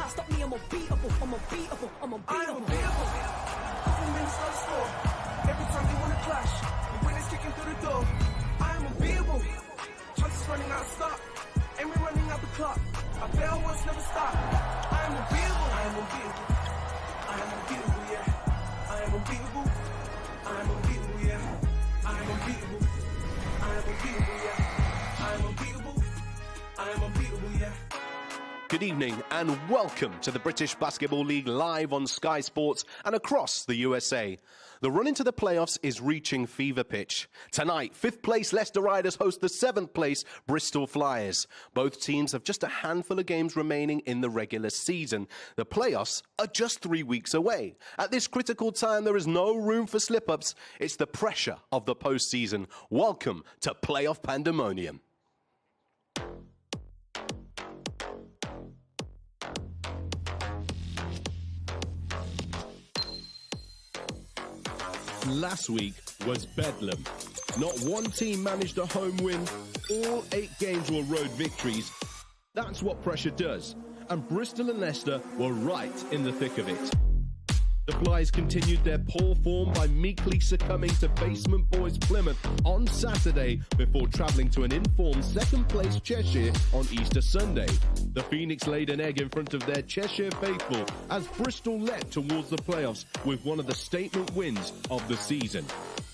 Can't stop me, I'm unbeatable, I'm unbeatable, I'm unbeatable. Nothing means no score. Every time they wanna clash, the winners kicking through the door. I am unbeatable. Chances running out of stock, and we're running out the clock. I fail once, never stop. I am unbeatable. I am unbeatable. I am unbeatable, yeah. I am unbeatable. I am unbeatable, yeah. I am unbeatable. I am unbeatable, yeah. I am unbeatable. I am unbeatable, yeah. Good evening and welcome to the British Basketball League live on Sky Sports and across the USA. The run into the playoffs is reaching fever pitch. Tonight, 5th place Leicester Riders host the 7th place Bristol Flyers. Both teams have just a handful of games remaining in the regular season. The playoffs are just 3 weeks away. At this critical time, there is no room for slip-ups. It's the pressure of the postseason. Welcome to Playoff Pandemonium. Last week was bedlam. Not one team managed a home win. All 8 games were road victories. That's what pressure does. And Bristol and Leicester were right in the thick of it. The Flyers continued their poor form by meekly succumbing to basement boys Plymouth on Saturday before travelling to an informed 2nd place Cheshire on Easter Sunday. The Phoenix laid an egg in front of their Cheshire faithful as Bristol leapt towards the playoffs with one of the statement wins of the season.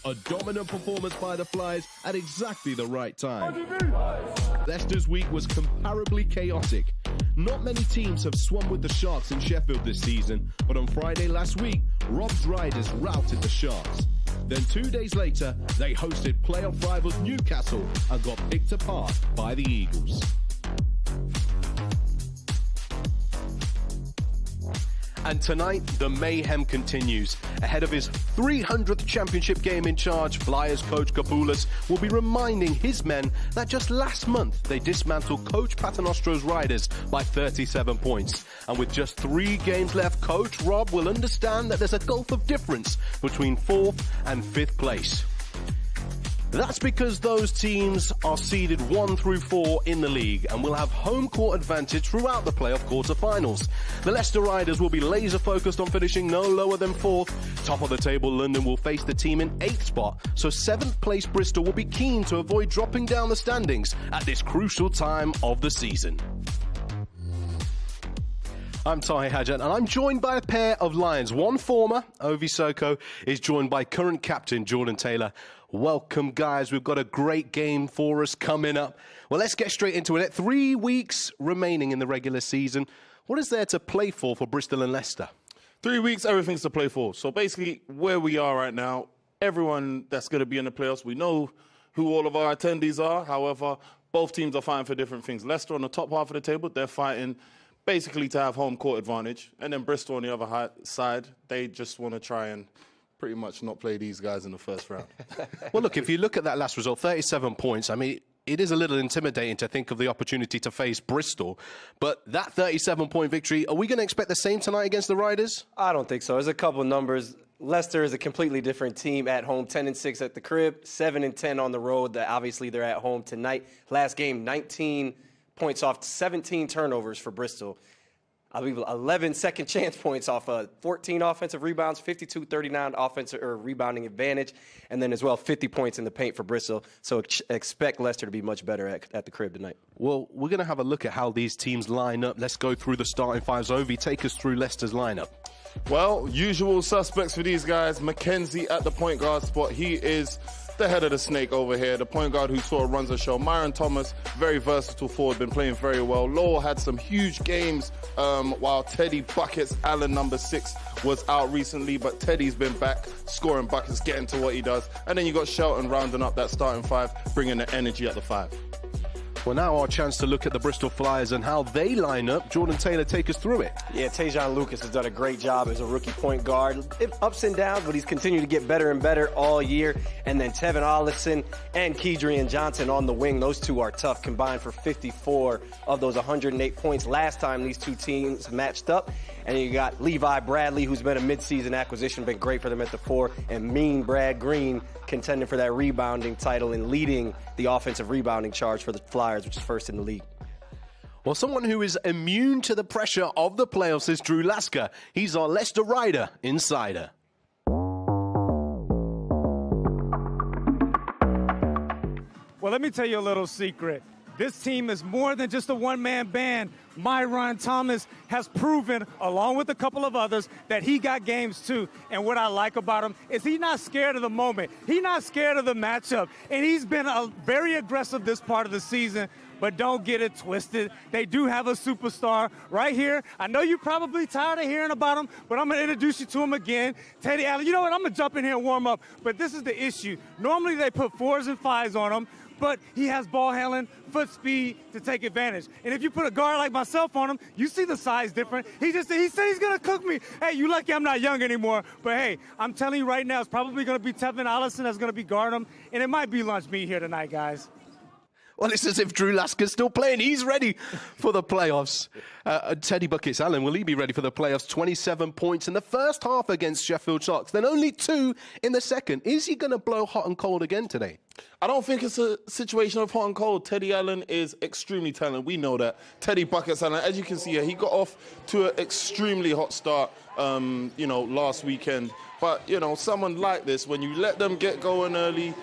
A dominant performance by the Flyers at exactly the right time. Leicester's week was comparably chaotic. Not many teams have swum with the Sharks in Sheffield this season, but on Friday last week, Rob's Riders routed the Sharks. Then 2 days later, they hosted playoff rivals Newcastle and got picked apart by the Eagles. And tonight, the mayhem continues. Ahead of his 300th championship game in charge, Flyers coach Kapoulas will be reminding his men that just last month they dismantled Coach Paternostro's Riders by 37 points. And with just 3 games left, Coach Rob will understand that there's a gulf of difference between 4th and 5th place. That's because those teams are seeded 1 through 4 in the league and will have home court advantage throughout the playoff quarterfinals. The Leicester Riders will be laser focused on finishing no lower than 4th. Top of the table, London will face the team in 8th spot, so 7th place Bristol will be keen to avoid dropping down the standings at this crucial time of the season. I'm Tahi Hajat, and I'm joined by a pair of Lions. One former, Ovi Soko, is joined by current captain Jordan Taylor. Welcome, guys. We've got a great game for us coming up. Well, let's get straight into it. 3 weeks remaining in the regular season. What is there to play for Bristol and Leicester? 3 weeks, everything's to play for. So basically, where we are right now, everyone that's going to be in the playoffs, we know who all of our attendees are. However, both teams are fighting for different things. Leicester on the top half of the table, they're fighting basically to have home court advantage. And then Bristol on the other side, they just want to try and pretty much not play these guys in the first round. Well, look, if you look at that last result, 37 points, I mean, it is a little intimidating to think of the opportunity to face Bristol. But that 37-point victory, are we going to expect the same tonight against the Riders? I don't think so. There's a couple of numbers. Leicester is a completely different team at home, 10-6 at the crib, 7-10 on the road. Obviously, they're at home tonight. Last game, 19 points off 17 turnovers for Bristol. I believe 11 second chance points off 14 offensive rebounds, 52-39 offensive or rebounding advantage, and then as well 50 points in the paint for Bristol. So expect Leicester to be much better at the crib tonight. Well, we're going to have a look at how these teams line up. Let's go through the starting fives. Ovi, take us through Leicester's lineup. Well, usual suspects for these guys. Mackenzie at the point guard spot. He is the head of the snake over here, the point guard who sort of runs the show. Myron Thomas, very versatile forward, been playing very well. Lowell had some huge games while Teddy Buckets, Allen number 6, was out recently, but Teddy's been back, scoring buckets, getting to what he does. And then you got Shelton rounding up that starting 5, bringing the energy at the 5. Well, now our chance to look at the Bristol Flyers and how they line up. Jordan Taylor, take us through it. Yeah, Tajon Lucas has done a great job as a rookie point guard. Ups and downs, but he's continued to get better and better all year. And then Tevin Olison and Kedrian Johnson on the wing. Those two are tough, combined for 54 of those 108 points last time these two teams matched up. And you got Levi Bradley, who's been a midseason acquisition, been great for them at the 4, and Mean Brad Green contending for that rebounding title and leading the offensive rebounding charge for the Flyers, which is first in the league. Well, someone who is immune to the pressure of the playoffs is Drew Lasker. He's our Leicester Rider insider. Well, let me tell you a little secret. This team is more than just a one-man band. Myron Thomas has proven, along with a couple of others, that he got games too. And what I like about him is he's not scared of the moment. He's not scared of the matchup. And he's been very aggressive this part of the season. But don't get it twisted. They do have a superstar right here. I know you're probably tired of hearing about him, but I'm going to introduce you to him again. Teddy Allen. You know what? I'm going to jump in here and warm up. But this is the issue. Normally they put 4s and 5s on him, but he has ball handling, foot speed to take advantage. And if you put a guard like myself on him, you see the size different. He said he's going to cook me. Hey, you lucky I'm not young anymore. But, hey, I'm telling you right now, it's probably going to be Tevin Allison that's going to be guarding him, and it might be lunch meat here tonight, guys. Well, it's as if Drew Lasker's still playing. He's ready for the playoffs. Teddy Buckets Allen, will he be ready for the playoffs? 27 points in the first half against Sheffield Sharks, then only 2 in the second. Is he going to blow hot and cold again today? I don't think it's a situation of hot and cold. Teddy Allen is extremely talented. We know that. Teddy Buckets Allen, as you can see here, he got off to an extremely hot start, last weekend. But, someone like this, when you let them get going early,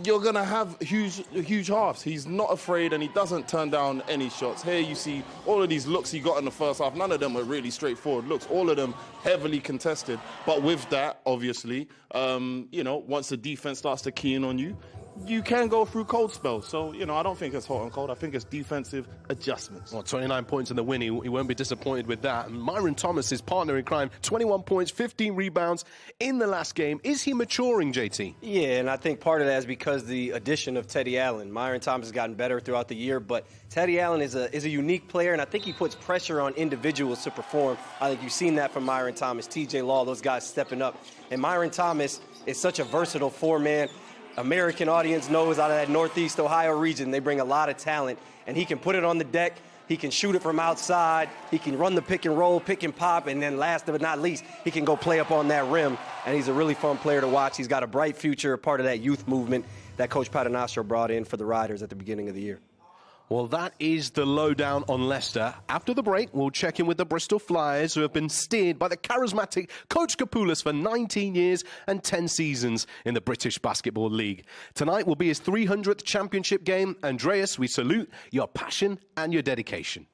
you're going to have huge halves. He's not afraid, and he doesn't turn down any shots. Here you see all of these looks he got in the first half. None of them were really straightforward looks. All of them heavily contested. But with that, obviously, once the defense starts to key in on you, you can go through cold spells. So, I don't think it's hot and cold. I think it's defensive adjustments. Well, 29 points in the win. He won't be disappointed with that. And Myron Thomas, his partner in crime, 21 points, 15 rebounds in the last game. Is he maturing, JT? Yeah, and I think part of that is because the addition of Teddy Allen. Myron Thomas has gotten better throughout the year, but Teddy Allen is a unique player, and I think he puts pressure on individuals to perform. I think you've seen that from Myron Thomas, TJ Law, those guys stepping up. And Myron Thomas is such a versatile four-man. American audience knows out of that Northeast Ohio region, they bring a lot of talent, and he can put it on the deck. He can shoot it from outside. He can run the pick and roll, pick and pop, and then last but not least, he can go play up on that rim, and he's a really fun player to watch. He's got a bright future, part of that youth movement that Coach Paternostro brought in for the Riders at the beginning of the year. Well, that is the lowdown on Leicester. After the break, we'll check in with the Bristol Flyers, who have been steered by the charismatic Coach Kapoulas for 19 years and 10 seasons in the British Basketball League. Tonight will be his 300th championship game. Andreas, we salute your passion and your dedication.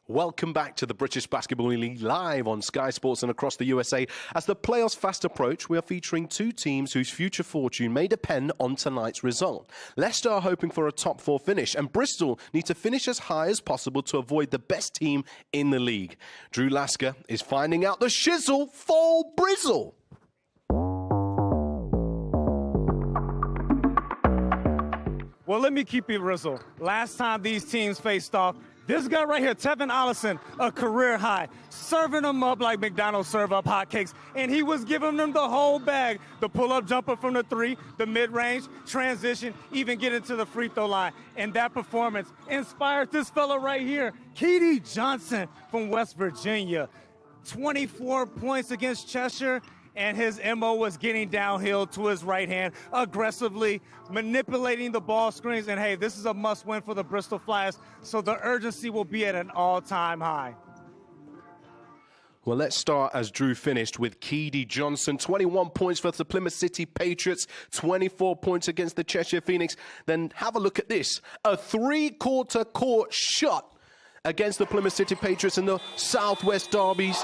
Welcome back to the British Basketball League live on Sky Sports and across the USA. As the playoffs fast approach, we are featuring two teams whose future fortune may depend on tonight's result. Leicester are hoping for a top 4 finish, and Bristol need to finish as high as possible to avoid the best team in the league. Drew Lasker is finding out the shizzle for Brizzle. Well, let me keep it Rizzle. Last time these teams faced off, this guy right here, Tevin Allison, a career high, serving them up like McDonald's serve up hotcakes, and he was giving them the whole bag. The pull-up jumper from the 3, the mid-range, transition, even get into the free throw line. And that performance inspired this fella right here, Keedy Johnson from West Virginia. 24 points against Cheshire, and his MO was getting downhill to his right hand, aggressively manipulating the ball screens. And hey, this is a must-win for the Bristol Flyers, so the urgency will be at an all-time high. Well, let's start as Drew finished with Keedy Johnson. 21 points for the Plymouth City Patriots, 24 points against the Cheshire Phoenix. Then have a look at this, a 3/4 court shot against the Plymouth City Patriots in the Southwest Derbies.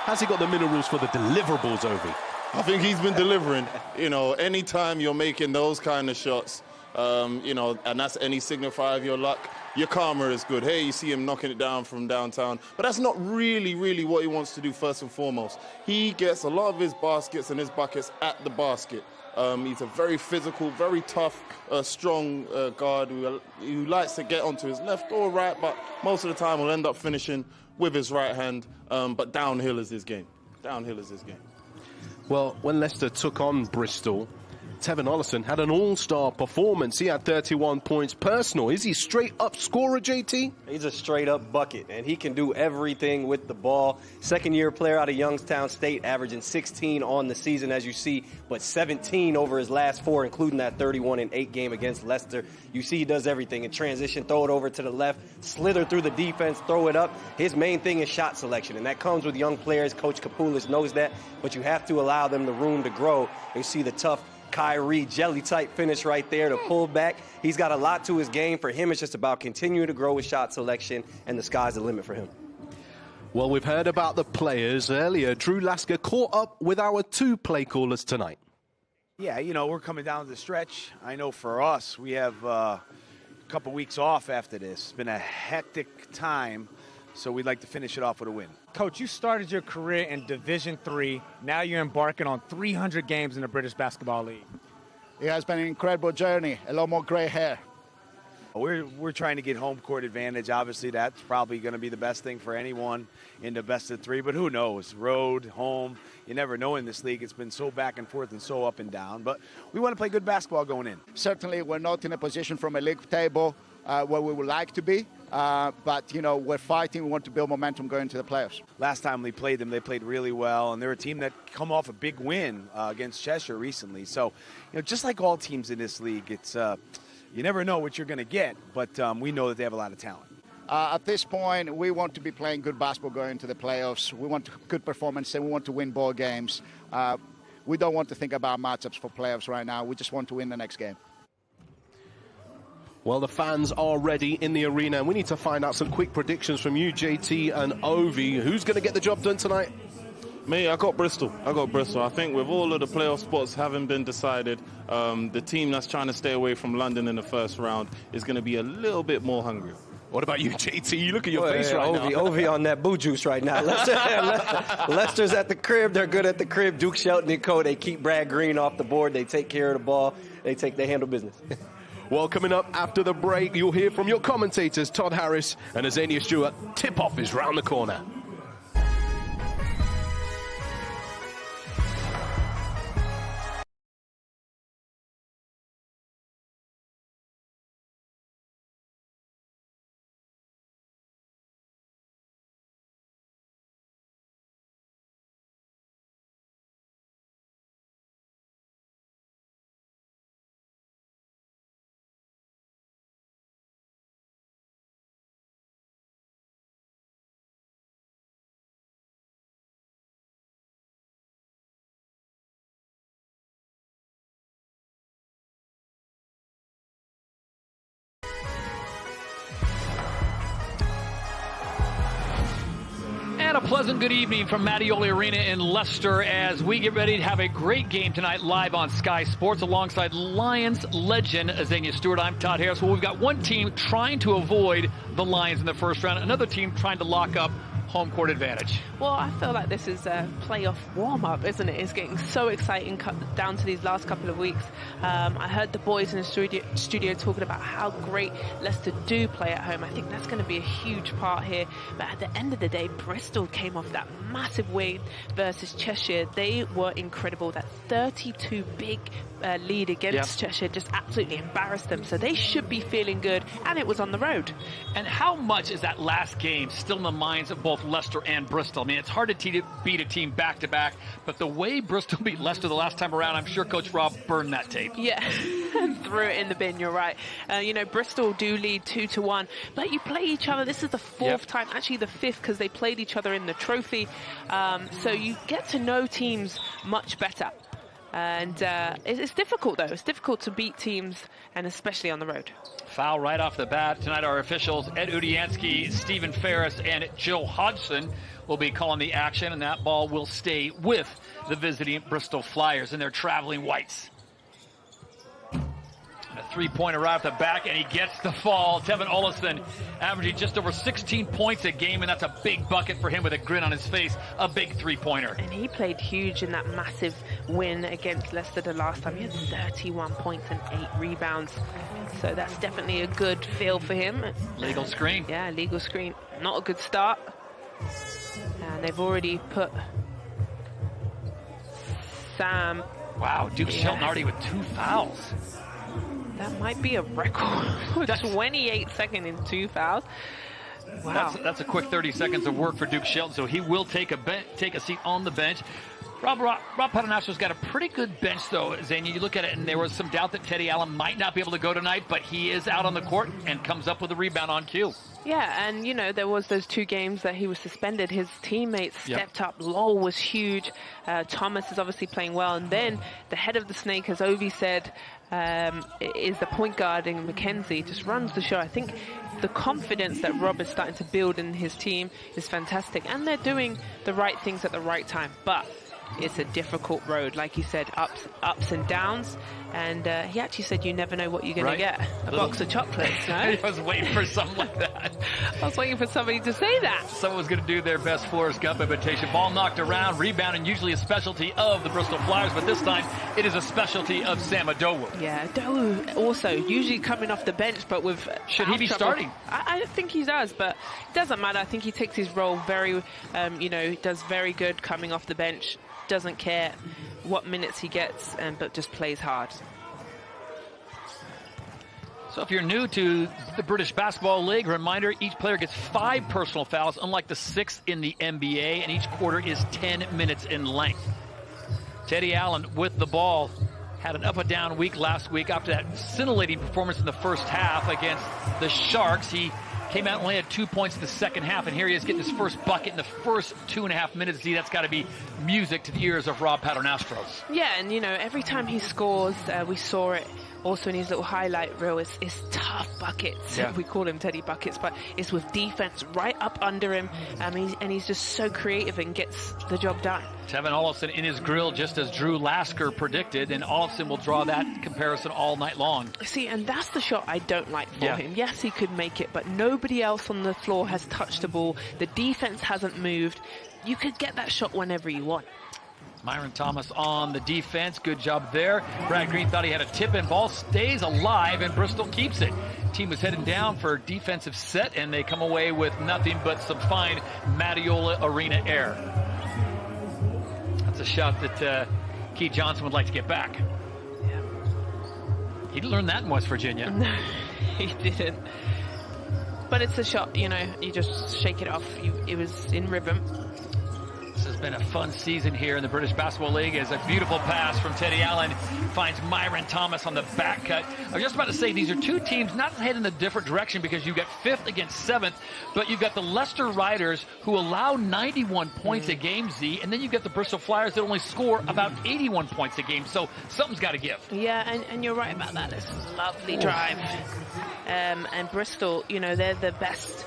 Has he got the minerals for the deliverables, Ovi? I think he's been delivering. You know, anytime you're making those kind of shots, you know, and that's any signifier of your luck, your karma is good. Hey, you see him knocking it down from downtown. But that's not really what he wants to do first and foremost. He gets a lot of his baskets and his buckets at the basket. He's a very physical, very tough, strong guard who likes to get onto his left or right, but most of the time will end up finishing with his right hand. But downhill is his game. Downhill is his game. Well, when Leicester took on Bristol, Tevin Allison had an all-star performance. He had 31 points personal. Is he straight-up scorer, JT? He's a straight-up bucket, and he can do everything with the ball. Second-year player out of Youngstown State, averaging 16 on the season, as you see, but 17 over his last 4, including that 31-8 game against Leicester. You see he does everything. In transition, throw it over to the left, slither through the defense, throw it up. His main thing is shot selection, and that comes with young players. Coach Kapoulis knows that, but you have to allow them the room to grow. You see the tough Kyrie jelly-type finish right there to pull back. He's got a lot to his game. For him, it's just about continuing to grow his shot selection, and the sky's the limit for him. Well, we've heard about the players earlier. Drew Lasker caught up with our 2 play callers tonight. Yeah, you know, we're coming down the stretch. I know for us, we have a couple weeks off after this. It's been a hectic time, so we'd like to finish it off with a win. Coach, you started your career in Division III. Now you're embarking on 300 games in the British Basketball League. It has been an incredible journey, a lot more gray hair. We're trying to get home court advantage. Obviously, that's probably going to be the best thing for anyone in the best of 3, but who knows? Road, home, you never know in this league. It's been so back and forth and so up and down, but we want to play good basketball going in. Certainly, we're not in a position from a league table where we would like to be, but, you know, we're fighting. We want to build momentum going into the playoffs. Last time we played them, they played really well, and they're a team that come off a big win against Cheshire recently. So, you know, just like all teams in this league, it's you never know what you're going to get, but we know that they have a lot of talent. At this point, we want to be playing good basketball going into the playoffs. We want good performance, and we want to win ball games. We don't want to think about matchups for playoffs right now. We just want to win the next game. Well, the fans are ready in the arena, and we need to find out some quick predictions from you, JT and Ovi. Who's going to get the job done tonight? Me, I got Bristol. I think with all of the playoff spots having been decided, the team that's trying to stay away from London in the first round is going to be a little bit more hungry. What about you, JT? You look at your face right now. Ovi on that boo juice right now. Leicester's at the crib. They're good at the crib. Duke Shelton and co. They keep Brad Green off the board. They take care of the ball. They handle business. Well, coming up after the break, you'll hear from your commentators, Todd Harris and Azania Stewart. Tip-off is round the corner. And a pleasant good evening from Mattioli Arena in Leicester as we get ready to have a great game tonight live on Sky Sports alongside Lions legend Xenia Stewart. I'm Todd Harris. Well, we've got one team trying to avoid the Lions in the first round, another team trying to lock up home court advantage. Well, I feel like this is a playoff warm-up, isn't it? It's getting so exciting down to these last couple of weeks. I heard the boys in the studio talking about how great Leicester do play at home. I think that's going to be a huge part here. But at the end of the day, Bristol came off that massive win versus Cheshire. They were incredible. That 32 big lead against Cheshire just absolutely embarrassed them. So they should be feeling good, and it was on the road. And how much is that last game still in the minds of both Leicester and Bristol? I mean, it's hard to beat a team back-to-back, but the way Bristol beat Leicester the last time around, I'm sure Coach Rob burned that tape. Yeah, and threw it in the bin, you're right. You know, Bristol do lead 2-1, but you play each other. This is the fourth time, actually the fifth, because they played each other in the trophy. So you get to know teams much better. And it's difficult, though. It's difficult to beat teams, and especially on the road. Foul right off the bat. Tonight our officials, Ed Udiansky, Stephen Ferris, and Jill Hodgson will be calling the action, and that ball will stay with the visiting Bristol Flyers in their traveling whites. A three-pointer right off the back, and he gets the fall. Tevin Olafson averaging just over 16 points a game, and that's a big bucket for him with a grin on his face. A big three-pointer. And he played huge in that massive win against Leicester the last time. He had 31 points and 8 rebounds. So that's definitely a good feel for him. Legal screen. Yeah, legal screen. Not a good start. And they've already put Sam. Wow, Duke Shelton already with 2 fouls. That might be a record. 28 seconds in 2 fouls. Wow. That's a quick 30 seconds of work for Duke Shelton, so he will take a seat on the bench. Rob Paternastro's got a pretty good bench, though, Xenia. You look at it, and there was some doubt that Teddy Allen might not be able to go tonight, but he is out on the court and comes up with a rebound on cue. Yeah, and, you know, there was those 2 games that he was suspended. His teammates stepped up. Lowell was huge. Thomas is obviously playing well. And then the head of the snake, as Ovi said, is the point guard in McKenzie. Just runs the show. I think the confidence that Rob is starting to build in his team is fantastic. And they're doing the right things at the right time. But it's a difficult road, like you said, ups and downs. And he actually said you never know what you're going to get. A box of chocolates, no? I was waiting for something like that. I was waiting for somebody to say that. Someone was going to do their best Forrest Gump imitation. Ball knocked around, rebounding, usually a specialty of the Bristol Flyers, but this time it is a specialty of Sam Adowu. Yeah, Adowu also usually coming off the bench, but with should he be starting? I think he does, but it doesn't matter. I think he takes his role very, does very good coming off the bench. Doesn't care what minutes he gets, but just plays hard. So if you're new to the British Basketball League, reminder, each player gets 5 personal fouls, unlike the 6 in the NBA, and each quarter is 10 minutes in length. Teddy Allen with the ball had an up-and-down week last week after that scintillating performance in the first half against the Sharks. He came out and only had 2 points in the second half, and here he is getting his first bucket in the first 2.5 minutes. See, that's got to be music to the ears of Rob Paternastros. Yeah, and, you know, every time he scores, we saw it also in his little highlight reel, it's tough buckets. Yeah. We call him Teddy Buckets, but it's with defense right up under him, and he's just so creative and gets the job done. Tevin Olafson in his grill, just as Drew Lasker predicted, and Olafson will draw that comparison all night long. See, and that's the shot I don't like for him. Yes, he could make it, but nobody else on the floor has touched the ball. The defense hasn't moved. You could get that shot whenever you want. Myron Thomas on the defense. Good job there. Brad Green thought he had a tip-in ball. Stays alive, and Bristol keeps it. Team was heading down for a defensive set, and they come away with nothing but some fine Mattioli Arena air. That's a shot that Keith Johnson would like to get back. Yeah. He didn't learn that in West Virginia. No, he didn't. But it's a shot, you know, you just shake it off. It was in rhythm. This has been a fun season here in the British Basketball League as a beautiful pass from Teddy Allen finds Myron Thomas on the back cut. I was just about to say, these are two teams not heading in a different direction because you've got 5th against 7th, but you've got the Leicester Riders who allow 91 points a game, Z, and then you've got the Bristol Flyers that only score about 81 points a game, so something's got to give. Yeah, and you're right about that. It's a lovely drive. And Bristol, you know, they're the best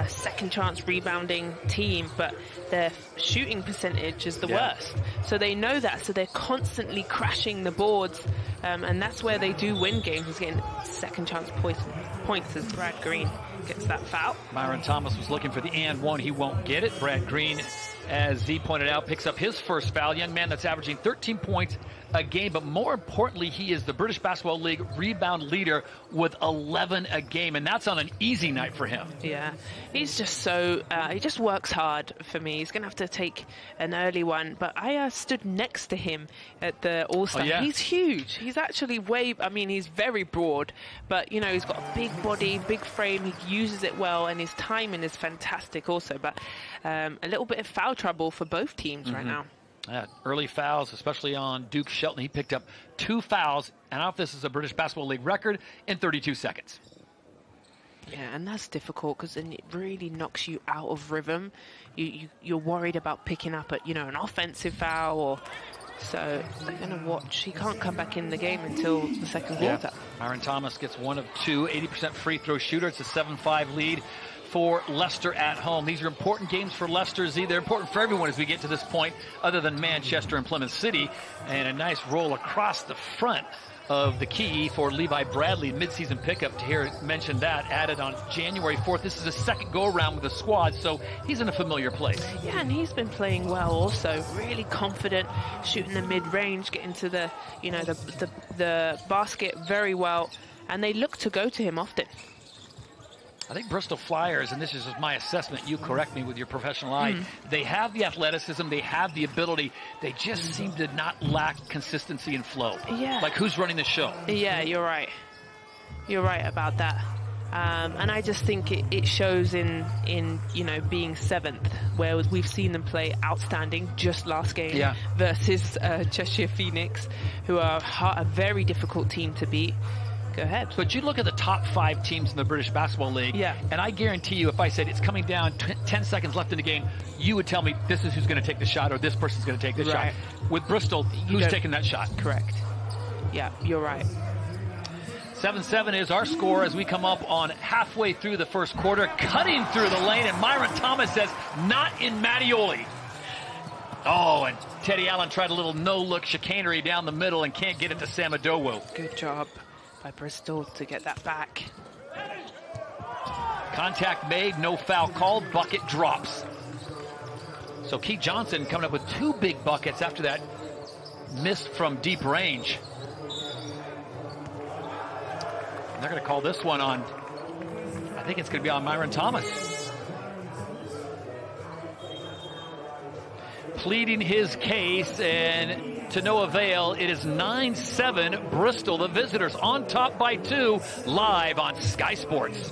second chance rebounding team, but their shooting percentage is the worst. So they know that, so they're constantly crashing the boards, and that's where they do win games, is getting second chance points as Brad Green gets that foul. Myron Thomas was looking for the and one. He won't get it. Brad Green, as Z pointed out, picks up his first foul. Young man that's averaging 13 points a game, but more importantly, he is the British Basketball League rebound leader with 11 a game, and that's on an easy night for him. Yeah, he's just so, he just works hard for me. He's going to have to take an early one, but I stood next to him at the All-Star. Oh, yeah. He's huge. He's actually he's very broad, but, you know, he's got a big body, big frame. He uses it well, and his timing is fantastic also, but a little bit of foul trouble for both teams right now. Early fouls, especially on Duke Shelton. He picked up 2 fouls, and I don't know if this is a British Basketball League record, in 32 seconds. Yeah, and that's difficult because then it really knocks you out of rhythm. You're worried about picking up an offensive foul, or so they're going to watch. He can't come back in the game until the second quarter. Myron Thomas gets 1 of 2, 80% free throw shooter. It's a 7-5 lead for Leicester at home. These are important games for Leicester, Z. They're important for everyone as we get to this point, other than Manchester and Plymouth City. And a nice roll across the front of the key for Levi Bradley, midseason pickup. To hear mentioned that, added on January 4th. This is a second go-around with the squad, so he's in a familiar place. Yeah, and he's been playing well also. Really confident, shooting the mid-range, getting to the, the basket very well. And they look to go to him often. I think Bristol Flyers, and this is just my assessment, you correct me with your professional eye, they have the athleticism, they have the ability, they just seem to not lack consistency and flow. Yeah. Like, who's running the show? Yeah, you're right. You're right about that. And I just think it shows in being 7th, where we've seen them play outstanding just last game versus Cheshire Phoenix, who are a very difficult team to beat. Go ahead. But you look at the top 5 teams in the British Basketball League, and I guarantee you, if I said it's coming down 10 seconds left in the game, you would tell me this is who's going to take the shot, or this person's going to take the shot. With Bristol, who's taking that shot? Correct. Yeah, you're right. 7-7 is our score as we come up on halfway through the first quarter, cutting through the lane, and Myron Thomas says, not in Mattioli. Oh, and Teddy Allen tried a little no-look chicanery down the middle and can't get it to Samadowo. Good job by Bristol to get that back. Contact made, no foul called, bucket drops. So Keith Johnson coming up with 2 big buckets after that miss from deep range. And they're going to call this one on, I think it's going to be on Myron Thomas. Pleading his case, and to no avail. It is 9-7 Bristol, the visitors, on top by 2, live on Sky Sports.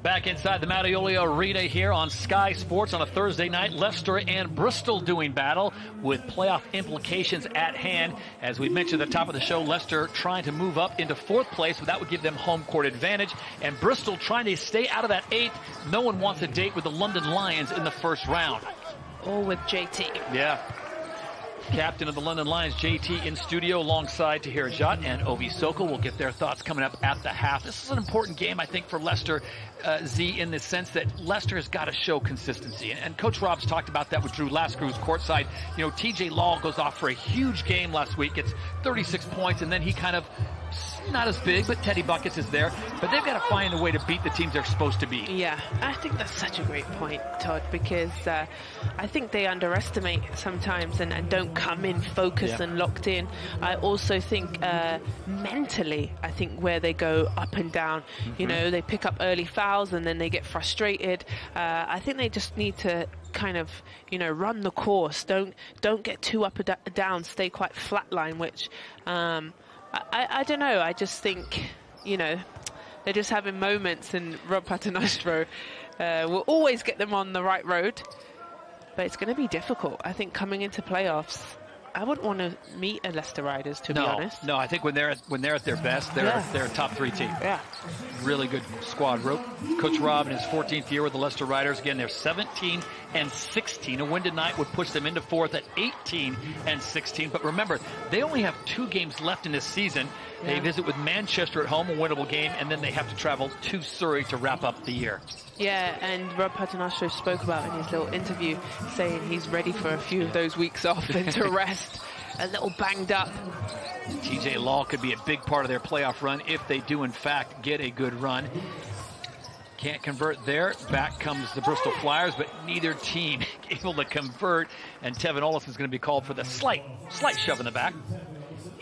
Back inside the Mattioli Arena here on Sky Sports on a Thursday night. Leicester and Bristol doing battle with playoff implications at hand. As we mentioned at the top of the show, Leicester trying to move up into 4th place, but that would give them home court advantage. And Bristol trying to stay out of that 8th. No one wants a date with the London Lions in the first round. Or with JT. Yeah. Captain of the London Lions, JT, in studio alongside Tahir Jat and Ovi Sokol. We'll get their thoughts coming up at the half. This is an important game, I think, for Leicester, Z, in the sense that Leicester has got to show consistency. And Coach Rob's talked about that with Drew Lascaux courtside. You know, TJ Law goes off for a huge game last week. Gets 36 points, and then he kind of, not as big, but Teddy Buckets is there. But they've got to find a way to beat the teams they're supposed to beat. Yeah, I think that's such a great point, Todd, because I think they underestimate sometimes and don't come in focused and locked in. I also think mentally, I think where they go up and down, you know, they pick up early fouls and then they get frustrated. I think they just need to kind of, you know, run the course. Don't get too up and down, stay quite flatline, which I don't know. I just think, you know, they're just having moments, and Rob Paternostro will always get them on the right road. But it's going to be difficult. I think coming into playoffs, I wouldn't want to meet a Leicester Riders, to be honest. No, I think when they're at their best, they're a top 3 team. Yeah. Really good squad. Coach Rob in his 14th year with the Leicester Riders. Again, they're 17-16. A win tonight would push them into 4th at 18-16. But remember, they only have 2 games left in this season. They visit with Manchester at home, a winnable game, and then they have to travel to Surrey to wrap up the year. Yeah, and Rob Paternostro spoke about in his little interview, saying he's ready for a few of those weeks off and to rest. A little banged up. TJ Law could be a big part of their playoff run if they do, in fact, get a good run. Can't convert there. Back comes the Bristol Flyers, but neither team able to convert. And Tevin Olafson's going to be called for the slight shove in the back.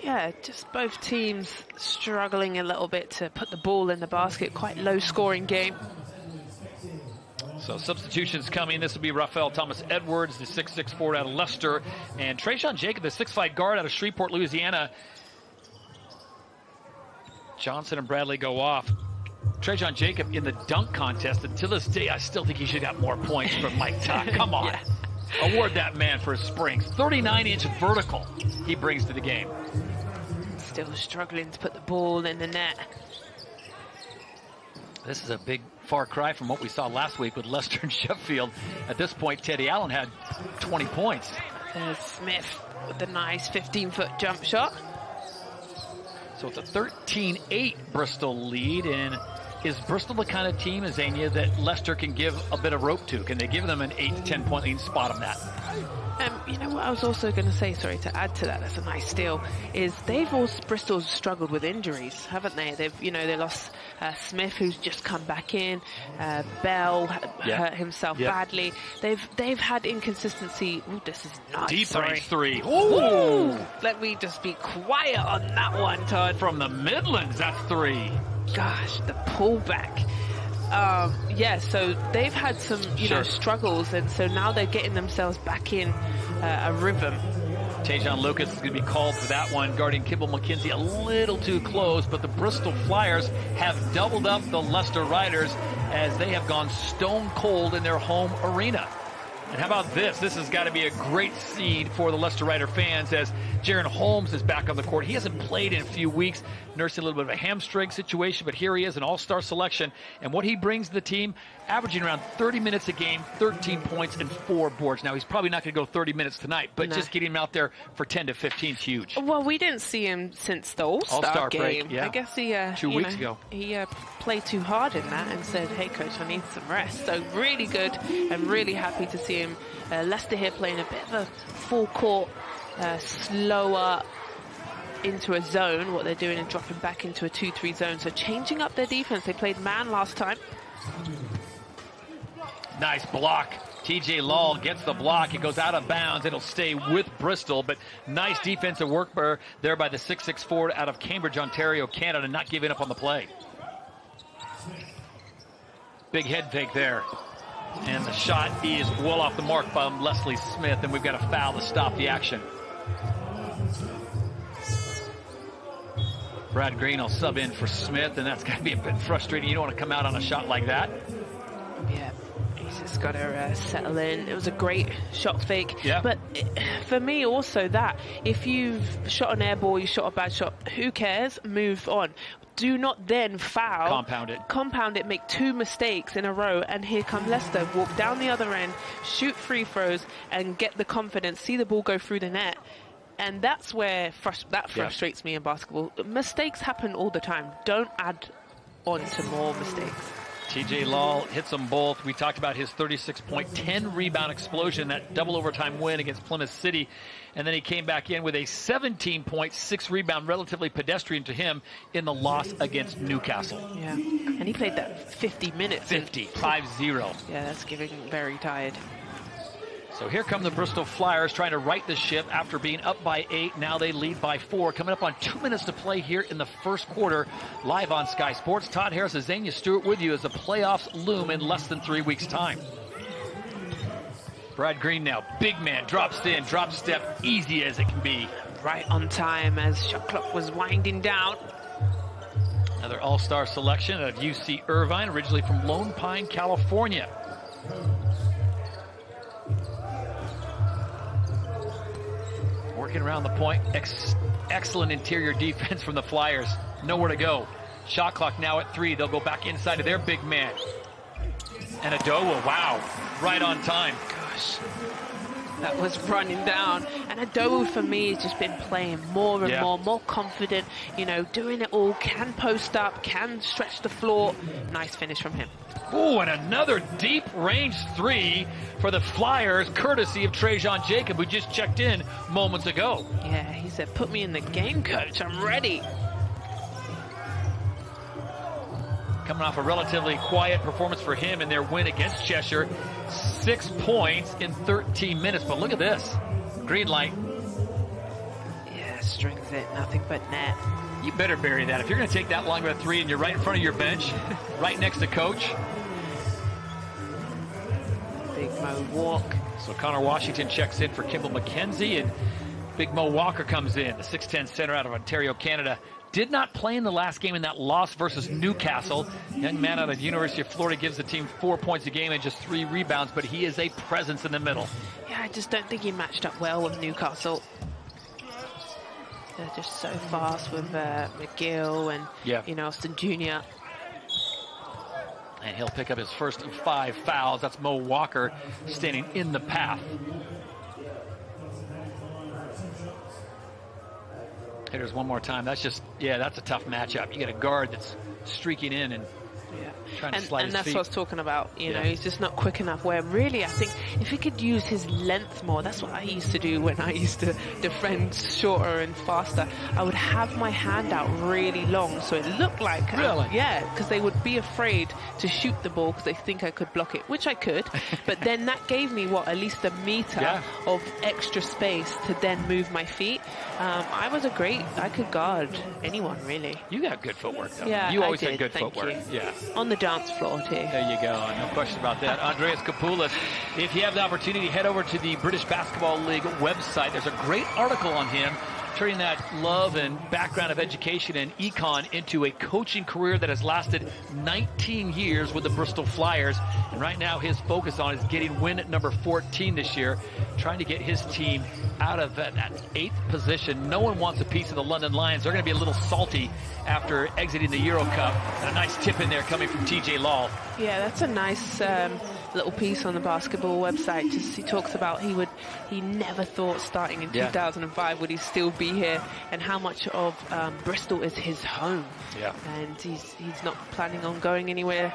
Yeah, just both teams struggling a little bit to put the ball in the basket. Quite low-scoring game. So substitutions coming. This will be Rafael Thomas Edwards, the 6'6" forward out of Leicester, and Trajan Jacob, the 6'5" guard out of Shreveport, Louisiana. Johnson and Bradley go off. Trajan Jacob in the dunk contest, and to this day, I still think he should have more points from Mike Todd. Come on. Award that man for his springs. 39-inch vertical he brings to the game. Still struggling to put the ball in the net. This is a big far cry from what we saw last week with Leicester and Sheffield. At this point, Teddy Allen had 20 points. There's Smith with the nice 15-foot jump shot. So it's a 13-8 Bristol lead. And is Bristol the kind of team, Azania, that Leicester can give a bit of rope to? Can they give them an 8 to 10 point lead and spot them that? You know what I was also going to say, sorry, to add to that, that's a nice steal, is Bristol's struggled with injuries, haven't they? They lost Smith, who's just come back in. Bell hurt himself badly. They've had inconsistency. Ooh, this is nice. Deep range 3. Ooh! Let me just be quiet on that one, Todd. From the Midlands, that's 3. Gosh, the pullback. So they've had some, struggles, and so now they're getting themselves back in a rhythm. Tajon Lucas is going to be called for that one, guarding Kibble McKenzie a little too close, but the Bristol Flyers have doubled up the Leicester Riders as they have gone stone cold in their home arena. And how about this? This has got to be a great seed for the Leicester Rider fans as Jaron Holmes is back on the court. He hasn't played in a few weeks, nursing a little bit of a hamstring situation, but here he is, an all-star selection. And what he brings to the team, averaging around 30 minutes a game, 13 points and 4 boards. Now, he's probably not going to go 30 minutes tonight, but just getting him out there for 10 to 15 is huge. Well, we didn't see him since the All-Star game. Break, yeah. I guess he 2 weeks ago. He played too hard in that and said, hey, coach, I need some rest. So really good. I'm really happy to see him. Leicester here playing a bit of a full court, slower into a zone. What they're doing is dropping back into a 2-3 zone. So changing up their defense. They played man last time. Nice block. TJ Law gets the block. It goes out of bounds. It'll stay with Bristol, but nice defensive work there by the 6'6" forward out of Cambridge, Ontario, Canada, not giving up on the play. Big head fake there. And the shot is well off the mark by Leslie Smith, and we've got a foul to stop the action. Brad Green will sub in for Smith, and that's got to be a bit frustrating. You don't want to come out on a shot like that. Yeah, he's just got to settle in. It was a great shot fake. Yeah. But for me also that, if you've shot an air ball, you shot a bad shot, who cares? Move on. Do not then foul. Compound it, make 2 mistakes in a row, and here come Leicester. Walk down the other end, shoot free throws, and get the confidence, see the ball go through the net. And that's where that frustrates me in basketball. Mistakes happen all the time. Don't add on to more mistakes. TJ Law hits them both. We talked about his 36-point, 10-rebound explosion, that double overtime win against Plymouth City. And then he came back in with a 17-point, 6-rebound, relatively pedestrian to him in the loss against Newcastle. Yeah, and he played that 50 minutes. 5-0. Yeah, that's giving very tired. So here come the Bristol Flyers trying to right the ship after being up by 8. Now they lead by 4. Coming up on 2 minutes to play here in the first quarter. Live on Sky Sports. Todd Harris and Xenia Stewart with you as the playoffs loom in less than 3 weeks' time. Brad Green now, big man, drops in, drop step, easy as it can be. Right on time as shot clock was winding down. Another all-star selection of UC Irvine, originally from Lone Pine, California. Working around the point, excellent interior defense from the Flyers. Nowhere to go. Shot clock now at 3. They'll go back inside of their big man. And Adowa, wow, right on time. Gosh, that was running down. And Adowa, for me, has just been playing more and more confident, you know, doing it all, can post up, can stretch the floor. Nice finish from him. Ooh, and another deep range 3 for the Flyers, courtesy of Trajan Jacob, who just checked in moments ago. Yeah, he said, put me in the game, coach, I'm ready. Coming off a relatively quiet performance for him in their win against Cheshire. 6 points in 13 minutes, but look at this. Green light. Yeah, strings it, nothing but net. You better bury that. If you're going to take that long of a 3 and you're right in front of your bench, right next to coach. Big Mo walk. So Connor Washington checks in for Kimball McKenzie, and Big Mo Walker comes in, the 6'10 center out of Ontario, Canada. Did not play in the last game in that loss versus Newcastle. Young man out of the University of Florida gives the team 4 points a game and just 3 rebounds, but he is a presence in the middle. Yeah, I just don't think he matched up well with Newcastle. They're just so fast with McGill and, you know, Austin Jr. And he'll pick up his first of 5 fouls. That's Mo Walker standing in the path. Hitters one more time. That's just, that's a tough matchup. You get a guard that's streaking in and trying to slide his feet. And that's what I was talking about. You know, he's just not quick enough. Where really, I think if he could use his length more, that's what I used to do when I used to defend shorter and faster. I would have my hand out really long, so it looked like because they would be afraid to shoot the ball because they think I could block it, which I could. But then that gave me at least a meter of extra space to then move my feet. I could guard anyone really. You got good footwork though. Yeah, you always had good Thank footwork. You. Yeah. On the dance floor too. There you go. No question about that. Andreas Kapoulas. If you have the opportunity, head over to the British Basketball League website. There's a great article on him, turning that love and background of education and econ into a coaching career that has lasted 19 years with the Bristol Flyers. And right now his focus on is getting win number 14 this year, trying to get his team out of that 8th position. No one wants a piece of the London Lions. They're going to be a little salty after exiting the Euro Cup. And a nice tip in there coming from TJ Law. Yeah, that's a nice little piece on the basketball website. Just he talks about he never thought starting in 2005 would he still be here, and how much of Bristol is his home. Yeah. And he's not planning on going anywhere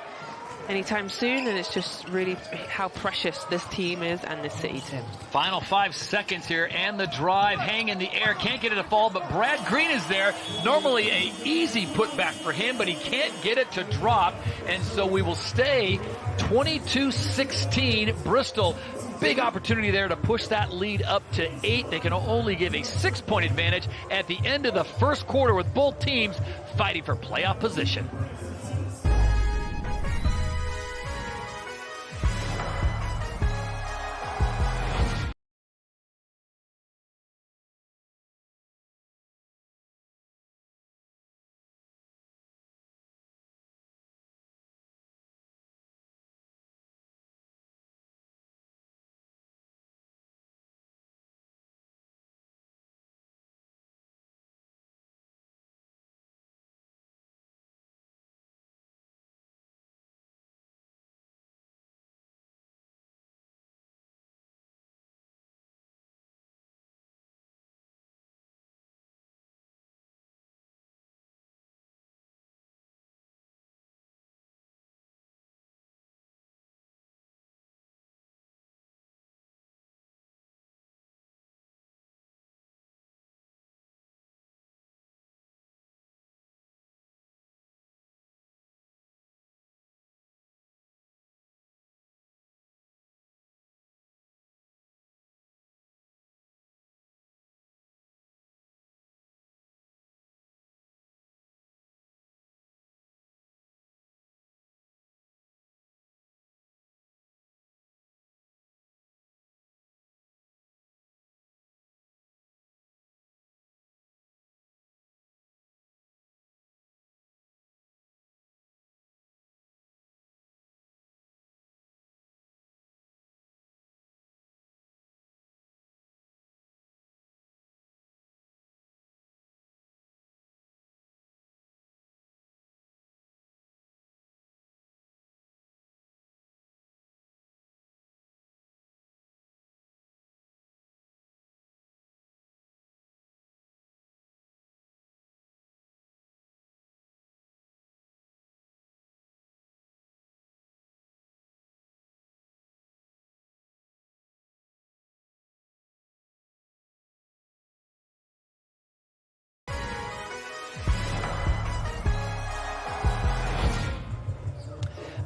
anytime soon, and it's just really how precious this team is and this city to him. Final 5 seconds here, and the drive, hang in the air, can't get it to fall, but Brad Green is there. Normally a easy putback for him, but he can't get it to drop, and so we will stay 22-16 Bristol. Big opportunity there to push that lead up to 8. They can only give a 6-point advantage at the end of the first quarter, with both teams fighting for playoff position.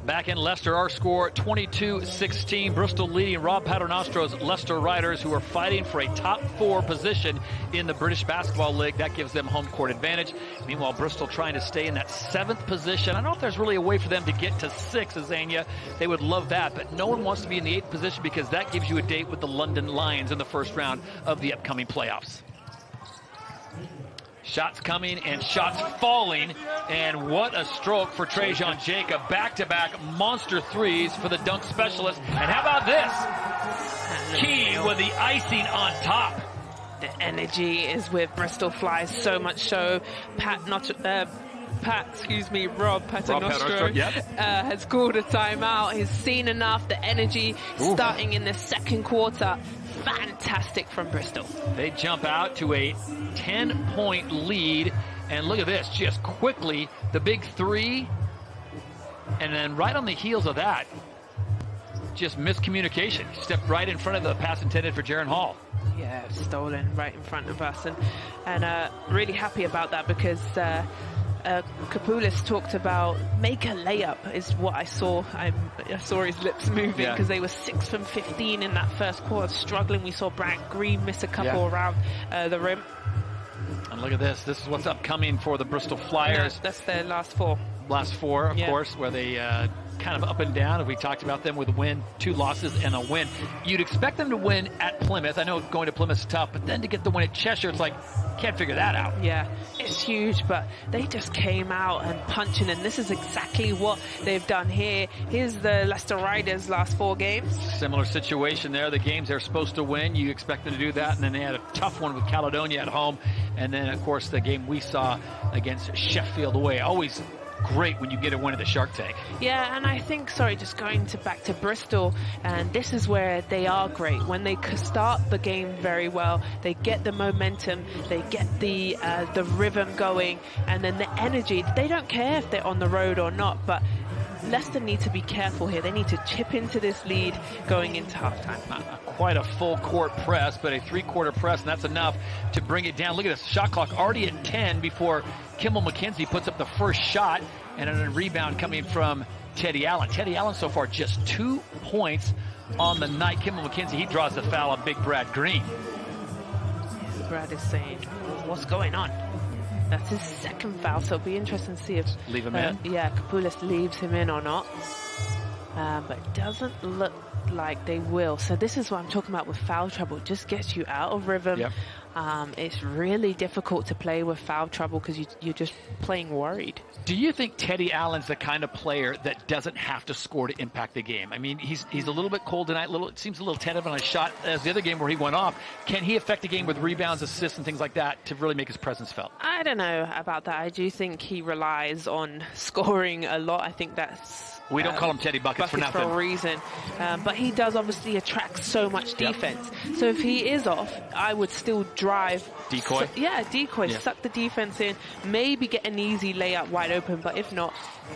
Back in Leicester, our score 22-16. Bristol leading Rob Paternostro's Leicester Riders, who are fighting for a top 4 position in the British Basketball League. That gives them home court advantage. Meanwhile, Bristol trying to stay in that 7th position. I don't know if there's really a way for them to get to 6, Azania. They would love that, but no one wants to be in the 8th position because that gives you a date with the London Lions in the first round of the upcoming playoffs. Shots coming and shots falling, and what a stroke for Trajan Jacob. Back-to-back monster threes for the dunk specialist. And how about this? Key with the icing on top. The energy is with Bristol Flyers, so much so. Rob Paternostro has called a timeout. He's seen enough. The energy starting in the second quarter. Fantastic from Bristol. They jump out to a 10-point lead, and look at this, just quickly, the big 3, and then right on the heels of that, just miscommunication. Stepped right in front of the pass intended for Jaren Hall. Yeah, stolen right in front of us, and really happy about that because Kapoulis talked about make a layup is what I saw. I saw his lips moving because they were 6 from 15 in that first quarter, struggling. We saw Brant Green miss a couple around the rim. And look at this. This is what's upcoming for the Bristol Flyers. No, that's their last 4. Last 4, of course, where they kind of up and down. We talked about them with a win, 2 losses, and a win. You'd expect them to win at Plymouth. I know going to Plymouth is tough, but then to get the win at Cheshire, it's like, can't figure that out. Yeah, it's huge, but they just came out and punching, and this is exactly what they've done here. Here's the Leicester Riders' last 4 games. Similar situation there. The games they're supposed to win, you expect them to do that, and then they had a tough one with Caledonia at home, and then, of course, the game we saw against Sheffield away. Always great when you get a win at the Shark Tank. Yeah, and I think, just going back to Bristol, and this is where they are great. When they start the game very well, they get the momentum, they get the rhythm going, and then the energy. They don't care if they're on the road or not, but Leicester need to be careful here. They need to chip into this lead going into halftime. Quite a full court press, but a 3-quarter press, and that's enough to bring it down. Look at this shot clock already at 10 before Kimball McKenzie puts up the first shot, and a rebound coming from Teddy Allen. Teddy Allen so far just 2 points on the night. Kimball McKenzie, he draws the foul on Big Brad Green. Brad is saying, what's going on? That's his 2nd foul, so it'll be interesting to see if leave him in. Yeah, Kapoulis leaves him in or not. But it doesn't look like they will. So this is what I'm talking about with foul trouble. It just gets you out of rhythm. Yep. It's really difficult to play with foul trouble because you're just playing worried. Do you think Teddy Allen's the kind of player that doesn't have to score to impact the game? I mean, he's a little bit cold tonight. It seems a little tentative on a shot as the other game where he went off. Can he affect the game with rebounds, assists, and things like that to really make his presence felt? I don't know about that. I do think he relies on scoring a lot. I think that's... We don't call him Teddy Buckets for nothing. For a reason. But he does obviously attract so much defense. Yep. So if he is off, I would still drive. Decoy? Decoy. Yeah. Suck the defense in. Maybe get an easy layup wide open. But if not,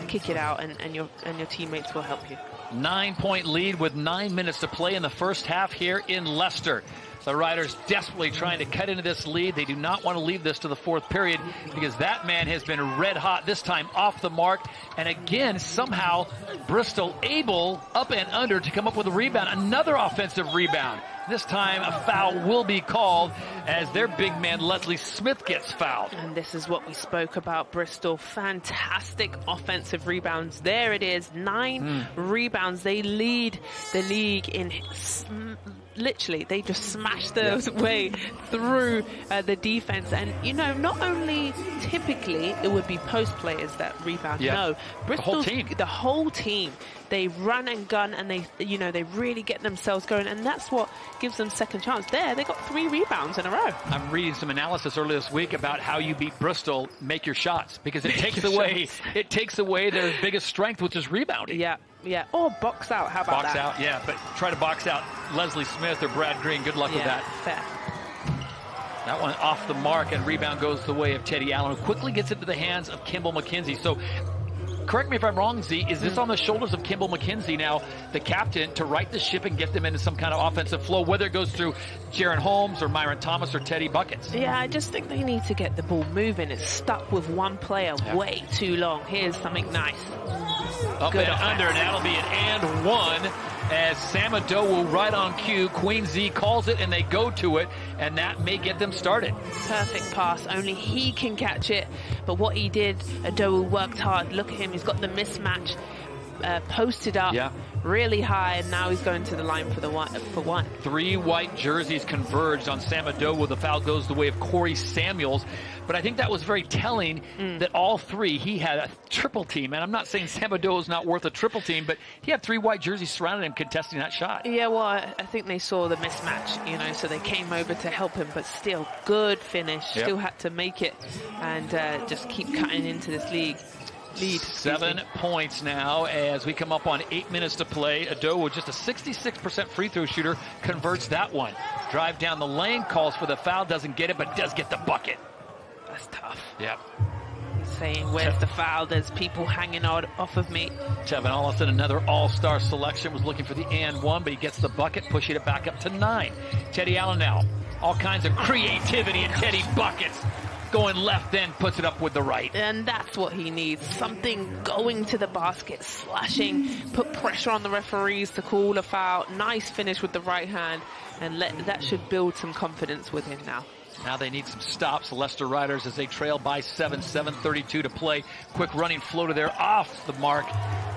kick it out and your teammates will help you. 9-point lead with 9 minutes to play in the first half here in Leicester. The Riders desperately trying to cut into this lead. They do not want to leave this to the 4th period because that man has been red hot, this time off the mark. And again, somehow Bristol able, up and under, to come up with a rebound. Another offensive rebound. This time a foul will be called as their big man Leslie Smith gets fouled. And this is what we spoke about, Bristol. Fantastic offensive rebounds. There it is, 9 rebounds. They lead the league in... Literally, they just smash their way through the defense. And, not only typically it would be post players that rebound. No, Bristol's the whole team. They run and gun, and they really get themselves going, and that's what gives them second chance. They got 3 rebounds in a row. I'm reading some analysis earlier this week about how you beat Bristol. Make your shots, because it takes away their biggest strength, which is rebounding. Yeah, or box out. How about that? Box out, yeah, but try to box out Leslie Smith or Brad Green. Good luck with that. Fair. That one off the mark, and rebound goes the way of Teddy Allen, who quickly gets into the hands of Kimball McKenzie. So, correct me if I'm wrong, Z, is this on the shoulders of Kimball McKenzie now, the captain, to right the ship and get them into some kind of offensive flow, whether it goes through Jaren Holmes or Myron Thomas or Teddy Buckets? Yeah, I just think they need to get the ball moving. It's stuck with one player way too long. Here's something nice. Up Good and offense. under, and that'll be an and one as Sam Adowo right on cue. Queen Z calls it, and they go to it, and that may get them started. Perfect pass. Only he can catch it. But what he did, Adowo worked hard. Look at him. He's got the mismatch posted up really high, and now he's going to the line for one. 3 white jerseys converged on Sam Adowo. The foul goes the way of Corey Samuels. But I think that was very telling that all 3, he had a triple team. And I'm not saying Sam Adowo's not worth a triple team, but he had 3 white jerseys surrounding him contesting that shot. Yeah, well, I think they saw the mismatch, you know, so they came over to help him, but still, good finish. Still had to make it and just keep cutting into this lead. 7 points now as we come up on 8 minutes to play. Adowo, just a 66% free throw shooter, converts that one. Drive down the lane, calls for the foul, doesn't get it, but does get the bucket. That's tough. Yep. He's saying, where's the foul? There's people hanging off of me. Tevin Allison, another all-star selection, was looking for the and one, but he gets the bucket, pushing it back up to 9. Teddy Allen now, all kinds of creativity and Teddy buckets. Going left, then puts it up with the right. And that's what he needs. Something going to the basket, slashing, put pressure on the referees to call a foul. Nice finish with the right hand, and that should build some confidence with him now. Now they need some stops. Leicester Riders as they trail by 7, 7:32 to play. Quick running floater there off the mark,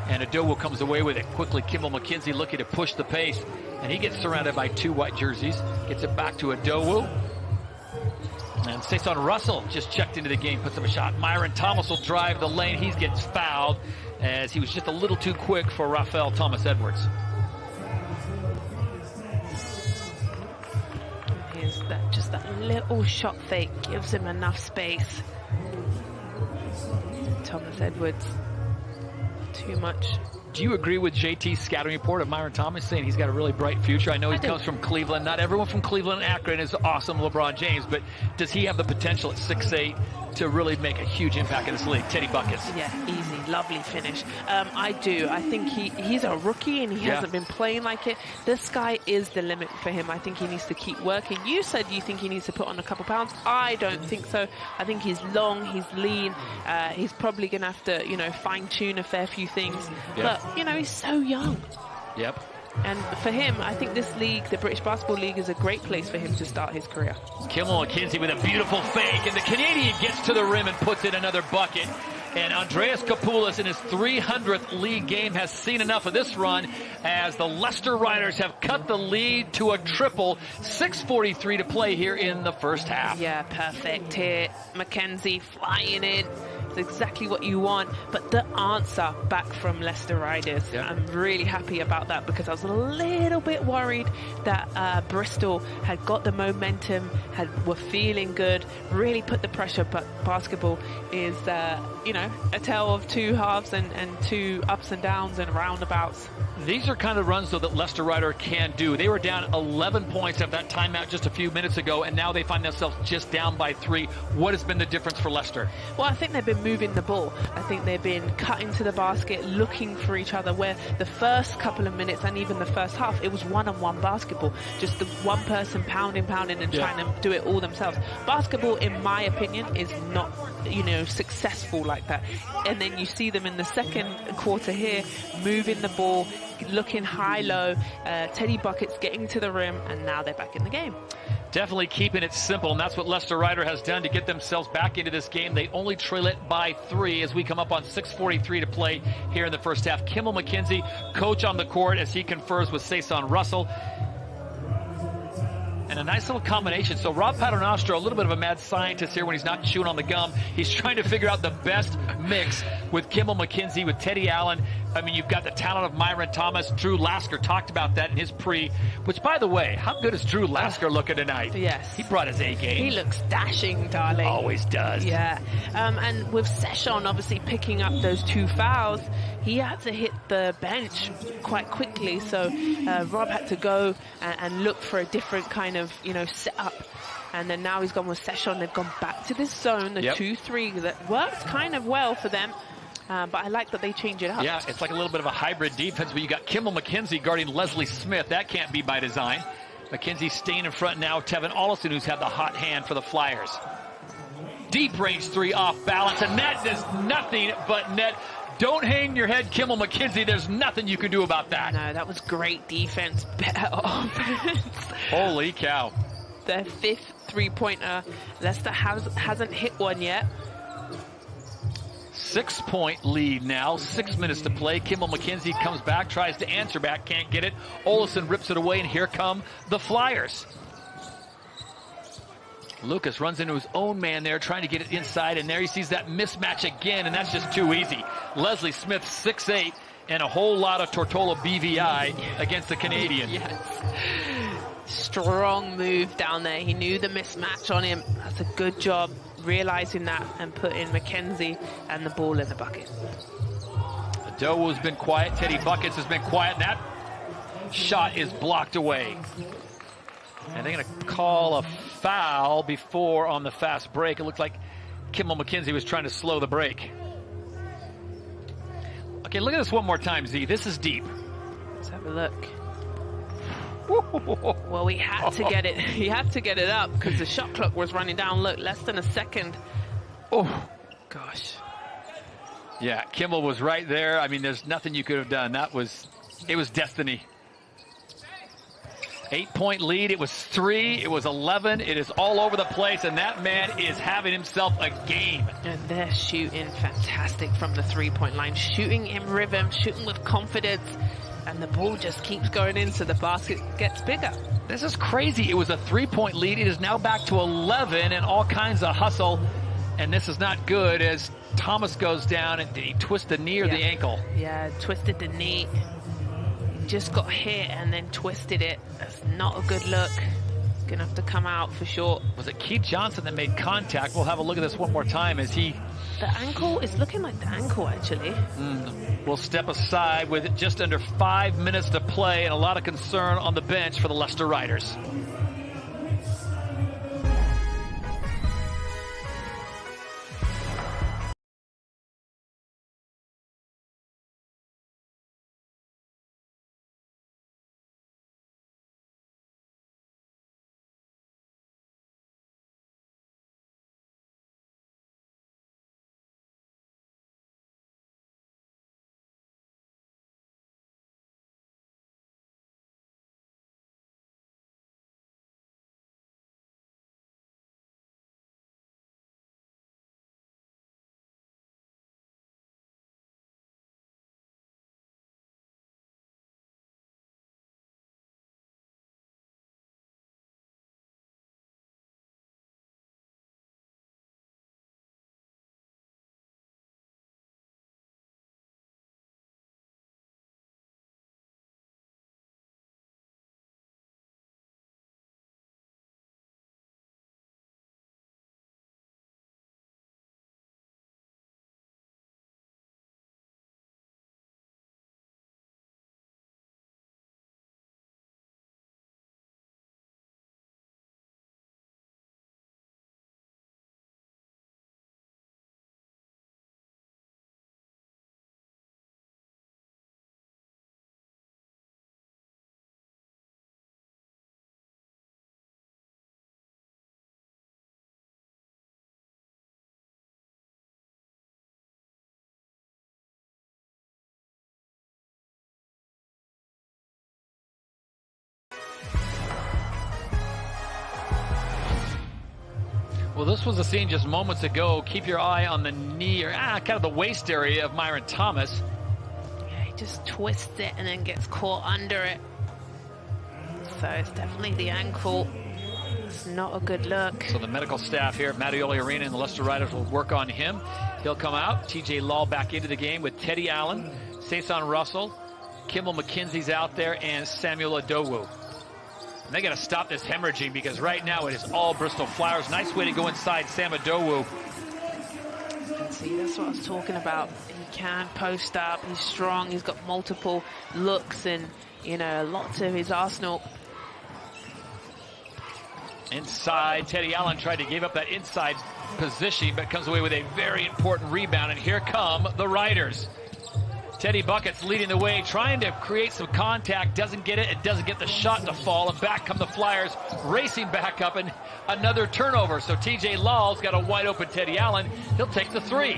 and Adowo comes away with it. Quickly, Kimball McKenzie looking to push the pace, and he gets surrounded by 2 white jerseys. Gets it back to Adowo. And Sason Russell just checked into the game, puts up a shot. Myron Thomas will drive the lane. He gets fouled as he was just a little too quick for Rafael Thomas Edwards. Here's just that little shot fake gives him enough space. Thomas Edwards, too much. Do you agree with JT's scouting report of Myron Thomas saying he's got a really bright future? I know he comes from Cleveland. Not everyone from Cleveland and Akron is awesome LeBron James, but does he have the potential at 6'8" to really make a huge impact in this league? Teddy buckets. Yeah, easy, lovely finish. I do. I think he's a rookie and he hasn't been playing like it. This guy is the limit for him. I think he needs to keep working. You said you think he needs to put on a couple pounds. I don't think so. I think he's long, he's lean. He's probably going to have to, you know, fine-tune a fair few things. But, you know, he's so young. Yep. And for him, I think this league, the British Basketball League, is a great place for him to start his career. Kimball McKenzie with a beautiful fake, and the Canadian gets to the rim and puts in another bucket. And Andreas Kapoulas in his 300th league game has seen enough of this run as the Leicester Riders have cut the lead to a triple. 6:43 to play here in the first half. Yeah, perfect here. McKenzie flying in. It's exactly what you want, but the answer back from Leicester Riders. I'm really happy about that because I was a little bit worried that Bristol had got the momentum, were feeling good, really put the pressure, but basketball is, you know, a tale of 2 halves and 2 ups and downs and roundabouts. These are kind of runs, though, that Leicester Rider can do. They were down 11 points at that timeout just a few minutes ago, and now they find themselves just down by 3. What has been the difference for Leicester? Well, I think they've been moving the ball. I think they've been cutting to the basket, looking for each other, where the first couple of minutes and even the first half, it was one-on-one basketball. Just the one person pounding and trying to do it all themselves. Basketball, in my opinion, is not, you know, successful like that. And then you see them in the second quarter here, moving the ball, looking high-low, Teddy buckets getting to the rim, and now they're back in the game. Definitely keeping it simple, and that's what Leicester Rider has done to get themselves back into this game. They only trail it by 3 as we come up on 6:43 to play here in the first half. Kimball McKenzie, coach on the court as he confers with Sason Russell. And a nice little combination. So Rob Paternostro, a little bit of a mad scientist here when he's not chewing on the gum. He's trying to figure out the best mix with Kimball McKenzie, with Teddy Allen. I mean, you've got the talent of Myron Thomas. Drew Lasker talked about that in his pre, which, by the way, how good is Drew Lasker looking tonight? Yes. He brought his A game. He looks dashing, darling. Always does. Yeah. And with Session obviously picking up those 2 fouls, he had to hit the bench quite quickly. So Rob had to go and look for a different kind of, you know, setup. And then now he's gone with Session. They've gone back to this zone, the 2-3 that works kind of well for them. But I like that they change it up. Yeah, it's like a little bit of a hybrid defense where you got Kimball McKenzie guarding Leslie Smith. That can't be by design. McKenzie staying in front now. Tevin Allison, who's had the hot hand for the Flyers. Deep range 3 off balance, and that does nothing but net Don't hang your head, Kimmel McKenzie. There's nothing you can do about that. No, that was great defense, better offense. Holy cow. Their 5th three-pointer. Leicester hasn't hit one yet. 6-point lead now, 6 minutes to play. Kimmel McKenzie comes back, tries to answer back, can't get it. Olesen rips it away, and here come the Flyers. Lucas runs into his own man there, trying to get it inside, and there he sees that mismatch again, and that's just too easy. Leslie Smith, 6'8", and a whole lot of Tortola BVI against the Canadian. Yes. Strong move down there. He knew the mismatch on him. That's a good job realizing that and putting McKenzie and the ball in the bucket. Adowu's been quiet. Teddy Buckets has been quiet. That shot is blocked away. And they're going to call a foul before on the fast break. It looked like Kimmel McKenzie was trying to slow the break. Okay, look at this one more time, Z. This is deep. Let's have a look. Well, he had to get it. He had to get it up because the shot clock was running down. Look, less than a second. Oh, gosh. Yeah, Kimmel was right there. I mean, there's nothing you could have done. It was destiny. 8-point lead. It was 3. It was 11. It is all over the place, and that man is having himself a game. And they're shooting fantastic from the three-point line, shooting in rhythm, shooting with confidence, and the ball just keeps going in, so the basket gets bigger. This is crazy. It was a 3-point lead. It is now back to 11, and all kinds of hustle, and this is not good as Thomas goes down, and did he twist the knee or the ankle? Yeah, twisted the knee. Just got hit and then twisted it. That's not a good look. Gonna have to come out for sure. Was it Keith Johnson that made contact? We'll have a look at this one more time as he... The ankle is looking like the ankle, actually. We'll step aside with just under 5 minutes to play and a lot of concern on the bench for the Leicester Riders. Well, this was a scene just moments ago. Keep your eye on the knee or kind of the waist area of Myron Thomas. Yeah, he just twists it and then gets caught under it. So it's definitely the ankle. It's not a good look. So the medical staff here at Mattioli Arena and the Leicester Riders will work on him. He'll come out. TJ Law back into the game with Teddy Allen, Sason Russell, Kimmel McKenzie's out there, and Samuel Adowu. And they got to stop this hemorrhaging because right now it is all Bristol Flyers. Nice way to go inside Sam Adowu. See, that's what I was talking about. He can post up. He's strong. He's got multiple looks and, you know, lots of his arsenal. Inside, Teddy Allen tried to give up that inside position, but comes away with a very important rebound. And here come the Riders. Teddy Buckets leading the way, trying to create some contact. Doesn't get it. It doesn't get the shot to fall. And back come the Flyers, racing back up, and another turnover. So TJ Law's got a wide open Teddy Allen. He'll take the three.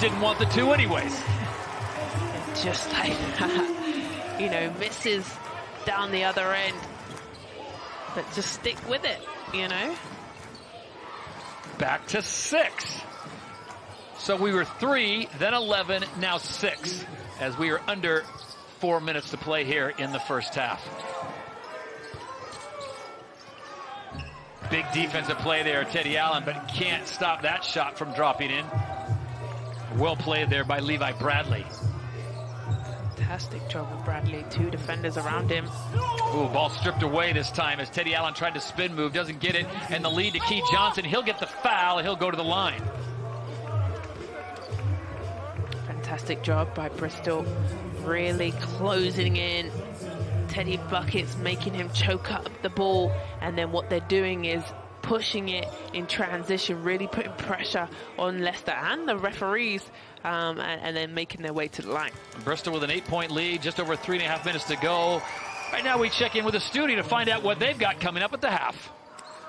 didn't want the two anyways. Just like that, you know, misses down the other end. But just stick with it, you know. Back to 6. So we were 3, then 11, now 6, as we are under 4 minutes to play here in the first half. Big defensive play there, Teddy Allen, but can't stop that shot from dropping in. Well played there by Levi Bradley. Fantastic job of Bradley. 2 defenders around him. Ooh, ball stripped away this time as Teddy Allen tried to spin move, doesn't get it, and the lead to Key Johnson. He'll get the foul, and he'll go to the line. Fantastic job by Bristol, really closing in. Teddy Buckets making him choke up the ball, and then what they're doing is pushing it in transition, really putting pressure on Leicester and the referees, and then making their way to the line. Bristol with an 8-point lead, just over 3.5 minutes to go. Right now we check in with the studio to find out what they've got coming up at the half.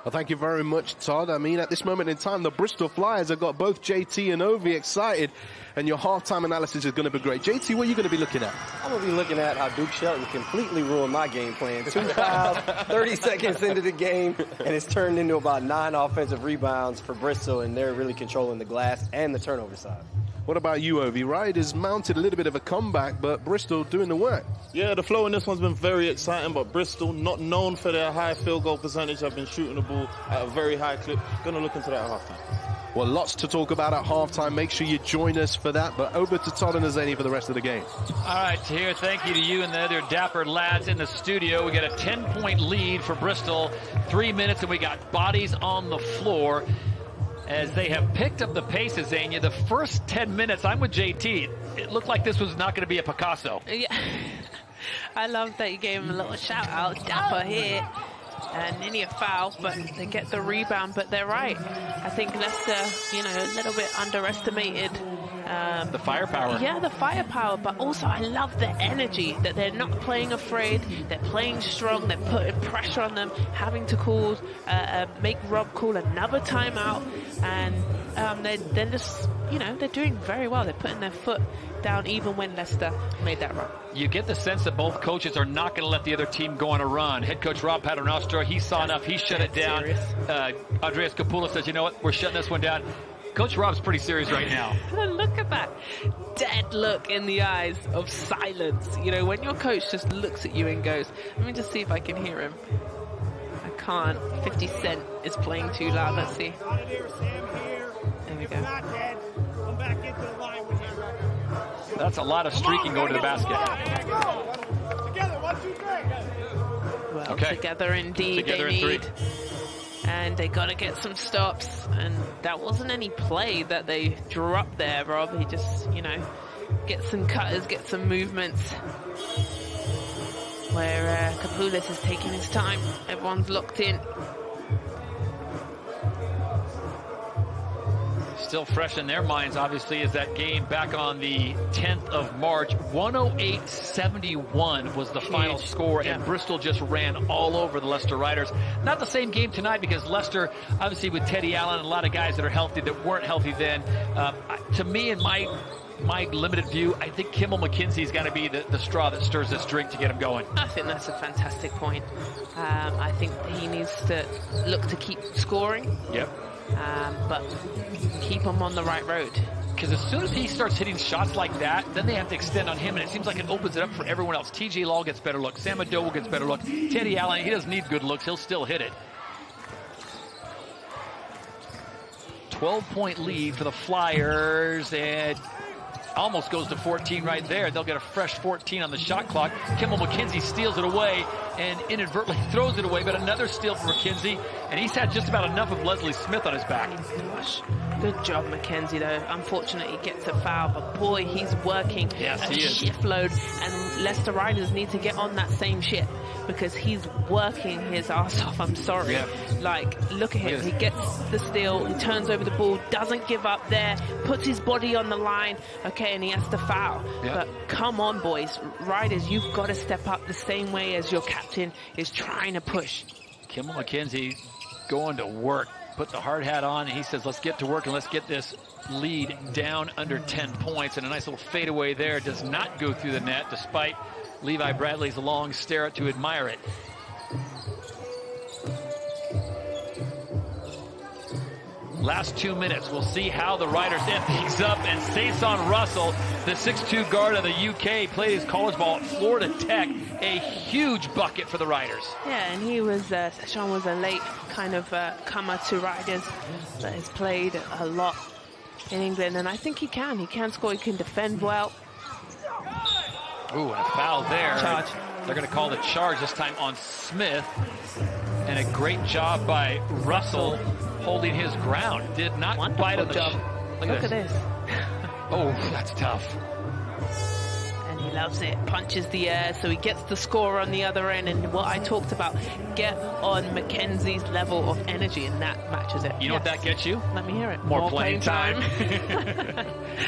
Well, thank you very much, Todd. I mean, at this moment in time, the Bristol Flyers have got both JT and Ovi excited, and your halftime analysis is going to be great. JT, what are you going to be looking at? I'm going to be looking at how Duke Shelton completely ruined my game plan. 2 fouls, 30 seconds into the game, and it's turned into about 9 offensive rebounds for Bristol, and they're really controlling the glass and the turnover side. What about you, Ovi? Riders mounted a little bit of a comeback, but Bristol doing the work. Yeah, the flow in this one's been very exciting, but Bristol, not known for their high field goal percentage, have been shooting the ball at a very high clip. Going to look into that at halftime. Well, lots to talk about at halftime. Make sure you join us for that. But over to Todd and Azeni for the rest of the game. All right, here, thank you to you and the other dapper lads in the studio. We got a 10-point lead for Bristol. 3 minutes, and we got bodies on the floor as they have picked up the pace, Azania. The first 10 minutes, I'm with JT. It looked like this was not going to be a Picasso. Yeah. I love that you gave him a little shout out. Dapper here. And nearly a foul, but they get the rebound. But they're right. I think Leicester, you know, a little bit underestimated. The firepower. Yeah, the firepower. But also, I love the energy that they're not playing afraid. They're playing strong. They're putting pressure on them, having to call, make Rob call another timeout. And they're just, you know, they're doing very well. They're putting their foot down even when Leicester made that run. You get the sense that both coaches are not going to let the other team go on a run. Head coach Rob Paternostro, he saw enough. He shut it down. Andreas Kapula says, you know what, we're shutting this one down. Coach Rob's pretty serious right now. Look at that dead look in the eyes of silence. You know, when your coach just looks at you and goes, let me just see if I can hear him. I can't. 50 Cent is playing too loud. Let's see. There we go. That's a lot of streaking going to the basket. Well, okay. Together indeed. Together they in need. 3. And they got to get some stops. And that wasn't any play that they drew up there, Rob. He just, you know, get some cutters, get some movements. Where Kapoulis is taking his time. Everyone's locked in. Still fresh in their minds, obviously, is that game back on the 10th of March. 108-71 was the final score, and Bristol just ran all over the Leicester Riders. Not the same game tonight because Leicester, obviously with Teddy Allen and a lot of guys that are healthy that weren't healthy then. To me, in my limited view, I think Kimmel McKenzie's got to be the straw that stirs this drink to get him going. I think that's a fantastic point. I think he needs to look to keep scoring. Yep. But keep him on the right road. Because as soon as he starts hitting shots like that, then they have to extend on him, and it seems like it opens it up for everyone else. TJ Law gets better looks. Sam Adowo gets better looks. Teddy Allen, he doesn't need good looks. He'll still hit it. 12-point lead for the Flyers, and almost goes to 14 right there. They'll get a fresh 14 on the shot clock. Kimmel McKenzie steals it away and inadvertently throws it away, but another steal for McKenzie, and he's had just about enough of Leslie Smith on his back. Gosh, good job, McKenzie, though. Unfortunately, he gets a foul, but boy, he's working a shift load, and Leicester Riders need to get on that same shit because he's working his ass off. I'm sorry. Yeah. Like, look at him. He gets the steal, he turns over the ball, doesn't give up there, puts his body on the line, okay, and he has to foul. Yeah. But come on, boys. Riders, you've got to step up the same way as your captain is trying to push. Kimmel McKenzie going to work. put the hard hat on, and he says, let's get to work and let's get this lead down under 10 points. And a nice little fadeaway there does not go through the net, despite Levi Bradley's long stare to admire it. Last 2 minutes, we'll see how the Riders end things up. And Sason Russell, the 6'2 guard of the UK, plays college ball at Florida Tech. A huge bucket for the Riders. Yeah, and he was, Sason was a late kind of comer to Riders that has played a lot in England. And I think he can score, he can defend well. Ooh, and a foul there. Charge. They're going to call the charge this time on Smith. And a great job by Russell holding his ground. Did not bite on the job. Look at this. Oh, that's tough. And he loves it. Punches the air, so he gets the score on the other end. And what I talked about, get on Mackenzie's level of energy, and that matches it. You know what that gets you? Let me hear it. More playing time.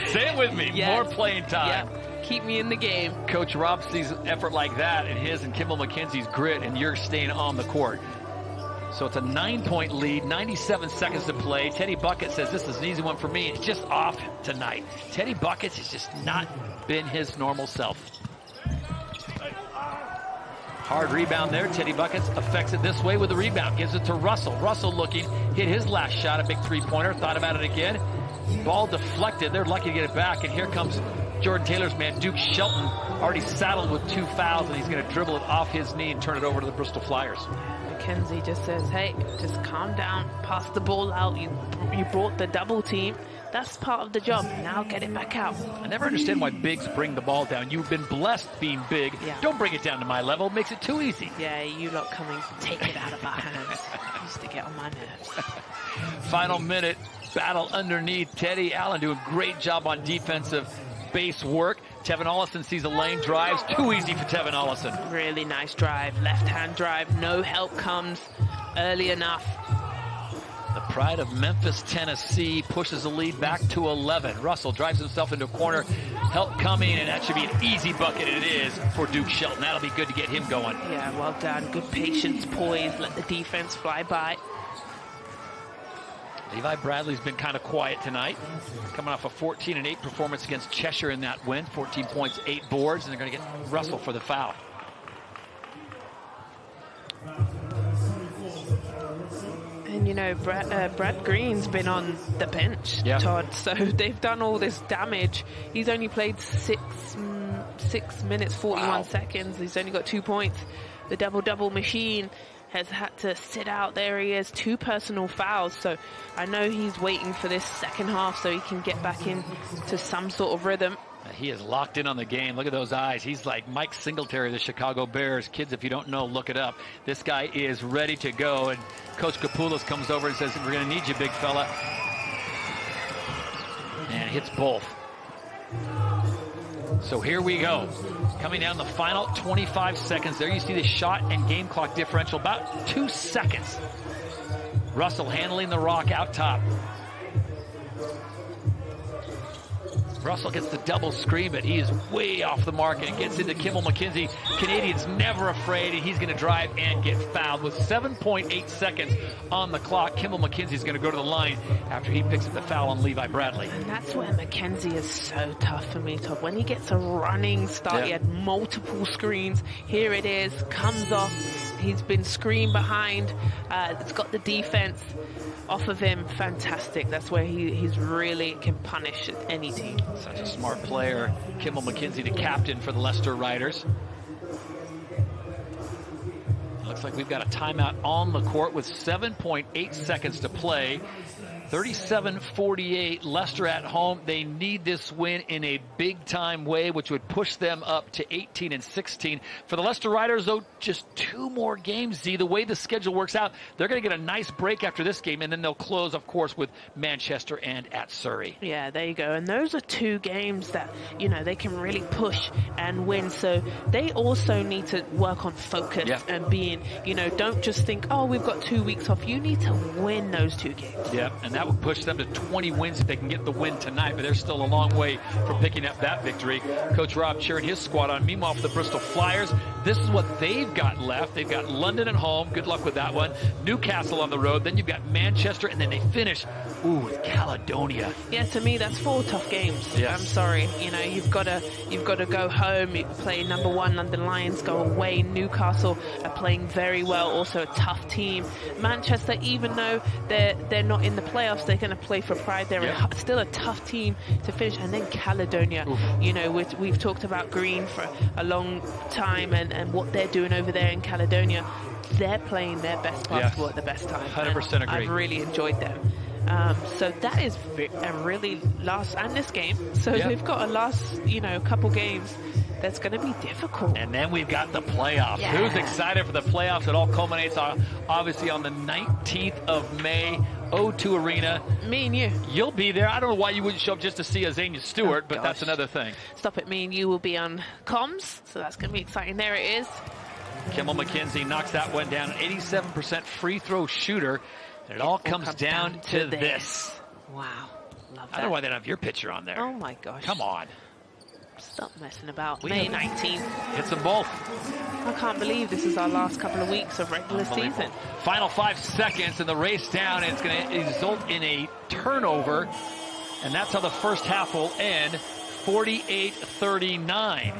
Say it with me. Yes. More playing time. Yep. Keep me in the game. Coach Rob sees effort like that in his and Kimball McKenzie's grit, and you're staying on the court. So it's a 9-point lead, 97 seconds to play. Teddy Bucket says this is an easy one for me. It's just off tonight. Teddy Buckets has just not been his normal self. Hard rebound there. Teddy Buckets affects it this way with the rebound. Gives it to Russell. Russell looking, hit his last shot, a big three-pointer. Thought about it again. Ball deflected. They're lucky to get it back. And here comes Jordan Taylor's man, Duke Shelton, already saddled with 2 fouls, and he's going to dribble it off his knee and turn it over to the Bristol Flyers. Mackenzie just says, hey, just calm down, pass the ball out. You brought the double team. That's part of the job. Now get it back out. I never understand why bigs bring the ball down. You've been blessed being big. Yeah. Don't bring it down to my level. It makes it too easy. Yeah, you lot coming, take it out of our hands. Used to get on my nerves. Final minute, battle underneath. Teddy Allen doing a great job on defensive base work. Tevin Ollison sees a lane, drives. Too easy for Tevin Ollison. Really nice drive, left-hand drive. No help comes early enough. The pride of Memphis, Tennessee pushes the lead back to 11. Russell drives himself into a corner. Help coming, and that should be an easy bucket. It is for Duke Shelton. That'll be good to get him going. Yeah, well done. Good patience, poise. Let the defense fly by. Levi Bradley's been kind of quiet tonight. Coming off a 14-8 performance against Cheshire in that win. 14 points, 8 boards, and they're going to get Russell for the foul. And, you know, Brad Green's been on the bench, yeah. Todd, so they've done all this damage. He's only played 6 minutes, 41 seconds. He's only got 2 points. The double-double machine has had to sit out. There he is, 2 personal fouls. So I know he's waiting for this second half so he can get back into some sort of rhythm. He is locked in on the game. Look at those eyes. He's like Mike Singletary, the Chicago Bears. Kids, if you don't know, look it up. This guy is ready to go. And Coach Kapoulas comes over and says, we're going to need you, big fella. And hits both. So here we go. Coming down the final 25 seconds. There you see the shot and game clock differential, about 2 seconds. Russell handling the rock out top. Russell gets the double screen, but he is way off the mark, and it gets into Kimball McKenzie. Canadian's never afraid, and he's going to drive and get fouled. With 7.8 seconds on the clock, Kimball McKenzie's going to go to the line after he picks up the foul on Levi Bradley. And that's where McKenzie is so tough for me, Todd. When he gets a running start, he had multiple screens. Here it is, comes off. He's been screened behind. It's got the defense off of him. Fantastic. That's where he's really can punish any team. Such a smart player. Kimball McKenzie, the captain for the Leicester Riders. Looks like we've got a timeout on the court with 7.8 seconds to play. 37-48, Leicester at home. They need this win in a big-time way, which would push them up to 18-16. For the Leicester Riders, though, just 2 more games, Z. The way the schedule works out, they're going to get a nice break after this game, and then they'll close, of course, with Manchester and at Surrey. Yeah, there you go. And those are 2 games that, you know, they can really push and win. So they also need to work on focus and being, you know, don't just think, oh, we've got 2 weeks off. You need to win those 2 games. Yeah, and that That would push them to 20 wins if they can get the win tonight, but they're still a long way from picking up that victory. Coach Rob cheering his squad on. Meanwhile, for the Bristol Flyers, this is what they've got left. They've got London at home. Good luck with that one. Newcastle on the road. Then you've got Manchester, and then they finish, with Caledonia. Yeah, to me, that's 4 tough games. Yes. I'm sorry. You know, you've got to go home. You play number 1 London Lions, go away. Newcastle are playing very well, also a tough team. Manchester, even though they're not in the playoffs, they're going to play for pride. They're still a tough team to finish. And then Caledonia, you know, we've talked about Green for a long time and what they're doing over there in Caledonia. They're playing their best basketball at the best time. 100% agree. I've really enjoyed them. So that is a really last, and this game. So they've got a last, you know, couple games that's going to be difficult. And then we've got the playoffs. Yeah. Who's excited for the playoffs? It all culminates obviously on the 19th of May, O2 Arena. Me and you. You'll be there. I don't know why you wouldn't show up just to see Azania Stewart, but that's another thing. Stop it, me and you will be on comms, so that's going to be exciting. There it is. Kimmel McKenzie knocks that one down. 87% free throw shooter. And it all comes down to this. Wow. Love that. I don't know why they don't have your picture on there. Oh my gosh. Come on. Stop messing about. May 19th. Hits them both. I can't believe this is our last couple of weeks of regular season. Final 5 seconds and the race down. And it's going to result in a turnover. And that's how the first half will end. 48-39.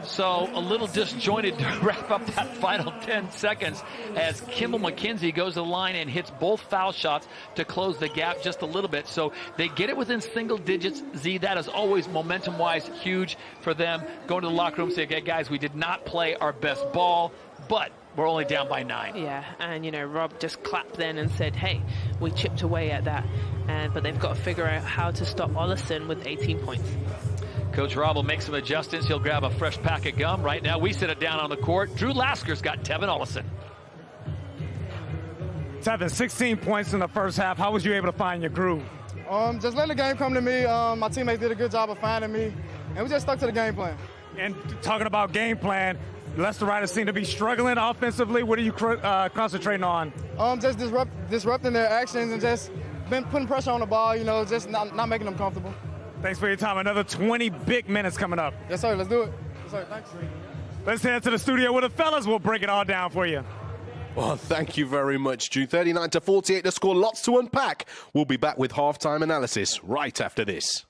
So a little disjointed to wrap up that final 10 seconds as Kimmel McKenzie goes to the line and hits both foul shots to close the gap just a little bit. So they get it within single digits. Z, that is always momentum-wise huge for them. Going to the locker room and say, okay, guys, we did not play our best ball, but we're only down by 9. Yeah, and, you know, Rob just clapped then and said, hey, we chipped away at that. But they've got to figure out how to stop Ollison with 18 points. Coach Rob will make some adjustments. He'll grab a fresh pack of gum. Right now, we sit it down on the court. Drew Lasker's got Tevin Ollison. Tevin, 16 points in the first half. How was you able to find your groove? Just letting the game come to me. My teammates did a good job of finding me, and we just stuck to the game plan. And talking about game plan, Leicester Riders seem to be struggling offensively. What are you concentrating on? Just disrupting their actions and just been putting pressure on the ball, you know, just not making them comfortable. Thanks for your time. Another 20 big minutes coming up. Yes, sir. Let's do it. Yes, sir. Thanks. Let's head to the studio with the fellas. We'll break it all down for you. Well, thank you very much, Drew. 39-48 the score. Lots to unpack. We'll be back with halftime analysis right after this.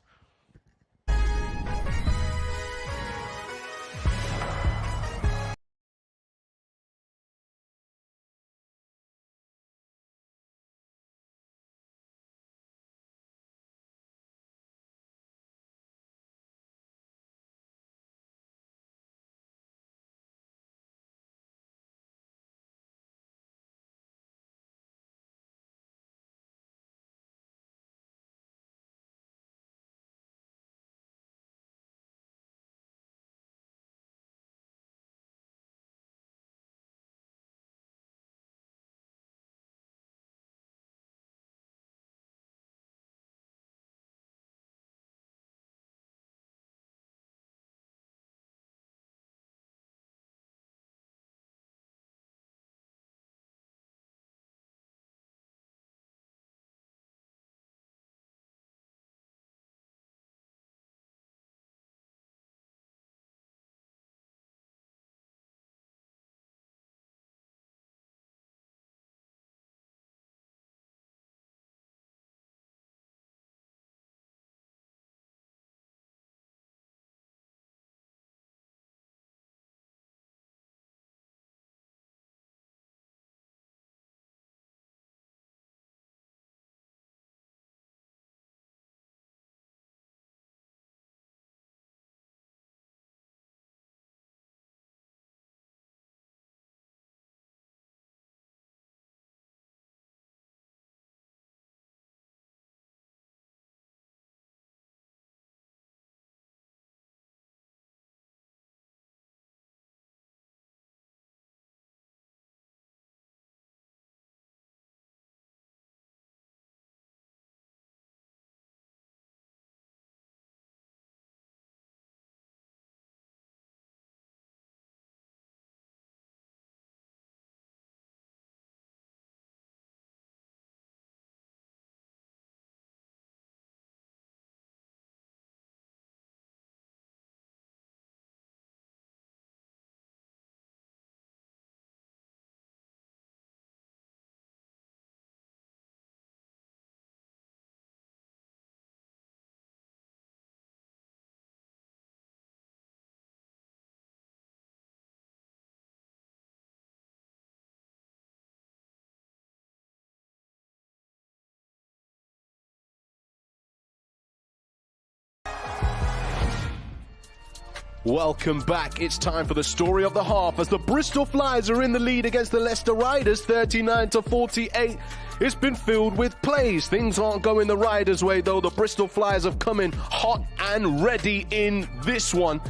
Welcome back. It's time for the story of the half as the Bristol Flyers are in the lead against the Leicester Riders 39-48. It's been filled with plays. Things aren't going the Riders' way though. The Bristol Flyers have come in hot and ready in this one.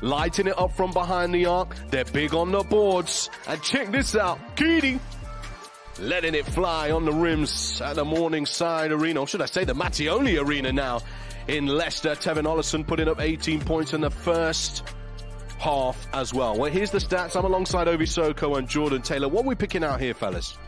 Lighting it up from behind the arc. They're big on the boards. And check this out. Keating letting it fly on the rims at the Morningside Arena. Or should I say the Mattioli Arena now in Leicester. Tevin Ollison putting up 18 points in the first half as well. Well, here's the stats. I'm alongside Ovi Soko and Jordan Taylor. What are we picking out here, fellas?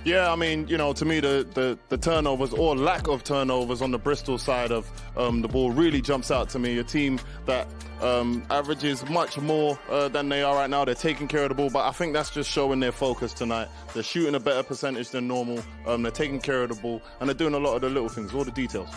Yeah, I mean, you know, to me, the turnovers or lack of turnovers on the Bristol side of the ball really jumps out to me. A team that averages much more than they are right now. They're taking care of the ball, but I think that's just showing their focus tonight. They're shooting a better percentage than normal. They're taking care of the ball, and they're doing a lot of the little things, all the details.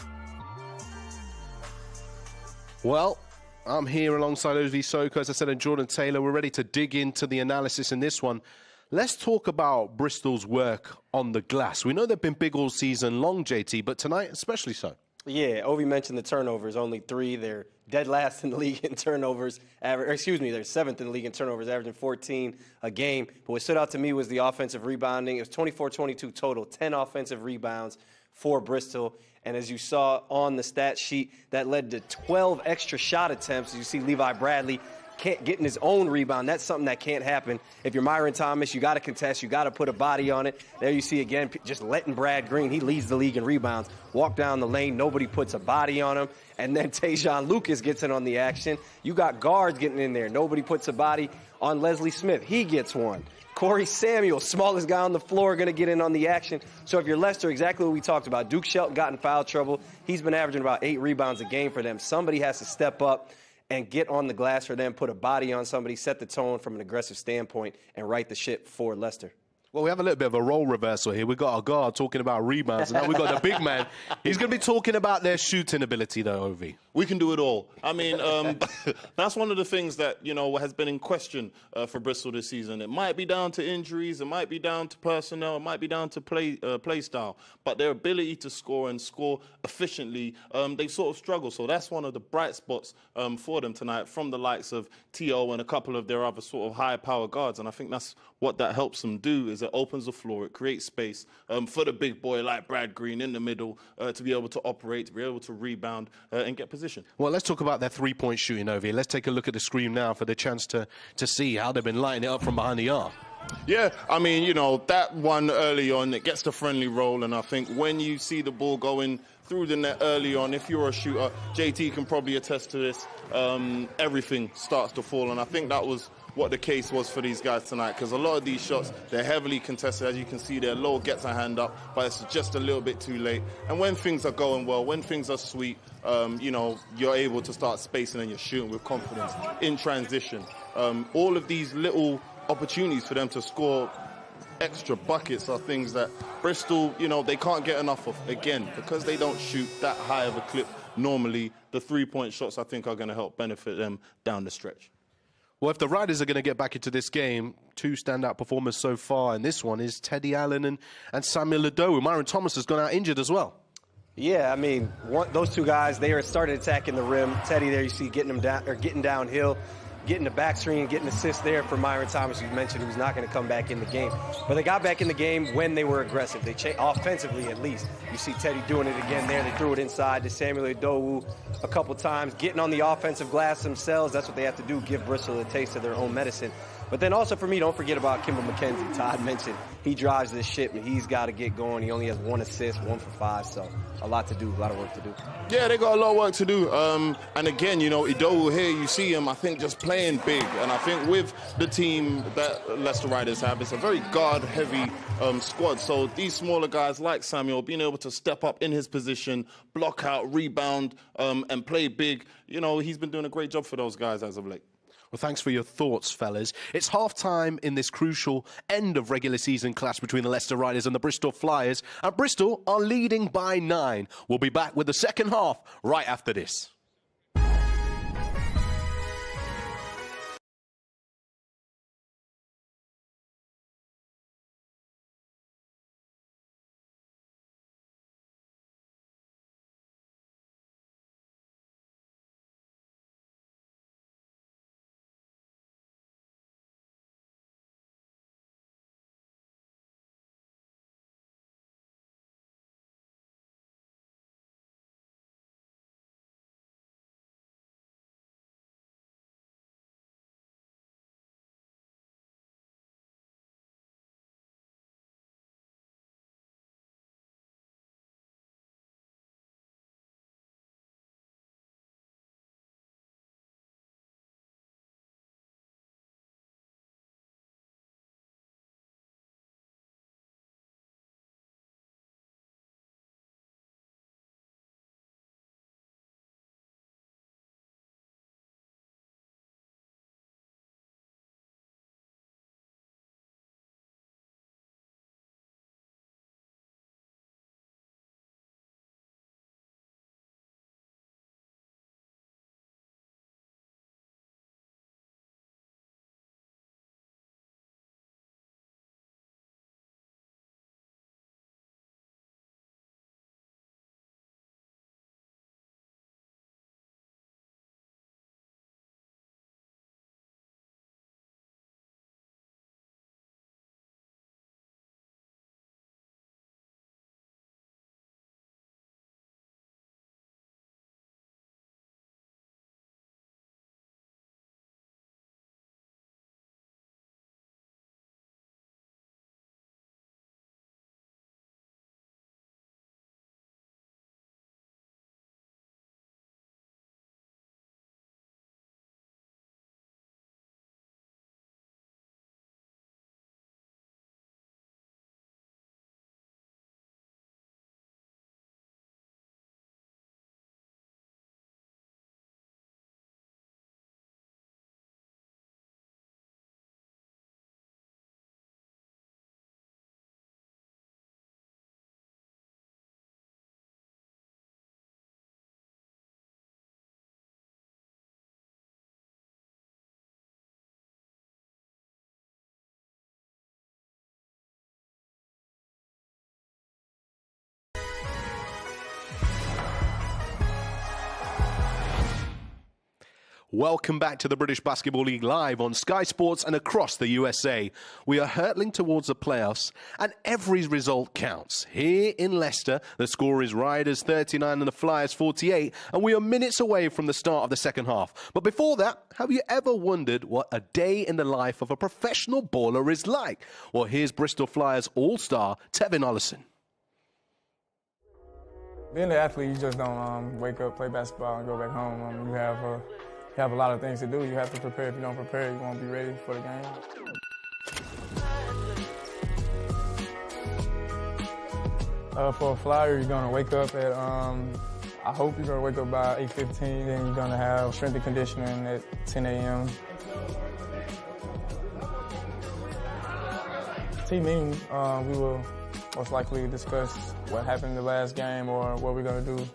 Well, I'm here alongside Ovi Soko, as I said, and Jordan Taylor. We're ready to dig into the analysis in this one. Let's talk about Bristol's work on the glass. We know they've been big all season long, JT, but tonight especially so. Yeah, Ovi mentioned the turnovers, only 3. They're dead last in the league in turnovers. They're 7th in the league in turnovers, averaging 14 a game. But what stood out to me was the offensive rebounding. It was 24-22 total, 10 offensive rebounds for Bristol. And as you saw on the stat sheet, that led to 12 extra shot attempts. You see Levi Bradley getting his own rebound. That's something that can't happen. If you're Myron Thomas, you got to contest. You got to put a body on it. There you see again, just letting Brad Green. He leads the league in rebounds. Walk down the lane. Nobody puts a body on him. And then Tajon Lucas gets in on the action. You got guards getting in there. Nobody puts a body on Leslie Smith. He gets one. Corey Samuel, smallest guy on the floor, going to get in on the action. So if you're Leicester, exactly what we talked about. Duke Shelton got in foul trouble. He's been averaging about 8 rebounds a game for them. Somebody has to step up and get on the glass for them, put a body on somebody, set the tone from an aggressive standpoint, and right the ship for Leicester. Well, we have a little bit of a role reversal here. We've got our guard talking about rebounds, and now we've got the big man. He's going to be talking about their shooting ability, though, Ovi. We can do it all. I mean, that's one of the things that, you know, has been in question for Bristol this season. It might be down to injuries, it might be down to personnel, it might be down to play style, but their ability to score and score efficiently, they sort of struggle. So that's one of the bright spots for them tonight from the likes of T.O. and a couple of their other sort of high-power guards. And I think that's what that helps them do, is it opens the floor, it creates space for the big boy like Brad Green in the middle to be able to operate, to be able to rebound and get position. Well, let's talk about their three-point shooting over here. Let's take a look at the screen now for the chance to see how they've been lighting it up from behind the arc. Yeah, I mean, you know, that one early on, it gets the friendly roll, and I think when you see the ball going through the net early on, if you're a shooter, JT can probably attest to this, everything starts to fall, and I think that was what the case was for these guys tonight, because a lot of these shots, they're heavily contested. As you can see there, Lowe gets a hand up, but it's just a little bit too late. And when things are going well, when things are sweet, you know, you're able to start spacing and you're shooting with confidence in transition. All of these little opportunities for them to score extra buckets are things that Bristol, you know, they can't get enough of. Again, because they don't shoot that high of a clip normally, the three-point shots, I think, are going to help benefit them down the stretch. Well, if the Riders are going to get back into this game, 2 standout performers so far, and this one is Teddy Allen and Samuel Ledoux. Myron Thomas has gone out injured as well. Yeah, I mean, those 2 guys, they are started attacking the rim. Teddy there, you see getting him down, or getting downhill, getting the back screen, getting assists there for Myron Thomas. You mentioned he was not going to come back in the game. But they got back in the game when they were aggressive. They offensively, at least. You see Teddy doing it again there. They threw it inside to Samuel Ledoux a couple times, getting on the offensive glass themselves. That's what they have to do, give Bristol a taste of their own medicine. But then also for me, don't forget about Kimber McKenzie. Todd mentioned he drives this ship, and he's got to get going. He only has 1 assist, 1 for 5, so a lot to do, a lot of work to do. Yeah, they got a lot of work to do. And again, you know, Idowu here, you see him, I think, just playing big. And I think with the team that Leicester Riders have, it's a very guard-heavy squad. So these smaller guys like Samuel being able to step up in his position, block out, rebound, and play big, you know, he's been doing a great job for those guys as of late. Well, thanks for your thoughts, fellas. It's half-time in this crucial end of regular season clash between the Leicester Riders and the Bristol Flyers, and Bristol are leading by 9. We'll be back with the second half right after this. Welcome back to the British Basketball League live on Sky Sports and across the USA. We are hurtling towards the playoffs and every result counts. Here in Leicester, the score is Riders 39 and the Flyers 48, and we are minutes away from the start of the second half. But before that, have you ever wondered what a day in the life of a professional baller is like? Well, here's Bristol Flyers all-star Tevin Ollison. Being an athlete, you just don't wake up, play basketball, and go back home. You have a lot of things to do. You have to prepare. If you don't prepare, you won't be ready for the game. For a Flyer, you're going to wake up at, I hope you're going to wake up by 8:15, then you're going to have strength and conditioning at 10 a.m. Team meeting, we will most likely discuss what happened in the last game or what we're going to do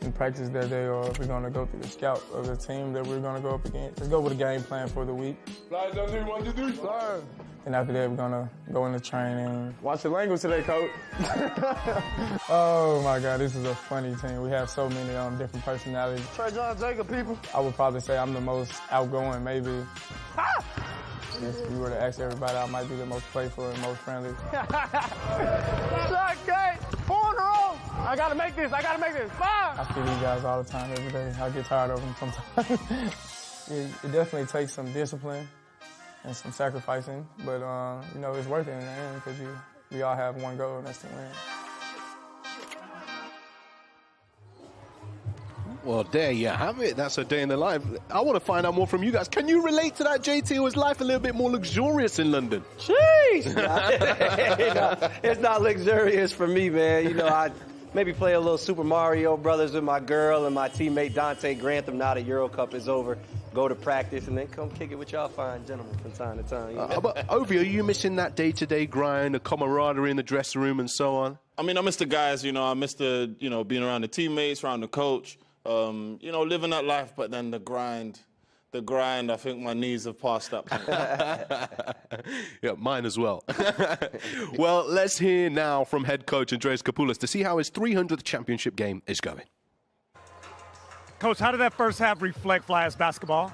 in practice that day, or if we're going to go through the scout of the team that we're going to go up against. Let's go with a game plan for the week. Flyers don't do 1, 2, 3, Flyers. And after that, we're going to go into training. Watch the language today, coach. Oh, my God, this is a funny team. We have so many different personalities. Trey John Jacob, people. I would probably say I'm the most outgoing, maybe. If you were to ask everybody, I might be the most playful and most friendly. Okay, 4 in a row. I gotta make this. 5. I see these guys all the time, every day. I get tired of them sometimes. It definitely takes some discipline and some sacrificing, but you know, it's worth it in the end because we all have one goal, and that's to win. Well, there you have it. That's a day in the life. I want to find out more from you guys. Can you relate to that, JT? Was life a little bit more luxurious in London? Jeez! It's not luxurious for me, man. You know, I maybe play a little Super Mario Brothers with my girl and my teammate Dante Grantham now the Euro Cup is over. Go to practice and then come kick it with y'all fine gentlemen from time to time. You know? But Ovi, are you missing that day-to-day grind, the camaraderie in the dressing room and so on? I mean, I miss the guys, you know. I miss the, you know, being around the teammates, around the coach. You know, living that life, but then the grind, I think my knees have passed that point. Yeah, mine as well. Well, let's hear now from head coach Andreas Kapoulas to see how his 300th championship game is going. Coach, how did that first half reflect Flyers basketball?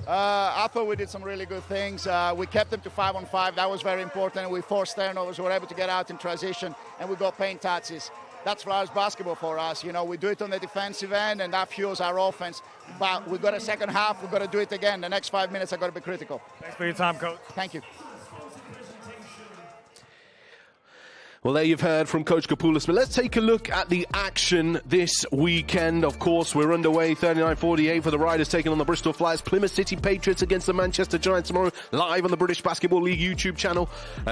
I thought we did some really good things. We kept them to 5-on-5. That was very important. We forced turnovers. We were able to get out in transition, and we got paint touches. That's Flyers basketball for us. You know, we do it on the defensive end, and that fuels our offense. But we've got a second half. We've got to do it again. The next 5 minutes are going to be critical. Thanks for your time, Coach. Thank you. Well, there you've heard from Coach Kapoulas, but let's take a look at the action this weekend. Of course, we're underway, 39-48 for the Riders taking on the Bristol Flyers. Plymouth City Patriots against the Manchester Giants tomorrow, live on the British Basketball League YouTube channel.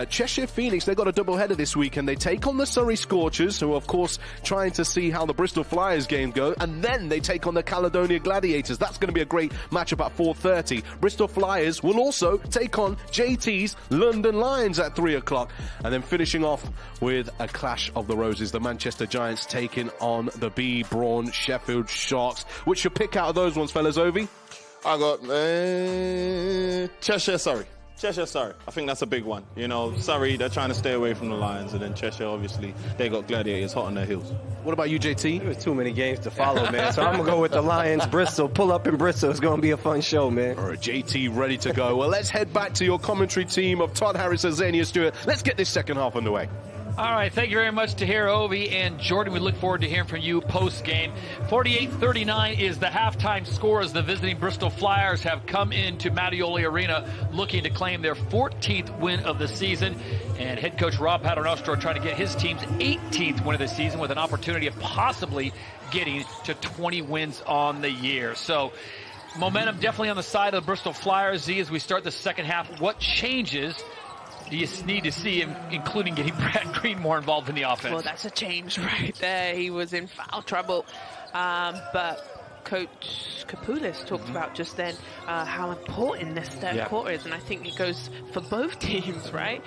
Cheshire Phoenix, they've got a doubleheader this week, and they take on the Surrey Scorchers, who are, of course, trying to see how the Bristol Flyers game go, and then they take on the Caledonia Gladiators. That's going to be a great matchup at 4:30. Bristol Flyers will also take on JT's London Lions at 3 o'clock, and then finishing off with a clash of the roses, the Manchester Giants taking on the B. Braun Sheffield Sharks. Which you pick out of those ones, fellas, Ovi? I got Cheshire, Surrey. I think that's a big one. You know, Surrey, they're trying to stay away from the Lions, and then Cheshire, obviously, they got Gladiators hot on their heels. What about you, JT? There's too many games to follow, man. So I'm going to go with the Lions. Bristol. Pull up in Bristol. It's going to be a fun show, man. All right, JT ready to go. Well, let's head back to your commentary team of Todd Harris and Xenia Stewart. Let's get this second half underway. All right, thank you very much to Ovi and Jordan. We look forward to hearing from you post-game. 48-39 is the halftime score as the visiting Bristol Flyers have come into Mattioli Arena looking to claim their 14th win of the season. And head coach Rob Paternostro trying to get his team's 18th win of the season with an opportunity of possibly getting to 20 wins on the year. So momentum definitely on the side of the Bristol Flyers. Z, as we start the second half, what changes do you need to see, including getting Brad Green more involved in the offense? Well, that's a change right there. He was in foul trouble. But Coach Kapoulas talked about just then how important this third quarter is, and I think it goes for both teams, right?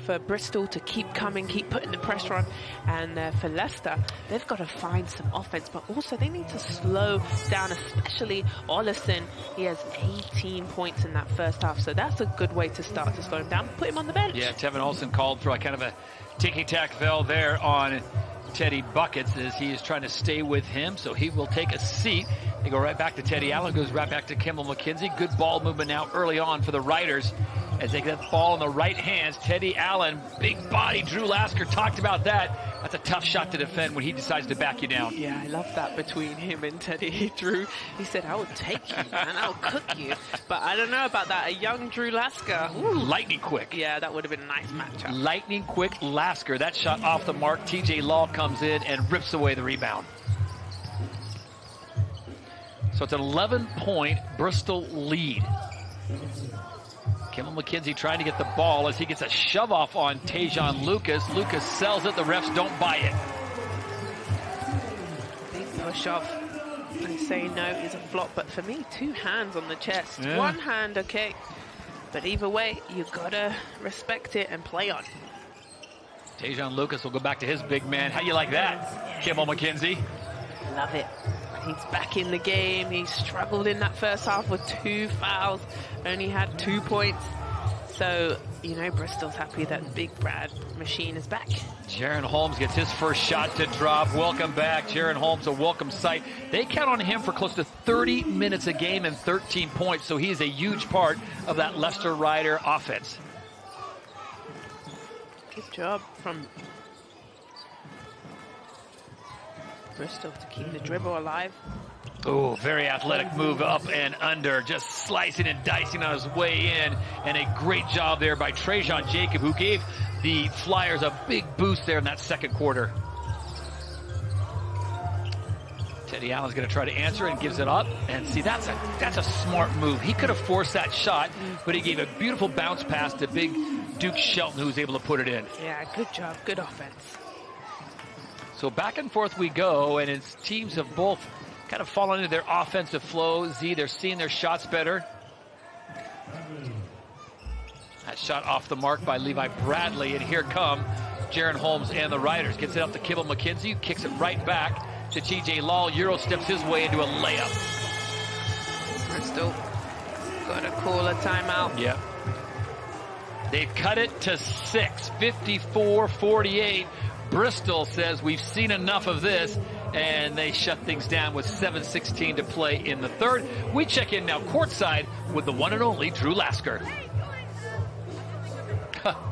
For Bristol to keep coming, keep putting the pressure on, and for Leicester, they've got to find some offense, but also they need to slow down, especially Ollison. He has 18 points in that first half, so that's a good way to start to slow him down. Put him on the bench. Yeah, Tevin Ollison called for kind of a ticky-tack spell there on Teddy buckets as he is trying to stay with him, so he will take a seat. They go right back to Teddy Allen, goes right back to Kimball McKenzie. Good ball movement now early on for the Riders as they get that ball in the right hands. Teddy Allen, big body. Drew Lasker talked about that. That's a tough shot to defend when he decides to back you down. Yeah, I love that between him and Teddy. Drew, he said, I will take you, man. I'll cook you. But I don't know about that. A young Drew Lasker. Ooh, lightning quick. Yeah, that would have been a nice matchup. Lightning quick Lasker. That shot off the mark. TJ Law comes in and rips away the rebound. So it's an 11-point Bristol lead. Kimball McKenzie trying to get the ball as he gets a shove off on Tajon Lucas. Lucas sells it. The refs don't buy it. Big push off. I say no is a flop, but for me, 2 hands on the chest. Yeah. 1 hand, okay. But either way, you gotta respect it and play on. Tajon Lucas will go back to his big man. How you like that, Kimball McKenzie? Love it. He's back in the game. He struggled in that first half with 2 fouls. Only had 2 points. So, you know, Bristol's happy that Big Brad machine is back. Jaron Holmes gets his first shot to drop. Welcome back. Jaron Holmes, a welcome sight. They count on him for close to 30 minutes a game and 13 points. So he is a huge part of that Leicester Rider offense. Good job from Bristol to keep the dribble alive. Oh, very athletic move up and under, just slicing and dicing on his way in, and a great job there by Trajan Jacob, who gave the Flyers a big boost there in that second quarter. Teddy Allen's going to try to answer and gives it up, and see, that's a smart move. He could have forced that shot, but he gave a beautiful bounce pass to big Duke Shelton, who was able to put it in. Yeah, good job, good offense. So back and forth we go, and its teams have both kind of fallen into their offensive flow. Z, they're seeing their shots better. That shot off the mark by Levi Bradley, and here come Jaron Holmes and the Riders. Gets it up to Kimball McKenzie, TJ right back to TJ Law. Euro steps his way into a layup. Bristol got to call a timeout. Yep. They've cut it to 6, 54-48. Bristol says we've seen enough of this, and they shut things down with 7:16 to play in the third. We check in now courtside with the one and only Drew Lasker.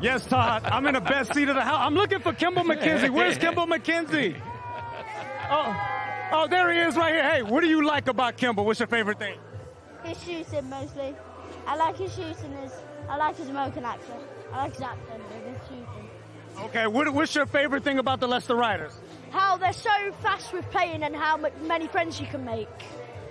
Yes, Todd, I'm in the best seat of the house. I'm looking for Kimball McKenzie. Where's Kimball McKenzie? Oh, there he is right here. Hey, what do you like about Kimball? What's your favorite thing? His shooting, mostly. I like his shooting. I like his American accent. I like his accent, but his shooting. Okay, what's your favorite thing about the Leicester Riders? How they're so fast with playing and how many friends you can make.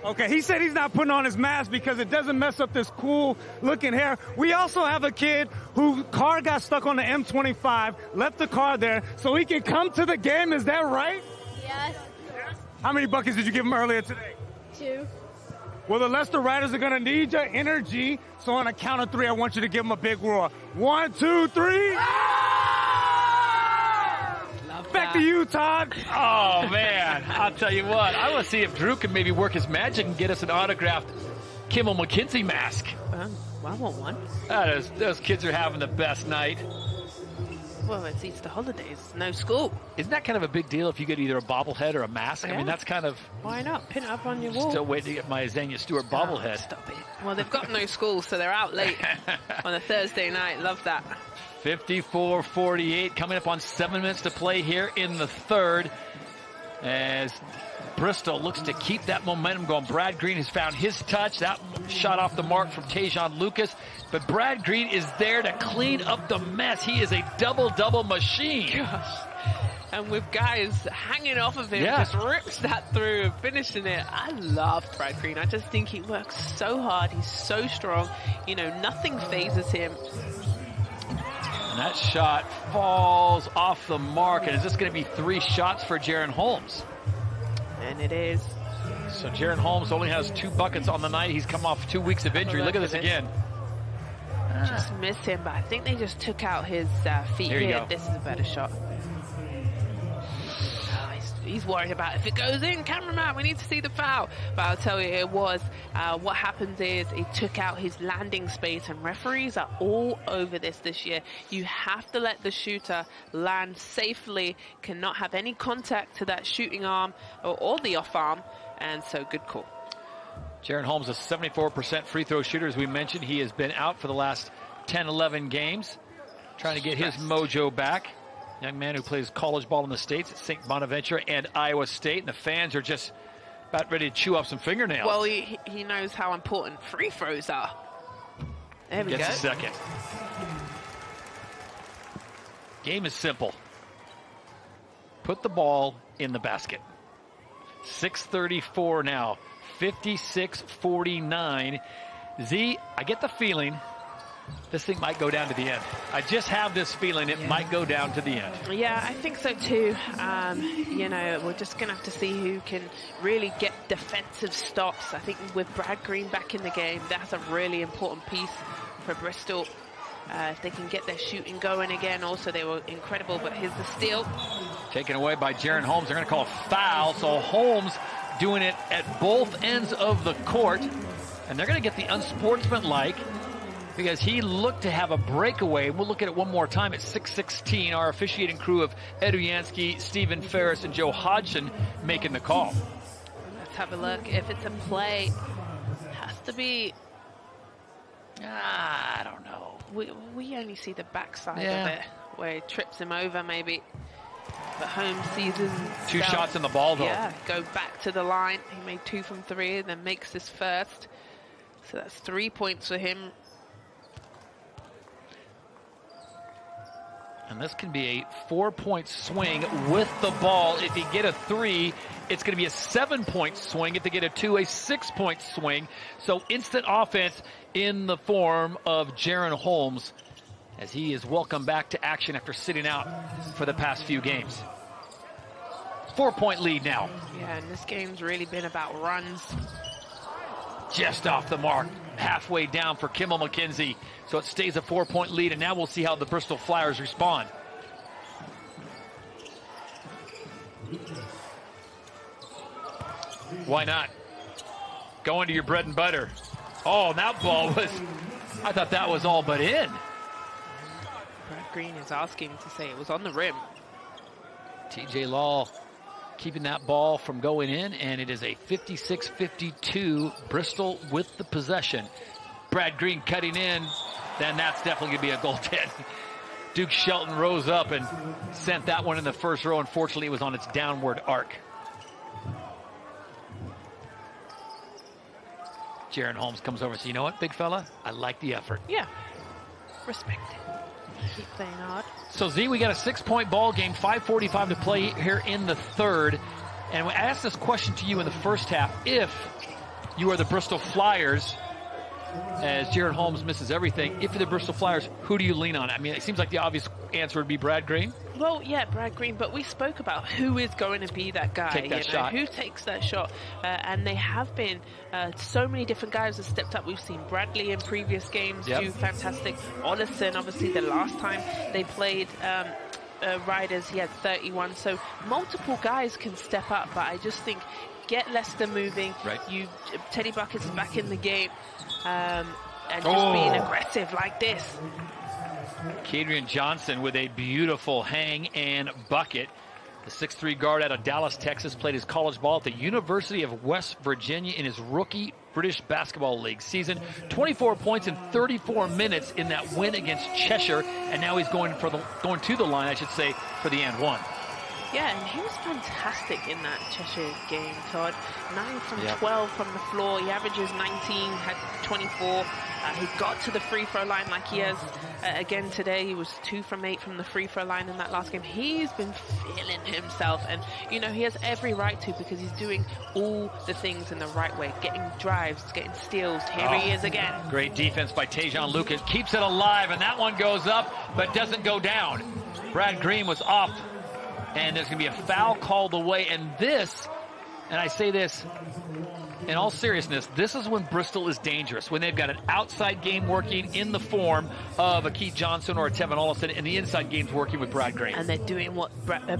Okay, he said he's not putting on his mask because it doesn't mess up this cool-looking hair. We also have a kid whose car got stuck on the M25, left the car there, so he can come to the game. Is that right? Yes. How many buckets did you give him earlier today? 2. Well, the Leicester Riders are going to need your energy, so on a count of 3, I want you to give them a big roar. 1, 2, 3. Back to you, Todd. Oh, man. I'll tell you what. I want to see if Drew can maybe work his magic and get us an autographed Kimball McKenzie mask. Well, I want one. Those kids are having the best night. Well, it's Easter holidays. No school. Isn't that kind of a big deal if you get either a bobblehead or a mask? Yeah. I mean, that's kind of... Why not? Pin it up on your wall. Still waiting to get my Xenia Stewart bobblehead. Stop it. Well, they've got no school, so they're out late on a Thursday night. Love that. 54-48, coming up on 7 minutes to play here in the third. As Bristol looks to keep that momentum going. Brad Green has found his touch. That shot off the mark from Tajon Lucas. But Brad Green is there to clean up the mess. He is a double-double machine. Gosh. And with guys hanging off of him, just rips that through and finishing it. I love Brad Green. I just think he works so hard. He's so strong. You know, nothing phases him. And that shot falls off the mark. And is this going to be 3 shots for Jaron Holmes? And it is. So Jaron Holmes only has 2 buckets on the night. He's come off 2 weeks of injury. Look at this again. Just missed him, but I think they just took out his feet here. This is a better shot. He's worried about if it goes in, cameraman, we need to see the foul. But I'll tell you, it was. What happens is it took out his landing space, and referees are all over this year. You have to let the shooter land safely, cannot have any contact to that shooting arm or the off arm, and so good call. Jaren Holmes, a 74% free throw shooter, as we mentioned. He has been out for the last 10, 11 games, trying to get his mojo back. Young man who plays college ball in the States at St. Bonaventure and Iowa State, and the fans are just about ready to chew off some fingernails. Well, he knows how important free throws are. There we go. Gets a second. Game is simple. Put the ball in the basket. 6:34 now. 56-49. Z, I get the feeling this thing might go down to the end. I just have this feeling it might go down to the end. Yeah, I think so too. You know, we're just going to have to see who can really get defensive stops. I think with Brad Green back in the game, that's a really important piece for Bristol. If they can get their shooting going again, also they were incredible, but here's the steal. Taken away by Jaren Holmes. They're going to call a foul, so Holmes doing it at both ends of the court, and they're going to get the unsportsmanlike because he looked to have a breakaway. We'll look at it one more time at 6:16. Our officiating crew of Ed Uyansky, Stephen Ferris, and Joe Hodgson making the call. Let's have a look. If it's a play, it has to be... I don't know. We only see the backside of it, where he trips him over maybe. But Holmes sees his... Two shots in the ball, though. Yeah, go back to the line. He made 2 from 3 and then makes his first. So that's 3 points for him. And this can be a 4-point swing with the ball. If you get a 3, it's going to be a 7-point swing. If they get a 2, a 6-point swing. So instant offense in the form of Jaren Holmes, as he is welcome back to action after sitting out for the past few games. 4-point lead now. Yeah, and this game's really been about runs. Just off the mark, halfway down for Kimmel McKenzie. So it stays a 4-point lead, and now we'll see how the Bristol Flyers respond. Why not? Go into your bread and butter. Oh, that ball was, I thought that was all but in. Brad Green is asking to say it was on the rim. TJ Law keeping that ball from going in, and it is a 56-52 Bristol with the possession. Brad Green cutting in, then that's definitely going to be a goaltend. Duke Shelton rose up and sent that one in the first row. Unfortunately, it was on its downward arc. Jaren Holmes comes over and says, you know what, big fella? I like the effort. Yeah. Respect it. Keep playing hard. So, Z, we got a 6-point ball game, 5:45 to play here in the third. And I asked this question to you in the first half. If you are the Bristol Flyers, as Jaren Holmes misses everything, if you're the Bristol Flyers, who do you lean on? I mean, it seems like the obvious answer would be Brad Green. Well, yeah, Brad Green, but we spoke about who is going to be that guy. Take that shot. Who takes that shot? And they have been so many different guys have stepped up. We've seen Bradley in previous games do fantastic. Ollison, obviously, the last time they played Riders, he had 31. So multiple guys can step up, but I just think get Leicester moving. Right. Teddy Buckets is back in the game, and just being aggressive like this. Kadrian Johnson with a beautiful hang and bucket. The 6'3" guard out of Dallas, Texas, played his college ball at the University of West Virginia in his rookie British Basketball League season. 24 points in 34 minutes in that win against Cheshire, and now he's going to the line, I should say, for the and one. Yeah, and he was fantastic in that Cheshire game, Todd. 9 from 12 from the floor. He averages 19, had 24. He got to the free throw line like he has again today. He was 2 from 8 from the free throw line in that last game. He's been feeling himself, and you know he has every right to, because he's doing all the things in the right way, getting drives, getting steals. Here he is again. Great defense by Tajon Lucas, keeps it alive, and that one goes up but doesn't go down. Brad Green was off, and there's going to be a foul called away. And this, and I say this in all seriousness, this is when Bristol is dangerous, when they've got an outside game working in the form of a Keith Johnson or a Tevin Olison, and the inside game's working with Brad Green. And they're doing what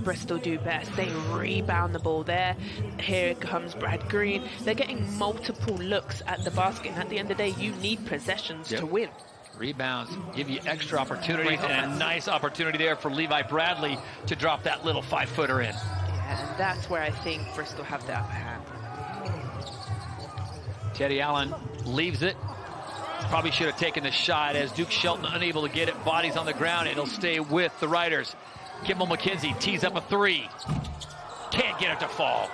Bristol do best. They rebound the ball there. Here comes Brad Green. They're getting multiple looks at the basket, and at the end of the day, you need possessions to win. Rebounds give you extra opportunities, and a nice opportunity there for Levi Bradley to drop that little 5-footer in. Yeah, and that's where I think Bristol have the upper hand. Teddy Allen leaves it. Probably should have taken the shot as Duke Shelton unable to get it. Bodies on the ground. It'll stay with the Riders. Kimball McKenzie tees up a 3. Can't get it to fall.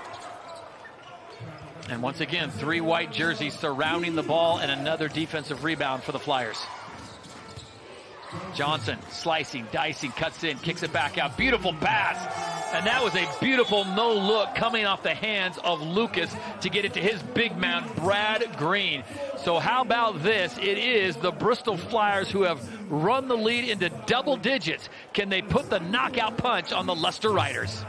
And once again, 3 white jerseys surrounding the ball, and another defensive rebound for the Flyers. Johnson slicing, dicing, cuts in, kicks it back out. Beautiful pass. And that was a beautiful no-look coming off the hands of Lucas to get it to his big man, Brad Green. So how about this? It is the Bristol Flyers who have run the lead into double digits. Can they put the knockout punch on the Leicester Riders?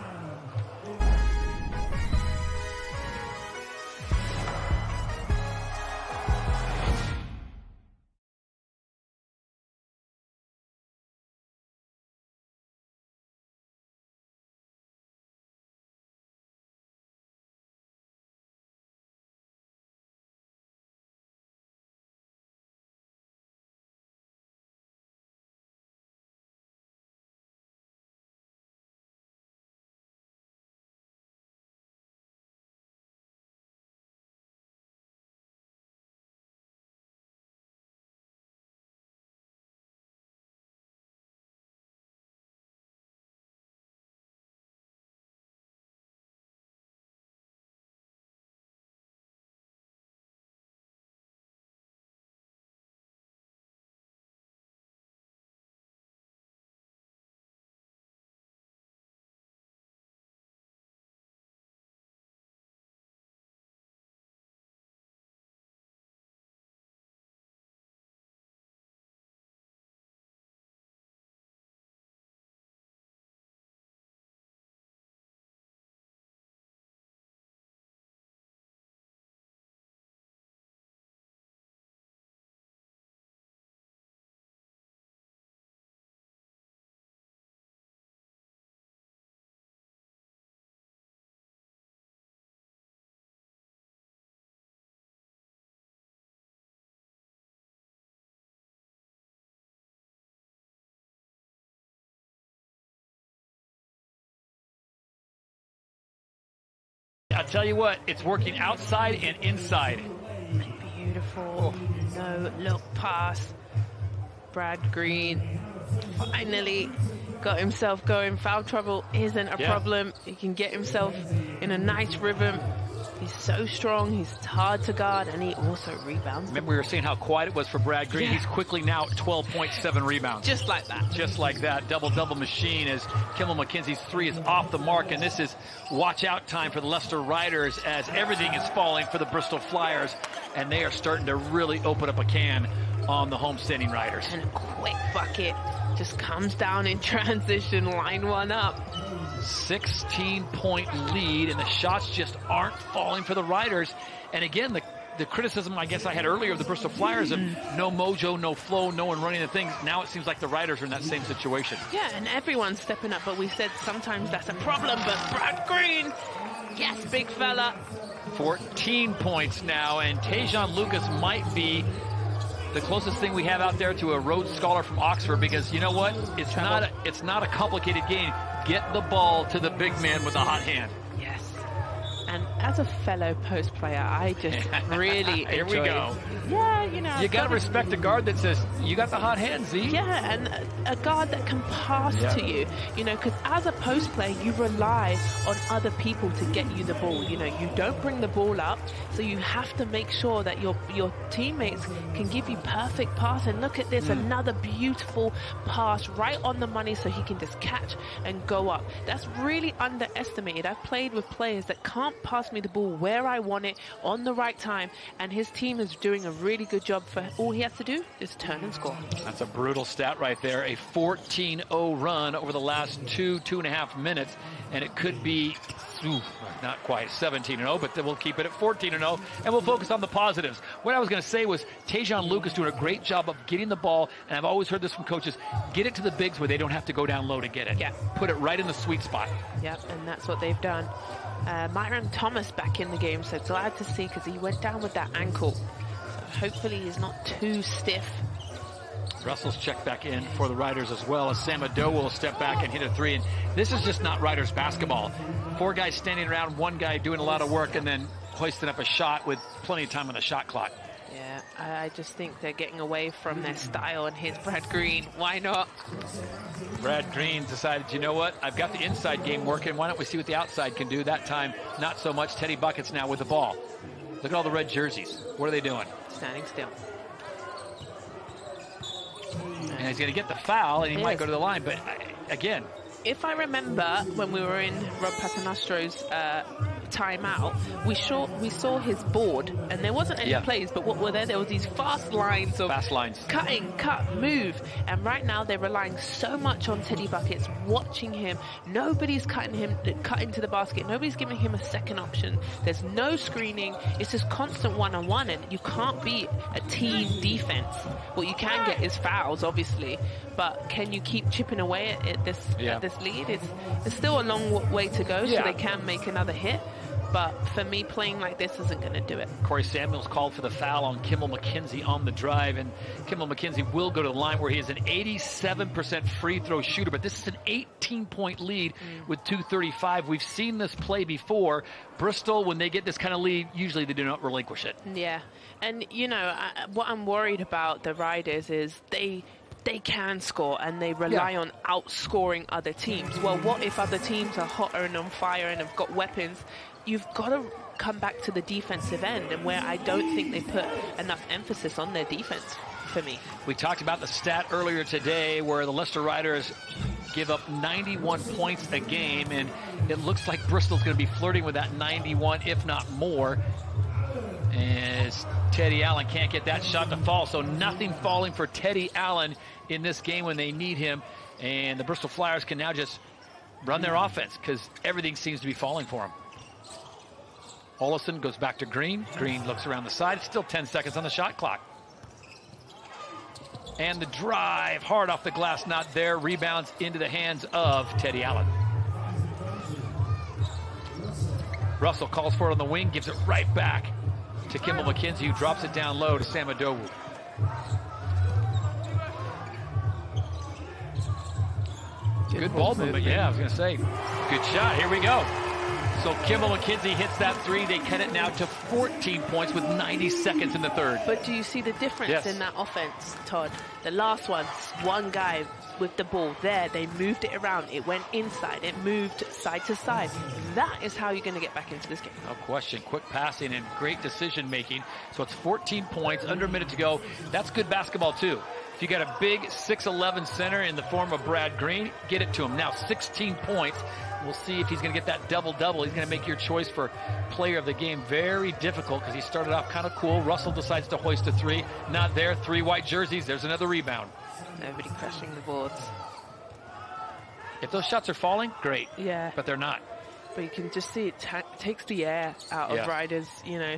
I'll tell you what, it's working outside and inside. Beautiful no-look pass. Brad Green finally got himself going. Foul trouble isn't a problem. He can get himself in a nice rhythm. He's so strong, he's hard to guard, and he also rebounds. Remember, we were saying how quiet it was for Brad Green. He's quickly now at 12.7 rebounds. Just like that. Just like that. Double-double machine as Kimball McKenzie's 3 is off the mark, and this is watch-out time for the Leicester Riders as everything is falling for the Bristol Flyers, and they are starting to really open up a can on the homestanding Riders. And a quick bucket just comes down in transition, line one up. 16-point lead, and the shots just aren't falling for the Riders. And again, the criticism I guess I had earlier of the Bristol Flyers of no mojo, no flow, no one running the things. Now it seems like the Riders are in that same situation. Yeah, and everyone's stepping up, but we said sometimes that's a problem. But Brad Green, yes, big fella. 14 points now, and Tajon Lucas might be the closest thing we have out there to a Rhodes Scholar from Oxford, because you know what? It's not a complicated game. Get the ball to the big man with a hot hand. Yes. And as a fellow post player, I just really Here enjoy we go. it. Yeah, you know. You got to respect a guard that says, you got the hot hand, Z. Yeah, and a guard that can pass to you. You know, because as a post player, you rely on other people to get you the ball. You know, you don't bring the ball up, so you have to make sure that your teammates can give you perfect pass. And look at this, another beautiful pass right on the money so he can just catch and go up. That's really underestimated. I've played with players that can't pass me the ball where I want it, on the right time, and his team is doing a really good job. For all he has to do is turn and score. That's a brutal stat right there. A 14-0 run over the last 2.5 minutes, and it could be, not quite 17-0, but then we'll keep it at 14-0, and we'll focus on the positives. What I was going to say was Tajon Lucas doing a great job of getting the ball, and I've always heard this from coaches, get it to the bigs where they don't have to go down low to get it. Yeah. Put it right in the sweet spot. Yep, and that's what they've done. Myron Thomas back in the game, so glad to see, because he went down with that ankle. So hopefully he's not too stiff. Russell's checked back in for the Riders as well, as Sam Ado will step back and hit a 3. And this is just not Riders basketball. 4 guys standing around, 1 guy doing a lot of work, and then hoisting up a shot with plenty of time on the shot clock. Yeah, I just think they're getting away from their style, and here's Brad Green. Why not? Brad Green decided, you know what? I've got the inside game working. Why don't we see what the outside can do? That time, not so much. Teddy Buckets now with the ball. Look at all the red jerseys. What are they doing? Standing still. And he's going to get the foul, and he might go to the line. But again, if I remember when we were in Rob Paternostro's timeout, we saw his board, and there wasn't any plays, but what were there? There was these fast lines of cutting, cut, move, and right now they're relying so much on Teddy Buckets, watching him. Nobody's cutting to the basket. Nobody's giving him a second option. There's no screening. It's just constant one-on-one, and you can't beat a team defense. What you can get is fouls, obviously, but can you keep chipping away at this lead? It's still a long way to go, so they can make another hit. But for me, playing like this isn't going to do it. Corey Samuels called for the foul on Kimmel McKenzie on the drive, and Kimmel McKenzie will go to the line where he is an 87% free throw shooter, but this is an 18-point lead with 2:35. We've seen this play before. Bristol, when they get this kind of lead, usually they do not relinquish it. Yeah, and you know, what I'm worried about the Riders is they can score, and they rely on outscoring other teams. Well, what if other teams are hotter and on fire and have got weapons? You've got to come back to the defensive end, and where I don't think they put enough emphasis on their defense for me. We talked about the stat earlier today where the Leicester Riders give up 91 points a game, and it looks like Bristol's going to be flirting with that 91, if not more. As Teddy Allen can't get that shot to fall, so nothing falling for Teddy Allen in this game when they need him, and the Bristol Flyers can now just run their offense because everything seems to be falling for them. Olesen goes back to Green. Green looks around the side. Still 10 seconds on the shot clock. And the drive, hard off the glass, not there. Rebounds into the hands of Teddy Allen. Russell calls for it on the wing, gives it right back to Kimmel McKenzie, who drops it down low to Sam Adowu. Good ball movement, I was going to say. Good shot, here we go. So Kimmel McKenzie hits that 3. They cut it now to 14 points with 90 seconds in the third. But do you see the difference in that offense, Todd? The last one guy with the ball there, they moved it around. It went inside. It moved side to side. That is how you're going to get back into this game. No question. Quick passing and great decision making. So it's 14 points, under a minute to go. That's good basketball too. If you got a big 6'11 center in the form of Brad Green, get it to him. Now 16 points. We'll see if he's going to get that double-double. He's going to make your choice for player of the game very difficult because he started off kind of cool. Russell decides to hoist a 3. Not there. 3 white jerseys. There's another rebound. Nobody crashing the boards. If those shots are falling, great. Yeah. But they're not. But you can just see it takes the air out of Riders, you know.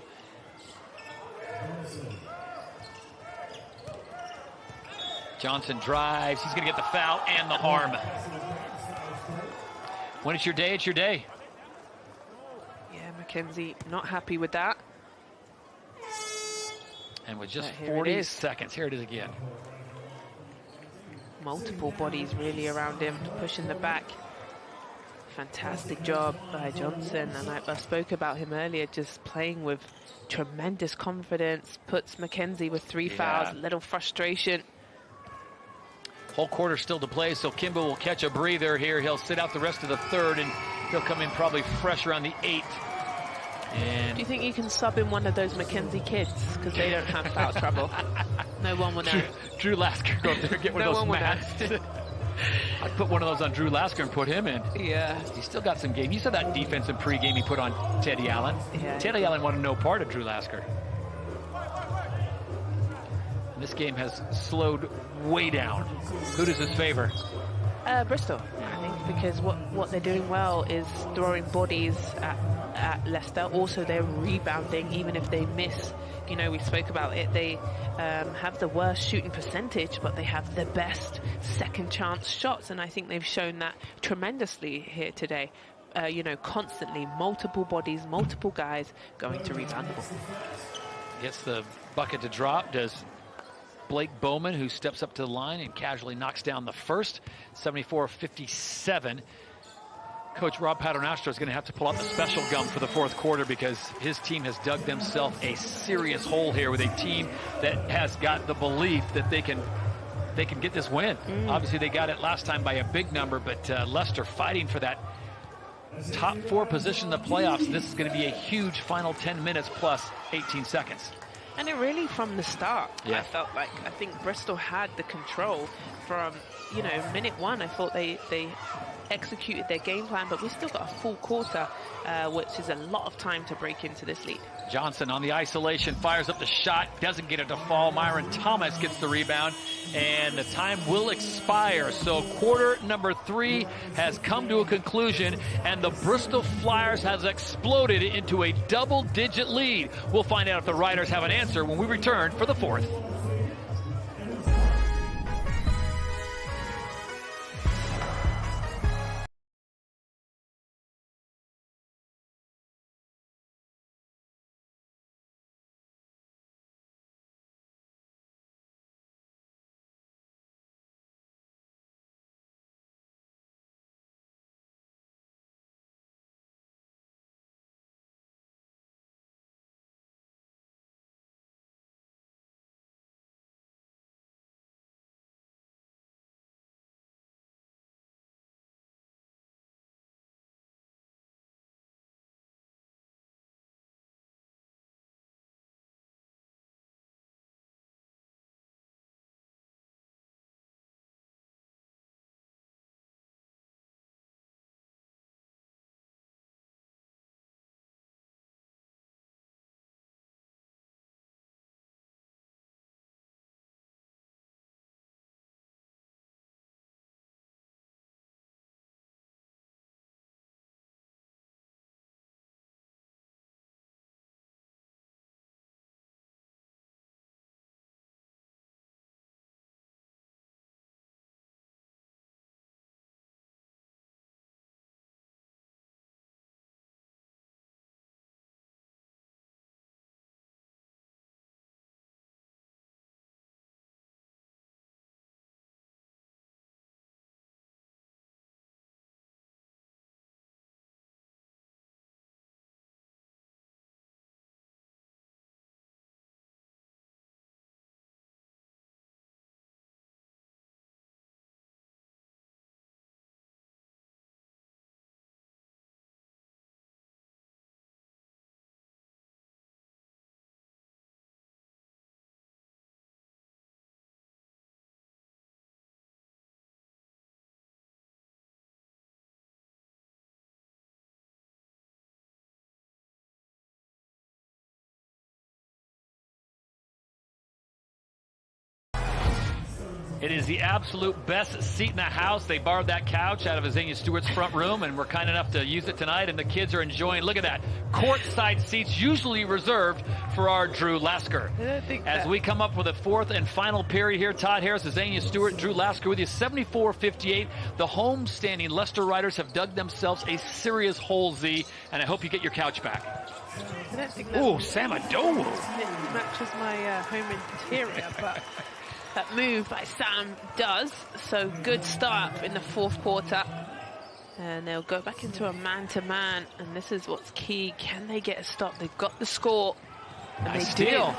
Johnson drives. He's going to get the foul and the harm. When it's your day, it's your day. Yeah, McKenzie not happy with that. And with just 40 seconds, here it is again. Multiple bodies really around him, pushing the back. Fantastic job by Johnson, and I spoke about him earlier, just playing with tremendous confidence, puts McKenzie with 3 fouls, a little frustration. Whole quarter still to play, so Kimbo will catch a breather here. He'll sit out the rest of the third, and he'll come in probably fresh around the 8th. And do you think you can sub in one of those McKenzie kids? Because they don't have foul trouble. No one will know. Drew Lasker go up there and get one of those mats. I'd put one of those on Drew Lasker and put him in. Yeah. He's still got some game. You saw that defense in pregame he put on Teddy Allen. Yeah. Teddy Allen wanted no part of Drew Lasker. And this game has slowed way down. Who does this favor? Bristol, I think, because what they're doing well is throwing bodies at Leicester. Also, they're rebounding, even if they miss. You know, we spoke about it. They have the worst shooting percentage, but they have the best second chance shots, and I think they've shown that tremendously here today. You know, constantly multiple bodies, multiple guys going to rebound the ball. Gets the bucket to drop. Does Blake Bowman, who steps up to the line and casually knocks down the first. 74-57. Coach Rob Paternostro is going to have to pull out the special gum for the fourth quarter because his team has dug themselves a serious hole here with a team that has got the belief that they can get this win. Obviously, they got it last time by a big number, but Leicester fighting for that top 4 position in the playoffs. This is going to be a huge final 10 minutes plus 18 seconds. And it really, from the start, Yeah. I felt like, I think Bristol had the control from, you know, minute one. I thought they executed their game plan, but we still got a full quarter, which is a lot of time to break into this lead. Johnson on the isolation, fires up the shot, doesn't get it to fall. Myron Thomas gets the rebound, and the time will expire. So quarter number 3 has come to a conclusion, and the Bristol Flyers has exploded into a double-digit lead. We'll find out if the Riders have an answer when we return for the fourth. It is the absolute best seat in the house. They borrowed that couch out of Azania Stewart's front room, and we're kind enough to use it tonight, and the kids are enjoying. Look at that. Courtside seats usually reserved for our Drew Lasker. As we come up with a fourth and final period here, Todd Harris, Azania Stewart, Drew Lasker with you, 74-58. The home-standing Leicester Riders have dug themselves a serious hole, Z, and I hope you get your couch back. I don't think Ooh, Samadowu. It matches my home interior, but that move by Sam does. So good start in the fourth quarter. And they'll go back into a man-to-man. And this is what's key. Can they get a stop? They've got the score. And nice they steal. do.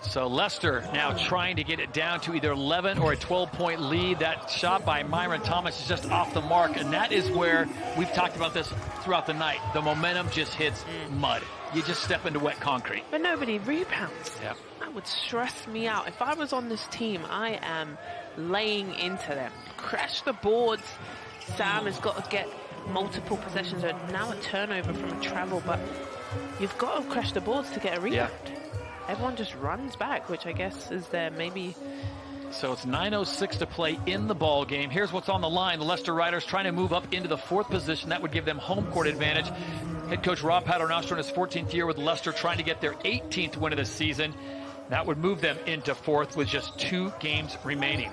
So Leicester now trying to get it down to either 11 or a 12-point lead. That shot by Myron Thomas is just off the mark, and that is where we've talked about this throughout the night. The momentum just hits mud. you just step into wet concrete. But nobody rebounds. Yep. That would stress me out. If I was on this team, I am laying into them. Crash the boards. Sam has got to get multiple possessions. Now a turnover from a travel, but you've got to crash the boards to get a rebound. Yeah. Everyone just runs back, which I guess is there maybe. So it's 9:06 to play in the ball game. Here's what's on the line. The Leicester Riders trying to move up into the 4th position. That would give them home court advantage. Head coach Rob Paternostro in his 14th year with Leicester, trying to get their 18th win of the season. That would move them into 4th with just 2 games remaining.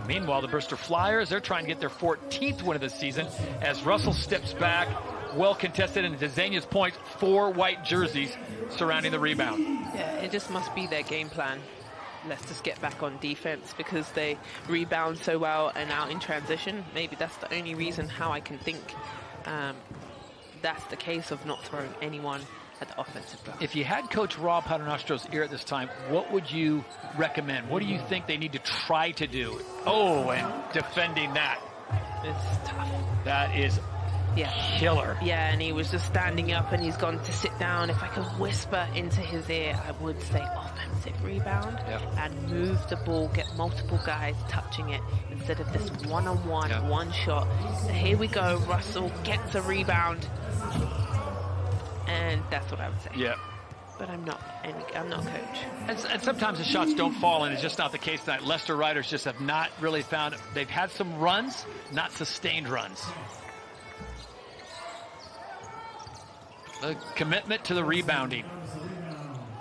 Meanwhile, the Bristol Flyers, they're trying to get their 14th win of the season as Russell steps back, well contested, and to Zania's point, 4 white jerseys surrounding the rebound. Yeah, it just must be their game plan. Let's just get back on defense because they rebound so well and out in transition. Maybe that's the only reason how I can think that's the case of not throwing anyone at the offensive glass. If you had Coach Rob Paternostro's ear at this time, what would you recommend? What do you think they need to try to do? Oh, and defending that. It's tough. That is killer. Yeah, and he was just standing up and he's gone to sit down. If I could whisper into his ear, I would say offensive rebound and move the ball, get multiple guys touching it instead of this one-on-one, one shot. So here we go, Russell gets a rebound. And that's what I would say. Yeah. But I'm not a coach. And sometimes the shots don't fall, and it's just not the case tonight. Leicester Riders just have not really found, they've had some runs, not sustained runs. The commitment to the rebounding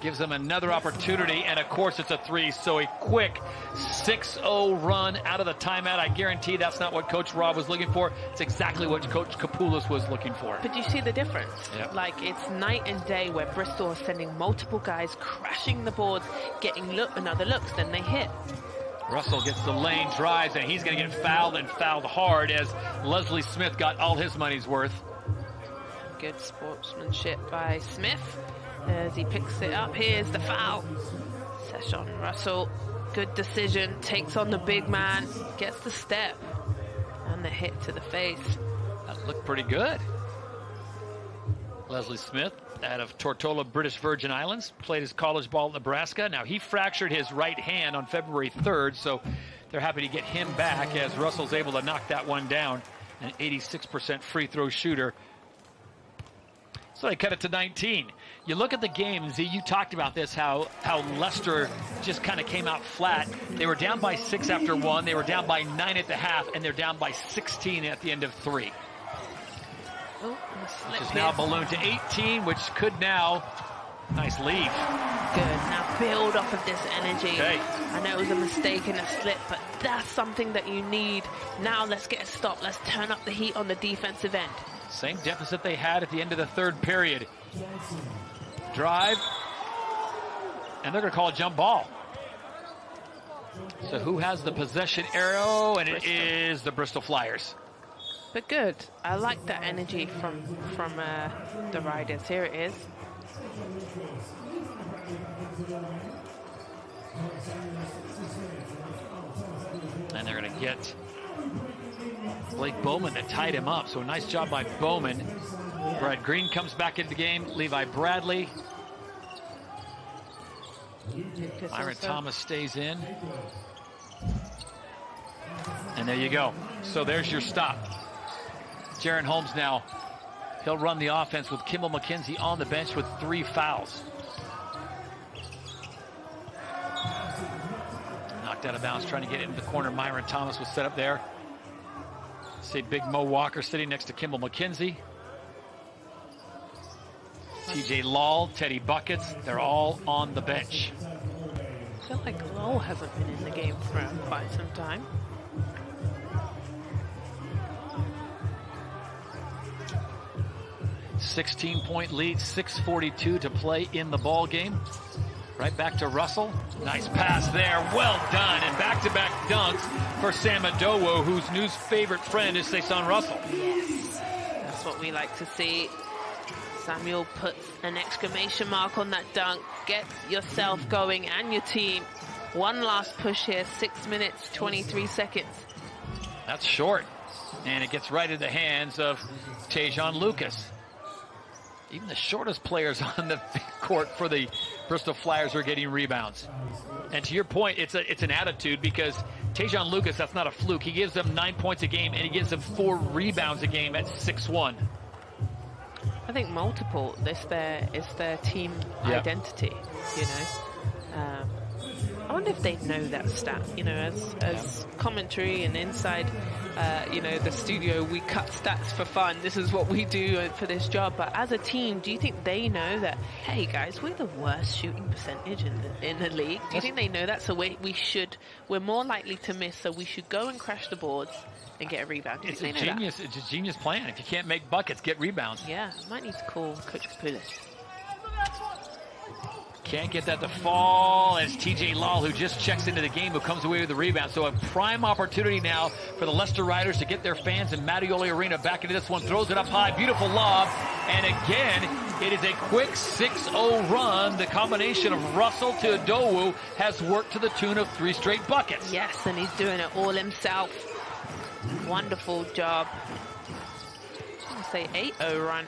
gives them another opportunity, and of course it's a 3, so a quick 6-0 run out of the timeout. I guarantee that's not what Coach Rob was looking for. It's exactly what Coach Kapoulas was looking for. But you see the difference? Yep. Like, it's night and day where Bristol is sending multiple guys, crashing the boards, getting another looks, then they hit. Russell gets the lane, drives, and he's going to get fouled, and fouled hard as Leslie Smith got all his money's worth. Good sportsmanship by Smith as he picks it up. Here's the foul. Session Russell, good decision, takes on the big man, gets the step and the hit to the face. That looked pretty good. Leslie Smith out of Tortola, British Virgin Islands, played his college ball at Nebraska. Now he fractured his right hand on February 3rd, so they're happy to get him back as Russell's able to knock that one down. An 86% free throw shooter. So they cut it to 19. You look at the game, Z, you talked about this, how Leicester just kind of came out flat. They were down by 6 after 1. They were down by 9 at the half, and they're down by 16 at the end of 3. Oh, which is now ballooned to 18, which could now, nice lead. Good, now build off of this energy. Okay. I know it was a mistake in a slip, but that's something that you need. Now let's get a stop. Let's turn up the heat on the defensive end. Same deficit they had at the end of the 3rd period. Drive, and they're going to call a jump ball. So who has the possession arrow? And it is the Bristol Flyers. But good. I like that energy from the Riders. Here it is. And they're going to get Blake Bowman that tied him up. So a nice job by Bowman. Brad Green comes back into the game. Levi Bradley. Myron Thomas stays in. And there you go. So there's your stop. Jaron Holmes now. He'll run the offense with Kimball McKenzie on the bench with 3 fouls. Knocked out of bounds, trying to get into the corner. Myron Thomas was set up there. See big Mo Walker sitting next to Kimball McKenzie. TJ Lal, Teddy Buckets, they're all on the bench. I feel like Lowell hasn't been in the game for quite some time. $16-point lead, 6:42 to play in the ball game. Right back to Russell. Nice pass there. Well done. And back-to-back dunks for Sam Adowo, whose new favorite friend is Sason Russell. Yes, that's what we like to see. Samuel puts an exclamation mark on that dunk. Get yourself going and your team. One last push here. 6 minutes, 23 seconds. That's short. And it gets right in the hands of Tajon Lucas. Even the shortest players on the court for the Bristol Flyers are getting rebounds. And to your point, it's an attitude, because Tejon Lucas, that's not a fluke. He gives them 9 points a game, and he gives them 4 rebounds a game at 6'1". I think multiple. It's their team identity. You know. I wonder if they know that stat. You know, as commentary and inside, you know, the studio, we cut stats for fun. This is what we do for this job. But as a team, do you think they know that? Hey guys, we're the worst shooting percentage in the league. Do you think they know that? So we're more likely to miss. So we should go and crash the boards and get a rebound. It's a genius. It's a genius plan. If you can't make buckets, get rebounds. Yeah, might need to call Coach Kapoulis. Can't get that to fall. It's TJ Law, who just checks into the game, who comes away with the rebound. So a prime opportunity now for the Leicester Riders to get their fans in Mattioli Arena back into this one. Throws it up high. Beautiful lob. And again, it is a quick 6-0 run. The combination of Russell to Adowu has worked to the tune of 3 straight buckets. Yes, and he's doing it all himself. Wonderful job. I'm going to say 8-0 run.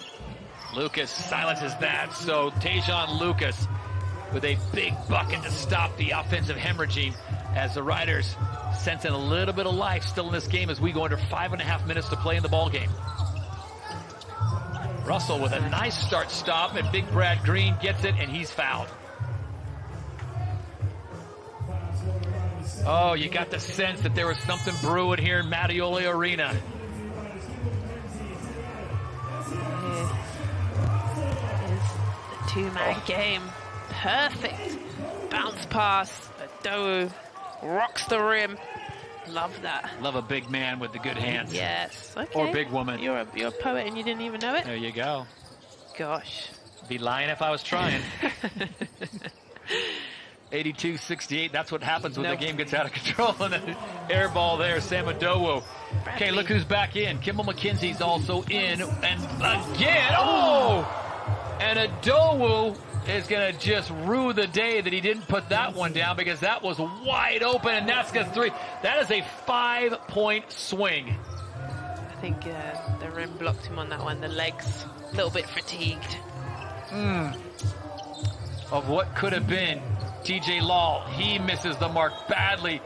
Lucas silences that. So Tejon Lucas with a big bucket to stop the offensive hemorrhaging, as the Riders sensing a little bit of life still in this game as we go under 5.5 minutes to play in the ball game. Russell with a nice start stop, and Big Brad Green gets it, and he's fouled. Oh, you got the sense that there was something brewing here in Mattioli Arena. It's a two-man game. Perfect bounce pass. Adowu rocks the rim. Love that. Love a big man with the good hands. Yes. Okay. Or big woman. You're a poet and you didn't even know it? There you go. Gosh. Be lying if I was trying. 82-68. That's what happens when the game gets out of control. And an air ball there, Sam Adowu. Okay, look who's back in. Kimball McKenzie's also in. And again, and Adowu is going to just rue the day that he didn't put that one down, because that was wide open, and that's got 3. That is a 5-point swing. I think the rim blocked him on that one. The legs a little bit fatigued. Of what could have been. TJ Law, he misses the mark badly.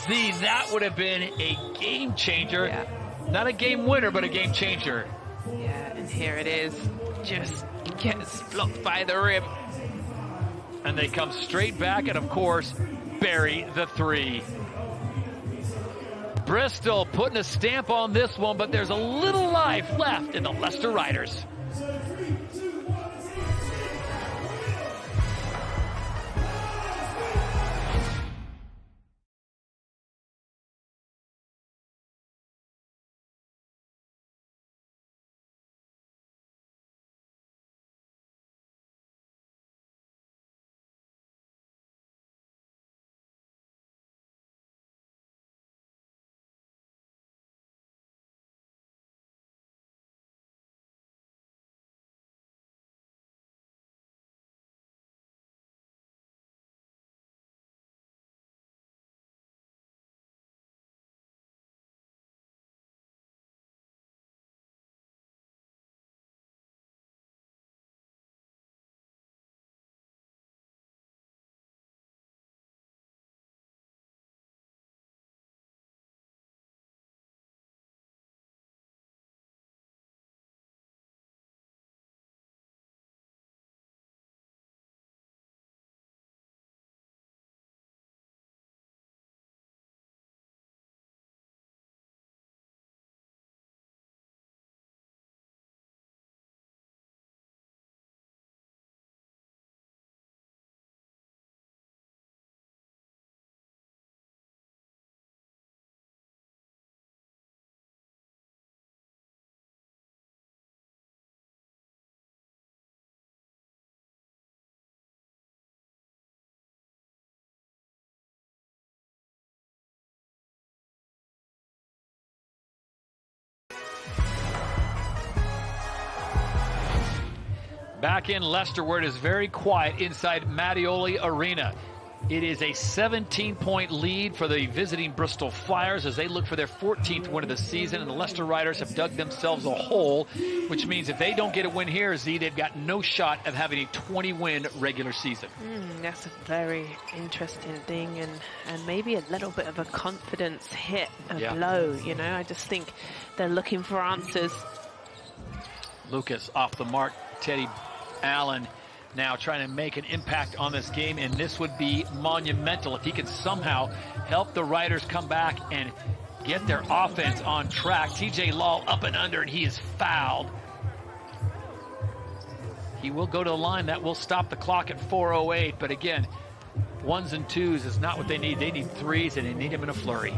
Z, that would have been a game changer. Yeah. Not a game winner, but a game changer. Yeah, and here it is. Just gets blocked by the rim. And they come straight back and, of course, bury the 3. Bristol putting a stamp on this one, but there's a little life left in the Leicester Riders. Back in Leicester, where it is very quiet inside Mattioli Arena. It is a 17-point lead for the visiting Bristol Flyers as they look for their 14th win of the season, and the Leicester Riders have dug themselves a hole, which means if they don't get a win here, Z, they've got no shot of having a 20-win regular season. That's a very interesting thing, and maybe a little bit of a confidence hit, a blow, you know. I just think they're looking for answers. Lucas off the mark. Teddy Allen now trying to make an impact on this game, and this would be monumental if he could somehow help the Riders come back and get their offense on track. TJ Law up and under, and he is fouled. He will go to the line. That will stop the clock at 4:08, but again, ones and twos is not what they need. They need threes, and they need them in a flurry.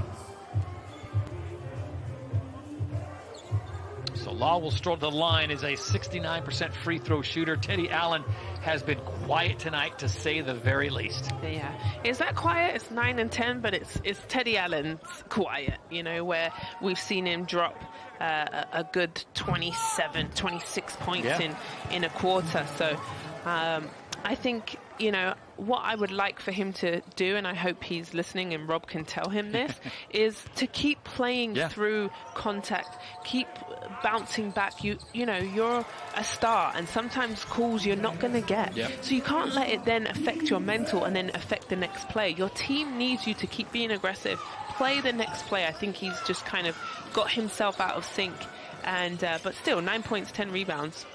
So Law will stroll to the line, is a 69% free throw shooter. Teddy Allen has been quiet tonight, to say the very least. Yeah, is that quiet? It's 9 and 10, but it's Teddy Allen's quiet, you know, where we've seen him drop a good 27, 26 points in a quarter. So I think, you know, what I would like for him to do, and I hope he's listening and Rob can tell him this, is to keep playing through contact, keep bouncing back. You know, you're a star, and sometimes calls you're not going to get. So you can't let it then affect your mental and then affect the next play. Your team needs you to keep being aggressive, play the next play. I think he's just kind of got himself out of sync, and but still 9 points, 10 rebounds.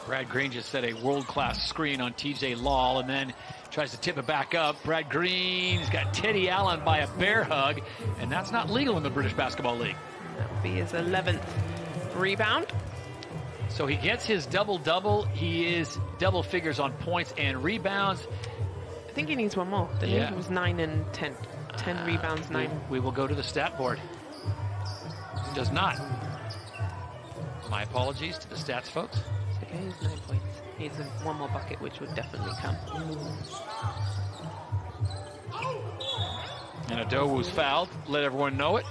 Brad Green just set a world-class screen on TJ Law and then tries to tip it back up. Brad Green's got Teddy Allen by a bear hug, and that's not legal in the British Basketball League. That would be his 11th rebound. So he gets his double-double. He is double figures on points and rebounds. I think he needs one more. The lead was 9 and 10. 10 rebounds, 9. We will go to the stat board. He does not. My apologies to the stats folks. Okay, he's 9 points. He needs one more bucket, which would definitely come. And Adowu's fouled. Let everyone know it.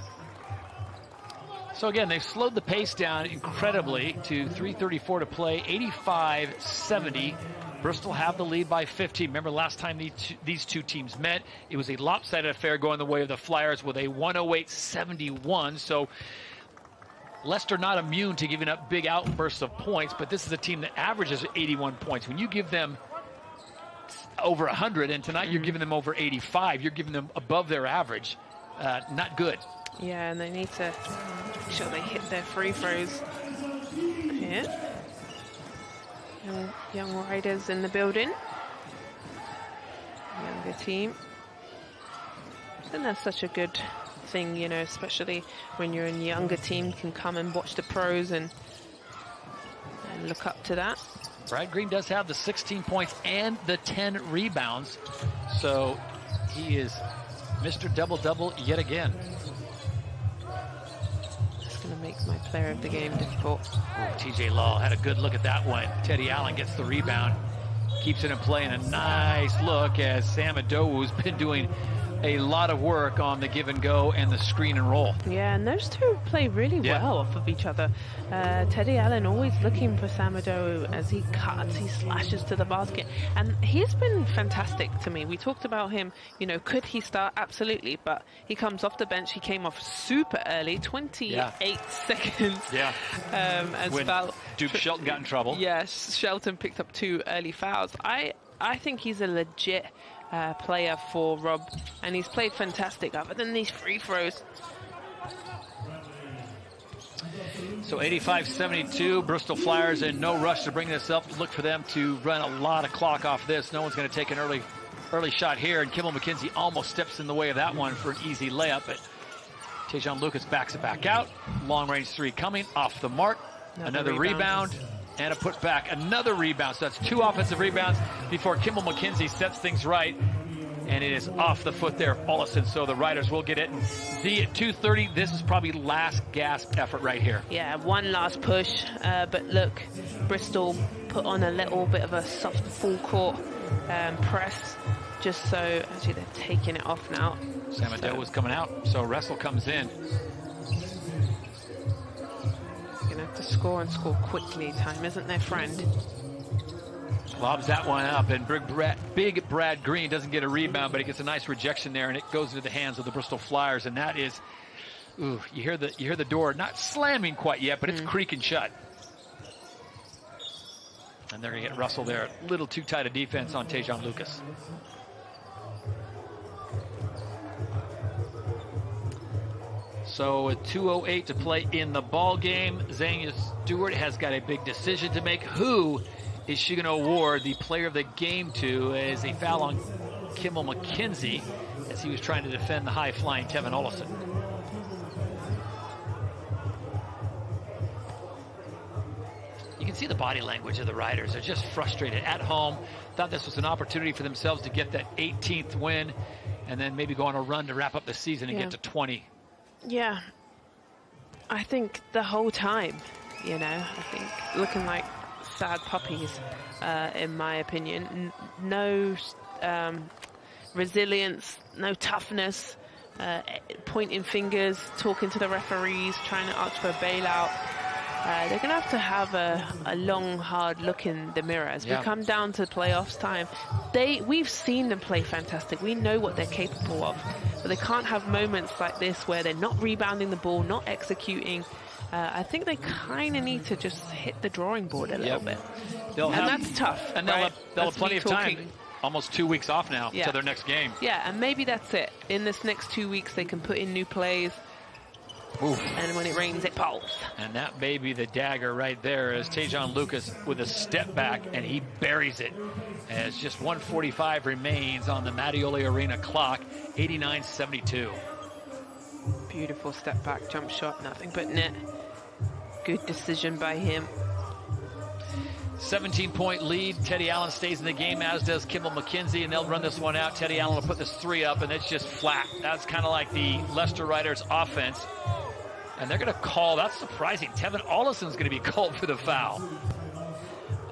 So again, they've slowed the pace down incredibly to 3:34 to play, 85-70. Bristol have the lead by 15. Remember last time these two teams met, it was a lopsided affair going the way of the Flyers with a 108-71. So Leicester not immune to giving up big outbursts of points, but this is a team that averages 81 points. When you give them over 100, and tonight you're giving them over 85, you're giving them above their average. Not good. Yeah, and they need to make sure they hit their free throws. Yeah. Young Riders in the building. Younger team. I think that's such a good thing, you know, especially when you're in a younger team, can come and watch the pros and look up to that. Brad Green does have the 16 points and the 10 rebounds, so he is Mr. Double-Double yet again. It's going to make my player of the game difficult. TJ Law had a good look at that one. Teddy Allen gets the rebound, keeps it in play, and a nice look as Sam Adowu's been doing a lot of work on the give and go and the screen and roll. Yeah, and those two play really well off of each other. Teddy Allen always looking for Sam Adowu as he cuts, he slashes to the basket, and he's been fantastic to me. We talked about him, you know, could he start? Absolutely, but he comes off the bench. He came off super early, 28 seconds. As when Duke Shelton got in trouble. Yes, Shelton picked up 2 early fouls. I think he's a legit player for Rob, and he's played fantastic other than these free throws. So 85-72, Bristol Flyers in no rush to bring this up. Look for them to run a lot of clock off this. No one's going to take an early shot here, and Kimmel McKenzie almost steps in the way of that one for an easy layup, but Tejon Lucas backs it back out. Long range 3 coming off the mark. Another rebound. And a putback, another rebound. So that's 2 offensive rebounds before Kimmel McKenzie sets things right. And it is off the foot there of Ollison. So the Riders will get it. And Z at 2:30, this is probably last gasp effort right here. Yeah, one last push. But look, Bristol put on a little bit of a soft full court press. Just so, actually they're taking it off now. Sam Adowu was coming out. So Russell comes in. Have to score and score quickly. Time isn't their friend. Lobs that one up, and big Brad Green doesn't get a rebound, but he gets a nice rejection there, and it goes into the hands of the Bristol Flyers, and that is, ooh, you hear the door not slamming quite yet, but it's creaking shut. And they're going to get Russell there. A little too tight a defense on Tejan Lucas. So with 2:08 to play in the ball game, Xenia Stewart has got a big decision to make. Who is she going to award the player of the game to as a foul on Kimmel McKenzie as he was trying to defend the high-flying Tevin Olesen? You can see the body language of the Riders. They're just frustrated at home. Thought this was an opportunity for themselves to get that 18th win and then maybe go on a run to wrap up the season and get to 20. Yeah, I think the whole time, you know, I think looking like sad puppies, in my opinion. No resilience, no toughness, pointing fingers, talking to the referees, trying to ask for a bailout. They're going to have a long, hard look in the mirror as we come down to playoffs time. We've seen them play fantastic. We know what they're capable of. But they can't have moments like this where they're not rebounding the ball, not executing. I think they kind of need to just hit the drawing board a little bit. That's tough. And they'll have plenty of time. Almost 2 weeks off now to their next game. Yeah, and maybe that's it. In this next 2 weeks, they can put in new plays. Oof. And when it rains, it pours. And that may be the dagger right there as Tejan Lucas with a step back, and he buries it. As just 1:45 remains on the Mattioli Arena clock, 89-72. Beautiful step back jump shot, nothing but net. Good decision by him. 17-point lead. Teddy Allen stays in the game, as does Kimmel McKenzie, and they'll run this one out. Teddy Allen will put this 3 up, and it's just flat. That's kind of like the Leicester Riders offense. And they're going to call, that's surprising, Tevin Olesen's going to be called for the foul.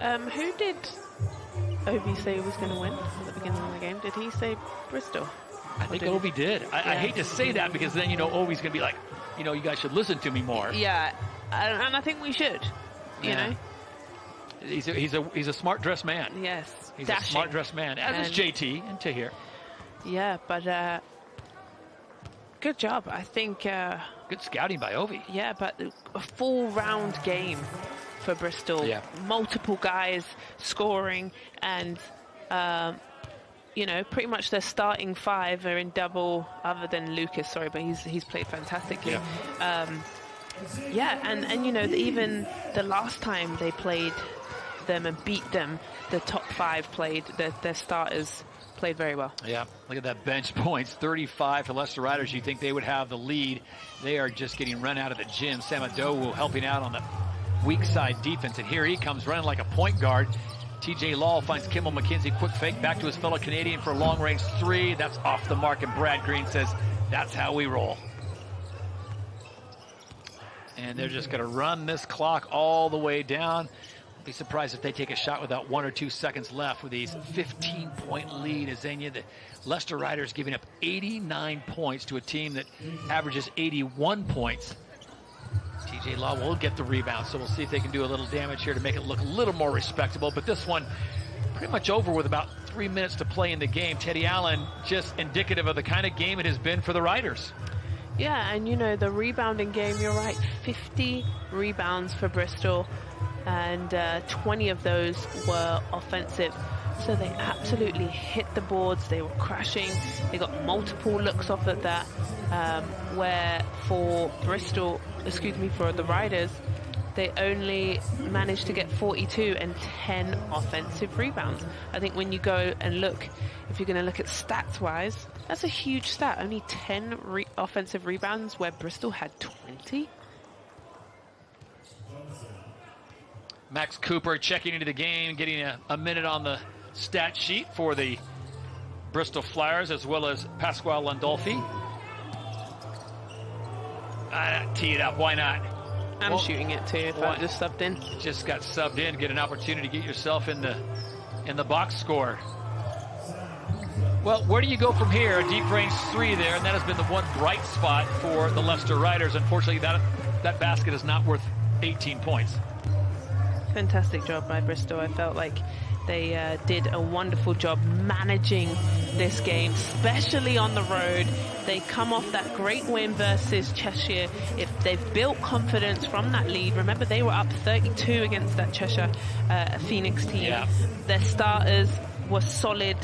Who did Obi say was going to win at the beginning of the game? Did he say Bristol? I think Obi did. I hate to say that because then, you know, Obi's going to be like, you know, you guys should listen to me more. Yeah, and I think we should, you know. He's a smart dressed man. Yes, he's dashing. a smart dressed man. As is JT and Tahir. Yeah, but good job. I think good scouting by Ovi. Yeah, but a full round game for Bristol. Yeah. Multiple guys scoring, and you know, pretty much their starting 5 are in double, other than Lucas. Sorry, but he's played fantastically. Yeah, and you know, even the last time they played them and beat them, the top 5 played, their starters played very well. Yeah, look at that bench points, 35 for Leicester Riders. You think they would have the lead. They are just getting run out of the gym. Samadowu helping out on the weak side defense, and here he comes running like a point guard. TJ Law finds Kimmel McKenzie, quick fake back to his fellow Canadian for a long-range 3. That's off the mark, and Brad Green says, that's how we roll. And they're just going to run this clock all the way down. Be surprised if they take a shot without 1 or 2 seconds left with these 15-point lead. As Xenia, the Leicester Riders giving up 89 points to a team that averages 81 points. TJ Law will get the rebound, so we'll see if they can do a little damage here to make it look a little more respectable. But this one pretty much over with about 3 minutes to play in the game. Teddy Allen just indicative of the kind of game it has been for the Riders. Yeah, and you know, the rebounding game, you're right, 50 rebounds for Bristol, and 20 of those were offensive. So they absolutely hit the boards. They were crashing. They got multiple looks off at that, where for for the Riders, they only managed to get 42 and 10 offensive rebounds. I think when you go and look, if you're going to look at stats-wise, that's a huge stat. Only 10 offensive rebounds where Bristol had 20. Max Cooper checking into the game, getting a minute on the stat sheet for the Bristol Flyers, as well as Pasquale Landolfi. Tee it up, why not? I'm shooting it too if I just subbed in. Just got subbed in, get an opportunity to get yourself in the box score. Well, where do you go from here? A deep range 3 there, and that has been the one bright spot for the Leicester Riders. Unfortunately, that basket is not worth 18 points. Fantastic job by Bristol. I felt like They did a wonderful job managing this game, especially on the road. They come off that great win versus Cheshire. If they've built confidence from that lead, remember they were up 32 against that Cheshire Phoenix team. Yeah. Their starters were solid.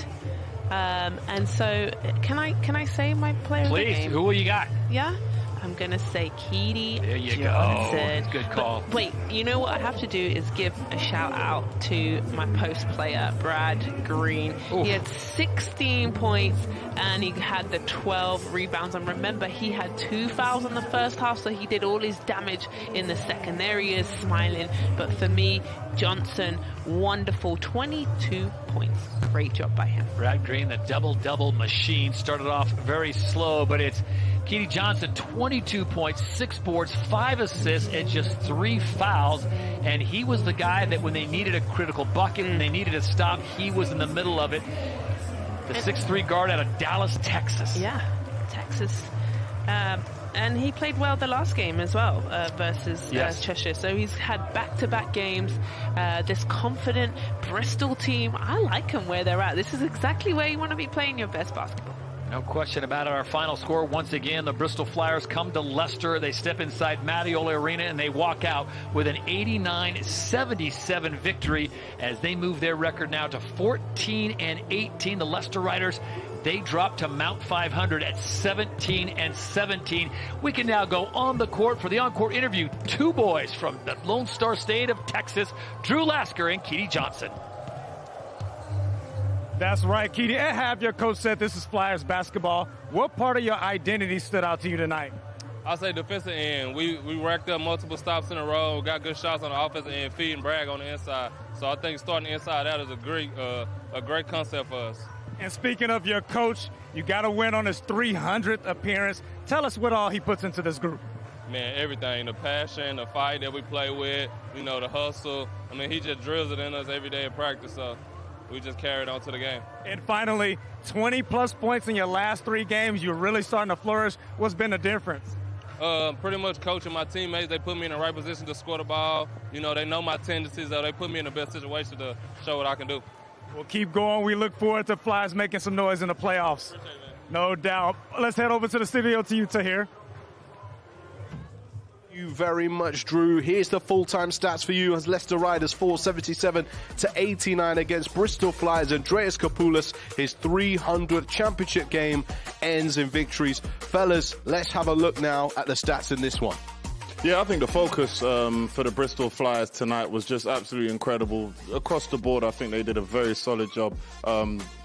And so, can I say my player of the game? Please, who you got? Yeah? I'm going to say Keedy There you Johnson. go. Good call. But wait, you know what I have to do is give a shout out to my post player, Brad Green. Oof. He had 16 points and he had the 12 rebounds. And remember, he had 2 fouls in the first half, so he did all his damage in the second. There he is smiling. But for me, Johnson, wonderful, 22 points. Great job by him. Brad Green, the double-double machine, started off very slow, but it's Keedy Johnson, 22 points, 6 boards, 5 assists, and just 3 fouls. And he was the guy that when they needed a critical bucket and they needed a stop, he was in the middle of it. The 6'3" guard out of Dallas, Texas. Yeah, Texas. And he played well the last game as well versus Cheshire. So he's had back-to-back games. This confident Bristol team, I like them where they're at. This is exactly where you want to be playing your best basketball. No question about it. Our final score, once again, the Bristol Flyers come to Leicester. They step inside Mattioli Arena and they walk out with an 89-77 victory as they move their record now to 14-18. The Leicester Riders, they drop to Mount 500 at 17-17. We can now go on the court for the on-court interview. 2 boys from the Lone Star State of Texas, Drew Lasker and Keedy Johnson. That's right, Keedy. And have your coach said this is Flyers basketball. What part of your identity stood out to you tonight? I'll say defensive end. We racked up multiple stops in a row, got good shots on the offensive end, feed and brag on the inside. So I think starting inside out is a great concept for us. And speaking of your coach, you got to win on his 300th appearance. Tell us what all he puts into this group. Man, everything, the passion, the fight that we play with, you know, the hustle. I mean, he just drills it in us every day in practice, so we just carried on to the game. And finally, 20-plus points in your last 3 games. You're really starting to flourish. What's been the difference? Pretty much coaching my teammates. They put me in the right position to score the ball. You know, they know my tendencies, so they put me in the best situation to show what I can do. We'll keep going. We look forward to Flyers making some noise in the playoffs. Appreciate it, man. No doubt. Let's head over to the studio to you, Tahir. Thank you very much, Drew. Here's the full-time stats for you as Leicester Riders 477-89 against Bristol Flyers. Andreas Kapoulas, his 300th championship game ends in victories. Fellas, let's have a look now at the stats in this one. Yeah, I think the focus for the Bristol Flyers tonight was just absolutely incredible. Across the board, I think they did a very solid job.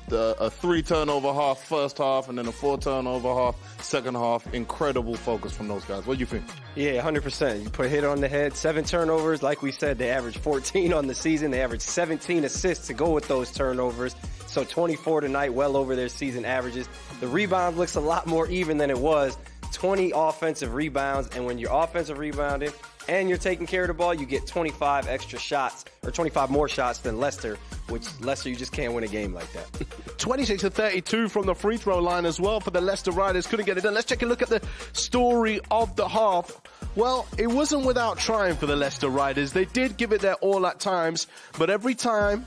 A 3 turnover half first half and then a 4 turnover half second half. Incredible focus from those guys. What do you think? Yeah, 100%. You put a hit on the head. 7 turnovers. Like we said, they averaged 14 on the season. They averaged 17 assists to go with those turnovers. So 24 tonight, well over their season averages. The rebound looks a lot more even than it was. 20 offensive rebounds, and when you're offensive rebounding and you're taking care of the ball, you get 25 extra shots, or 25 more shots than Leicester, which Leicester, you just can't win a game like that. 26-32 from the free throw line as well for the Leicester Riders. Couldn't get it done. Let's take a look at the story of the half. Well, it wasn't without trying for the Leicester Riders. They did give it their all at times, but every time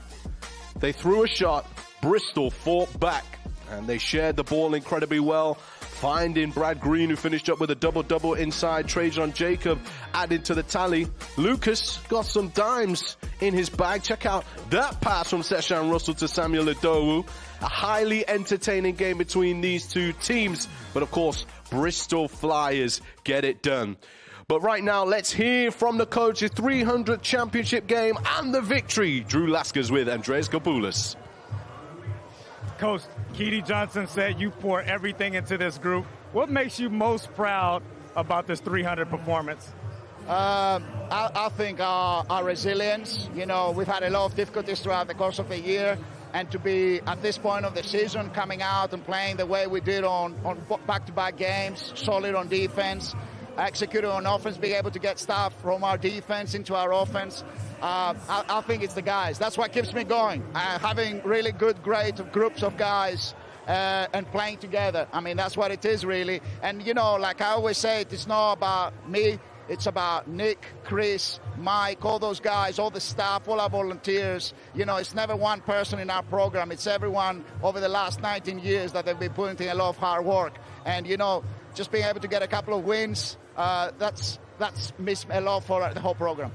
they threw a shot, Bristol fought back, and they shared the ball incredibly well. Finding Brad Green, who finished up with a double-double inside. Trajan Jacob added to the tally. Lucas got some dimes in his bag. Check out that pass from Seshan Russell to Samuel Idowu. A highly entertaining game between these two teams. But of course, Bristol Flyers get it done. But right now, let's hear from the coach, his 300th championship game and the victory. Drew Lasker's with Andreas Kapoulas. Coach, Keedy Johnson said you pour everything into this group. What makes you most proud about this 300 performance? I think our resilience. You know, we've had a lot of difficulties throughout the course of the year, and to be at this point of the season coming out and playing the way we did on back-to-back games, solid on defense, executing on offense, being able to get stuff from our defense into our offense. I think it's the guys. That's what keeps me going. Having really good, great groups of guys and playing together. I mean, that's what it is, really. And, you know, like I always say, it's not about me. It's about Nick, Chris, Mike, all those guys, all the staff, all our volunteers. You know, it's never one person in our program. It's everyone over the last 19 years that they've been putting in a lot of hard work. And, you know, just being able to get a couple of wins, that's missed a lot for the whole program.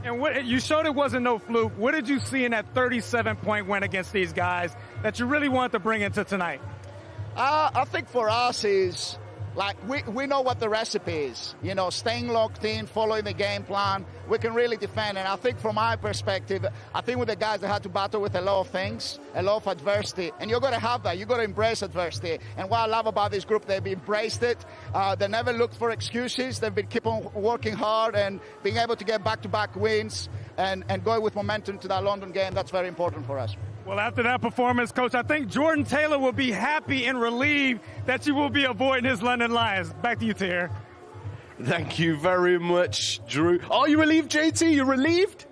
And what, you showed it wasn't no fluke. What did you see in that 37-point win against these guys that you really wanted to bring into tonight? I think for us is, like, we know what the recipe is. You know, staying locked in, following the game plan. We can really defend. And I think from my perspective, I think with the guys that had to battle with a lot of things, a lot of adversity, and you've got to have that. You've got to embrace adversity. And what I love about this group, they've embraced it. They never looked for excuses. They've been keep on working hard and being able to get back-to-back wins and go with momentum to that London game. That's very important for us. Well, after that performance, Coach, I think Jordan Taylor will be happy and relieved that you will be avoiding his London Lions. Back to you, Tahir. Thank you very much, Drew. Are you relieved, JT? You relieved?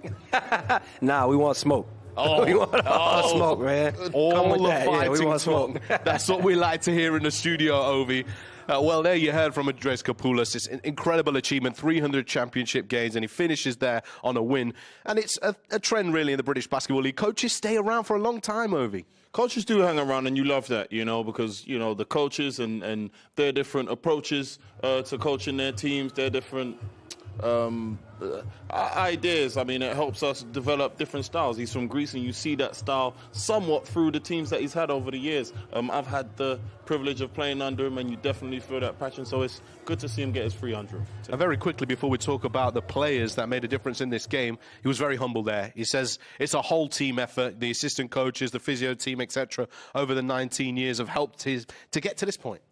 Nah, we want smoke. Oh, we want all smoke, man. All the that. fighting we want smoke. That's what we like to hear in the studio, Ovi. Well, there you heard from Andres Kapoulas. It's an incredible achievement, 300 championship games, and he finishes there on a win. And it's a trend, really, in the British Basketball League. Coaches stay around for a long time, Ovi. Coaches do hang around, and you love that, you know, because, you know, the coaches and their different approaches to coaching their teams, their different ideas. I mean, it helps us develop different styles. He's from Greece, and you see that style somewhat through the teams that he's had over the years. I've had the privilege of playing under him, and you definitely feel that passion. So it's good to see him get his 300. And very quickly, before we talk about the players that made a difference in this game, he was very humble there. He says it's a whole team effort. The assistant coaches, the physio team, etc., over the 19 years have helped to get to this point.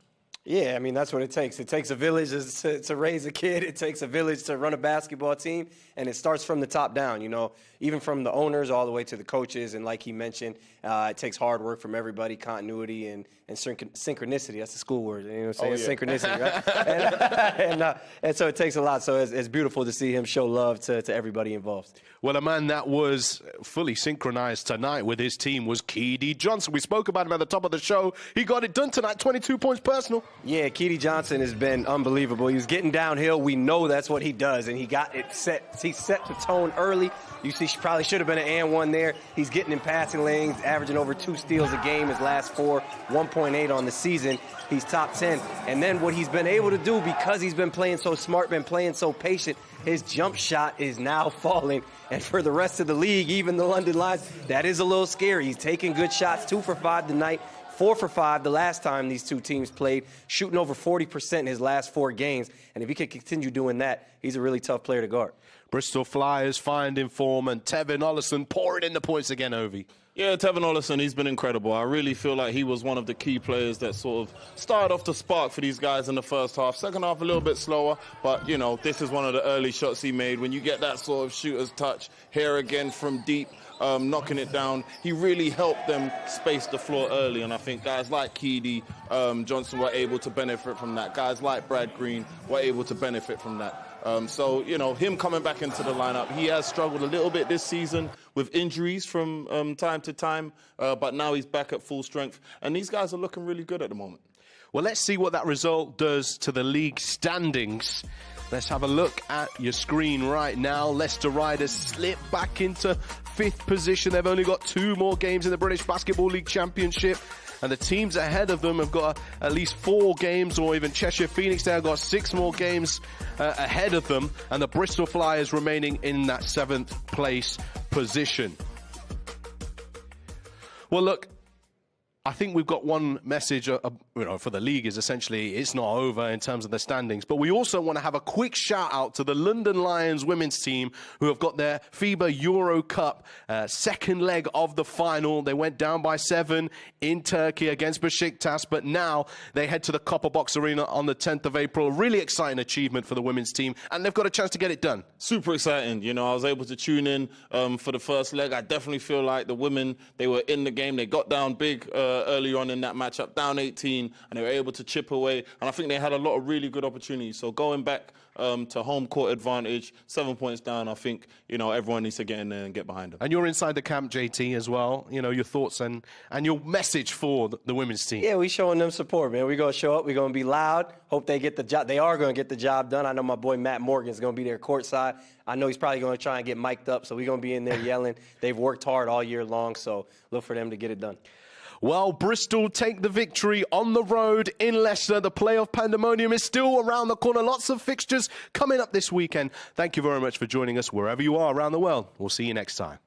Yeah, I mean, that's what it takes. It takes a village to raise a kid. It takes a village to run a basketball team, and it starts from the top down, you know, even from the owners all the way to the coaches. And like he mentioned, it takes hard work from everybody, continuity and synchronicity. That's the school word, you know what I'm saying? Oh, yeah. Synchronicity, right? and so it takes a lot. So it's beautiful to see him show love to everybody involved. Well, a man that was fully synchronized tonight with his team was Keedy Johnson. We spoke about him at the top of the show. He got it done tonight, 22 points personal. Yeah, Keedy Johnson has been unbelievable. He was getting downhill. We know that's what he does, and he got it set. He set the tone early. You see, probably should have been an and one there. He's getting in passing lanes, averaging over 2 steals a game his last 4, 1.8 on the season. He's top 10. And then what he's been able to do, because he's been playing so smart, been playing so patient, his jump shot is now falling. And for the rest of the league, even the London Lions, that is a little scary. He's taking good shots, 2 for 5 tonight, 4 for 5 the last time these two teams played, shooting over 40% in his last 4 games. And if he can continue doing that, he's a really tough player to guard. Bristol Flyers finding form, and Tevin Ollison pouring in the points again, Ovi. Yeah, Tevin Ollison, he's been incredible. I really feel like he was one of the key players that sort of started off the spark for these guys in the first half. Second half, a little bit slower, but, you know, this is one of the early shots he made. When you get that sort of shooter's touch, here again from deep, knocking it down, he really helped them space the floor early, and I think guys like Keedy Johnson were able to benefit from that. Guys like Brad Green were able to benefit from that. So, you know, him coming back into the lineup, he has struggled a little bit this season with injuries from time to time, but now he's back at full strength, and these guys are looking really good at the moment. Well, let's see what that result does to the league standings. Let's have a look at your screen right now. Leicester Riders slip back into 5th position. They've only got 2 more games in the British Basketball League Championship. And the teams ahead of them have got at least 4 games, or even Cheshire Phoenix, they've got 6 more games ahead of them. And the Bristol Flyers remaining in that 7th place position. Well, look, I think we've got one message for the league is essentially it's not over in terms of the standings. But we also want to have a quick shout out to the London Lions women's team who have got their FIBA Euro Cup second leg of the final. They went down by 7 in Turkey against Besiktas, but now they head to the Copper Box Arena on the 10th of April. A really exciting achievement for the women's team, and they've got a chance to get it done. Super exciting. You know, I was able to tune in for the first leg. I definitely feel like the women, they were in the game. They got down big early on in that matchup, down 18, and they were able to chip away. And I think they had a lot of really good opportunities. So going back to home court advantage, 7 points down, I think, everyone needs to get in there and get behind them. And you're inside the camp, JT, as well. Your thoughts and your message for the women's team. Yeah, we showing them support, man. We're going to show up. We're going to be loud. Hope they get the job. They are going to get the job done. I know my boy Matt Morgan's going to be there courtside. I know he's probably going to try and get mic'd up, so we're going to be in there yelling. They've worked hard all year long, so look for them to get it done. Well, Bristol take the victory on the road in Leicester. The playoff pandemonium is still around the corner. Lots of fixtures coming up this weekend. Thank you very much for joining us wherever you are around the world. We'll see you next time.